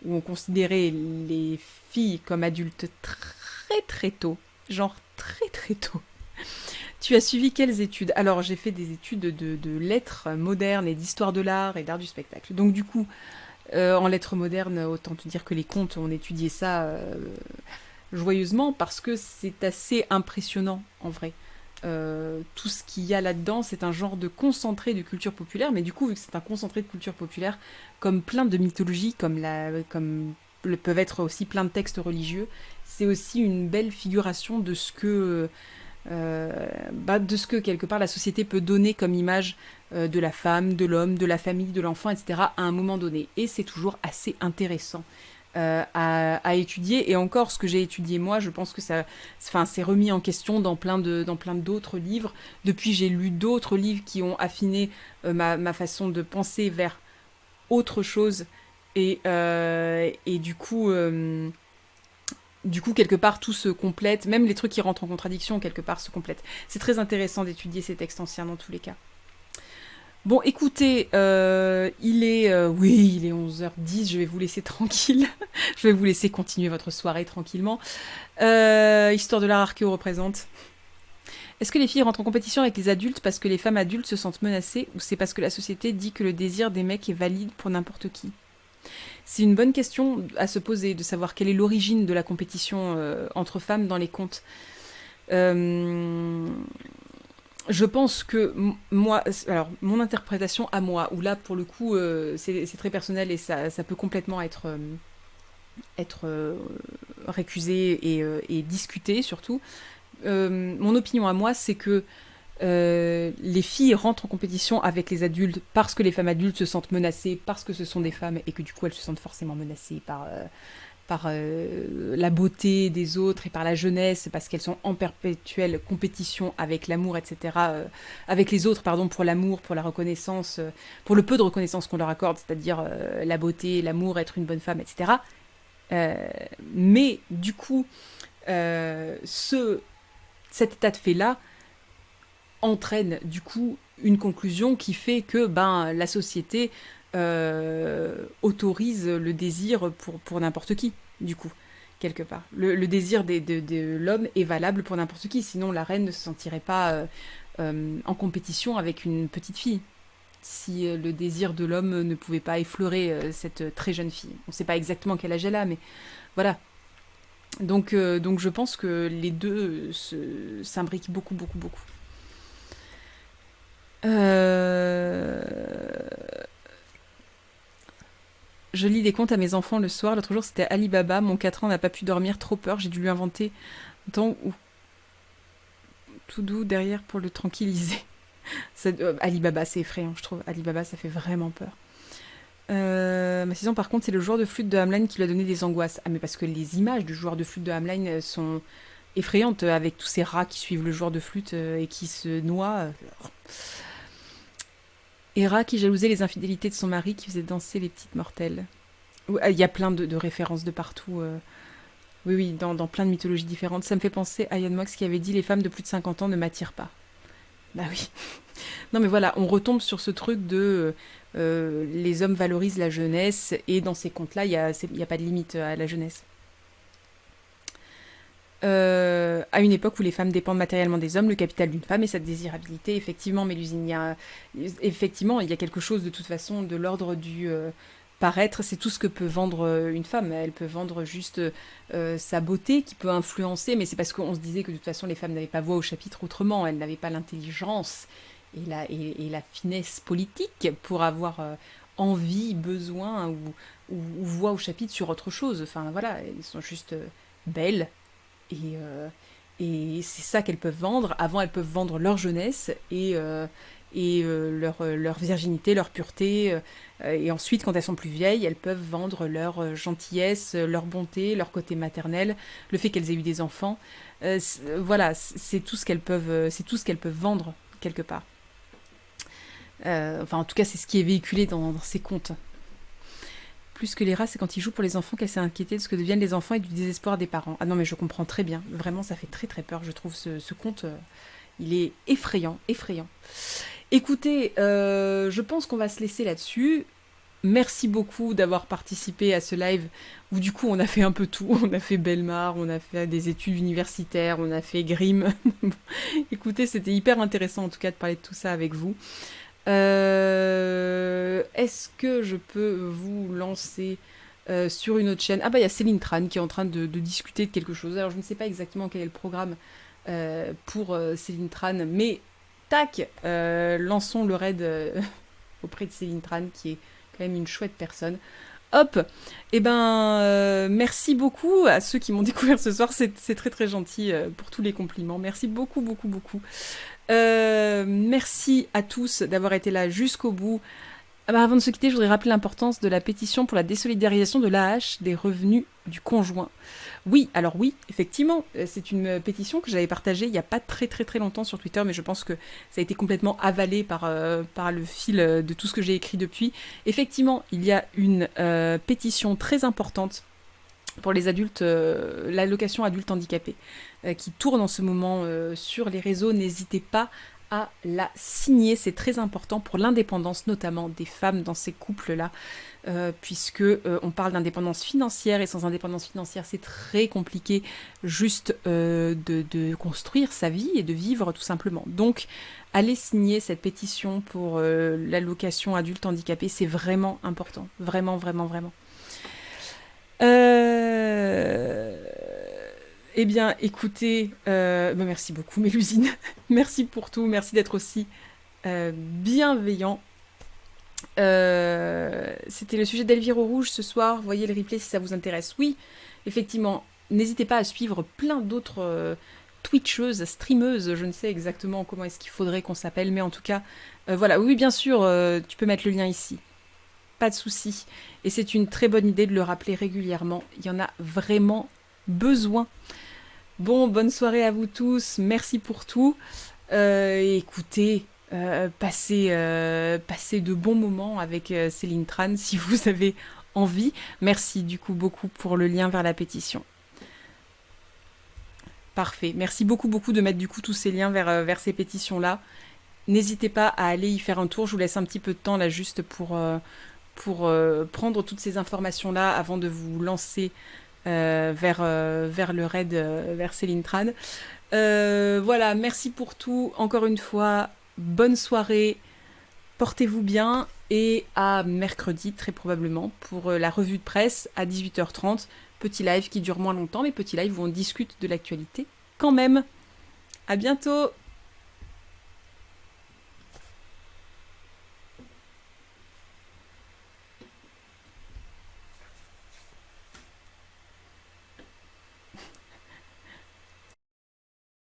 on considérait les filles comme adultes très très tôt. Genre très très tôt. Tu as suivi quelles études? Alors, j'ai fait des études de lettres modernes et d'histoire de l'art et d'art du spectacle. Donc, du coup, en lettres modernes, autant te dire que les contes, on étudiait ça joyeusement parce que c'est assez impressionnant en vrai. Tout ce qu'il y a là-dedans, c'est un genre de concentré de culture populaire, mais du coup, vu que c'est un concentré de culture populaire, comme plein de mythologies, comme peuvent être aussi plein de textes religieux, c'est aussi une belle figuration de ce que quelque part la société peut donner comme image de la femme, de l'homme, de la famille, de l'enfant, etc. à un moment donné. Et c'est toujours assez intéressant à étudier. Et encore, ce que j'ai étudié moi, je pense que enfin, c'est remis en question dans plein d'autres livres. Depuis, j'ai lu d'autres livres qui ont affiné ma façon de penser vers autre chose. Et du coup, quelque part, tout se complète. Même les trucs qui rentrent en contradiction, quelque part, se complètent. C'est très intéressant d'étudier ces textes anciens dans tous les cas. Bon, écoutez, oui, il est 11h10, je vais vous laisser tranquille. Je vais vous laisser continuer votre soirée tranquillement. Histoire de l'art archéo représente. Est-ce que les filles rentrent en compétition avec les adultes parce que les femmes adultes se sentent menacées ou c'est parce que la société dit que le désir des mecs est valide pour n'importe qui? C'est une bonne question à se poser, de savoir quelle est l'origine de la compétition entre femmes dans les contes. Je pense que moi, alors mon interprétation à moi, où là pour le coup c'est très personnel et ça peut complètement être être récusé et discuté surtout. Mon opinion à moi, c'est que les filles rentrent en compétition avec les adultes parce que les femmes adultes se sentent menacées, parce que ce sont des femmes et que du coup elles se sentent forcément menacées par la beauté des autres et par la jeunesse, parce qu'elles sont en perpétuelle compétition avec l'amour, etc. Avec les autres, pardon, pour l'amour, pour la reconnaissance, pour le peu de reconnaissance qu'on leur accorde, c'est-à-dire la beauté, l'amour, être une bonne femme, etc. Euh, mais du coup, cet état de fait-là entraîne du coup une conclusion qui fait que la société autorise le désir pour n'importe qui, du coup, quelque part. Le désir de l'homme est valable pour n'importe qui, sinon la reine ne se sentirait pas en compétition avec une petite fille. Si le désir de l'homme ne pouvait pas effleurer cette très jeune fille. On ne sait pas exactement quel âge elle a, mais voilà. Donc je pense que les deux s'imbriquent beaucoup, beaucoup, beaucoup. Euh, Je lis des contes à mes enfants le soir. L'autre jour, c'était Alibaba. Mon 4 ans n'a pas pu dormir, trop peur. J'ai dû lui inventer un temps où tout doux derrière pour le tranquilliser. Alibaba, c'est effrayant, je trouve. Alibaba, ça fait vraiment peur. Ma saison, par contre, c'est le joueur de flûte de Hamelin qui lui a donné des angoisses. Ah, mais parce que les images du joueur de flûte de Hamelin sont effrayantes, avec tous ces rats qui suivent le joueur de flûte et qui se noient. Héra qui jalousait les infidélités de son mari qui faisait danser les petites mortelles. Il y a plein de références de partout. Oui, oui, dans plein de mythologies différentes. Ça me fait penser à Yann Moix qui avait dit « Les femmes de plus de 50 ans ne m'attirent pas ». Bah oui. Non mais voilà, on retombe sur ce truc de les hommes valorisent la jeunesse et dans ces contes-là, il y a pas de limite à la jeunesse. À une époque où les femmes dépendent matériellement des hommes, le capital d'une femme est sa désirabilité. Effectivement, Mélusine, effectivement, il y a quelque chose de toute façon de l'ordre du paraître. C'est tout ce que peut vendre une femme. Elle peut vendre juste sa beauté qui peut influencer, mais c'est parce qu'on se disait que de toute façon les femmes n'avaient pas voix au chapitre autrement. Elles n'avaient pas l'intelligence et la finesse politique pour avoir envie, besoin ou voix au chapitre sur autre chose. Enfin voilà, elles sont juste belles et, et c'est ça qu'elles peuvent vendre. Avant, elles peuvent vendre leur jeunesse et leur virginité, leur pureté. Et ensuite, quand elles sont plus vieilles, elles peuvent vendre leur gentillesse, leur bonté, leur côté maternel, le fait qu'elles aient eu des enfants. Voilà, c'est tout ce qu'elles peuvent, c'est tout ce qu'elles peuvent vendre quelque part. Enfin, en tout cas, c'est ce qui est véhiculé dans ces contes. Plus que les rats, c'est quand il joue pour les enfants qu'elle s'est inquiétée de ce que deviennent les enfants et du désespoir des parents. Ah non, mais je comprends très bien. Vraiment, ça fait très très peur, je trouve, ce conte. Il est effrayant, effrayant. Écoutez, je pense qu'on va se laisser là-dessus. Merci beaucoup d'avoir participé à ce live où du coup on a fait un peu tout. On a fait Belmar, on a fait des études universitaires, on a fait Grimm. Écoutez, c'était hyper intéressant en tout cas de parler de tout ça avec vous. Est-ce que je peux vous lancer sur une autre chaîne? Ah bah il y a Céline Tran qui est en train de discuter de quelque chose. Alors je ne sais pas exactement quel est le programme pour Céline Tran, mais tac, lançons le raid auprès de Céline Tran qui est quand même une chouette personne. Hop, et merci beaucoup à ceux qui m'ont découvert ce soir, c'est très très gentil pour tous les compliments. Merci beaucoup beaucoup beaucoup. Merci à tous d'avoir été là jusqu'au bout. Avant de se quitter, je voudrais rappeler l'importance de la pétition pour la désolidarisation de l'AH des revenus du conjoint. Oui, alors oui, effectivement, c'est une pétition que j'avais partagée il n'y a pas très très très longtemps sur Twitter, mais je pense que ça a été complètement avalé par le fil de tout ce que j'ai écrit depuis. Effectivement, il y a une pétition très importante pour les adultes, l'allocation adulte handicapé, qui tourne en ce moment sur les réseaux. N'hésitez pas à la signer, c'est très important pour l'indépendance notamment des femmes dans ces couples-là, puisque on parle d'indépendance financière, et sans indépendance financière c'est très compliqué juste de construire sa vie et de vivre tout simplement. Donc allez signer cette pétition pour l'allocation adulte handicapé, c'est vraiment important, vraiment vraiment vraiment. Eh bien, écoutez, merci beaucoup, Mélusine. Merci pour tout, merci d'être aussi bienveillant. C'était le sujet d'Elvire au Rouge ce soir. Voyez le replay si ça vous intéresse. Oui, effectivement. N'hésitez pas à suivre plein d'autres twitcheuses, streameuses. Je ne sais exactement comment est-ce qu'il faudrait qu'on s'appelle, mais en tout cas, voilà. Oui, bien sûr, tu peux mettre le lien ici. Pas de souci. Et c'est une très bonne idée de le rappeler régulièrement. Il y en a vraiment besoin. Bon, bonne soirée à vous tous. Merci pour tout. Écoutez, passez de bons moments avec Céline Tran si vous avez envie. Merci du coup beaucoup pour le lien vers la pétition. Parfait. Merci beaucoup de mettre du coup tous ces liens vers ces pétitions-là. N'hésitez pas à aller y faire un tour. Je vous laisse un petit peu de temps là juste pour prendre toutes ces informations-là avant de vous lancer vers le raid vers Céline Tran. Voilà, merci pour tout. Encore une fois, bonne soirée. Portez-vous bien et à mercredi très probablement pour la revue de presse à 18h30. Petit live qui dure moins longtemps, mais petit live où on discute de l'actualité quand même. À bientôt!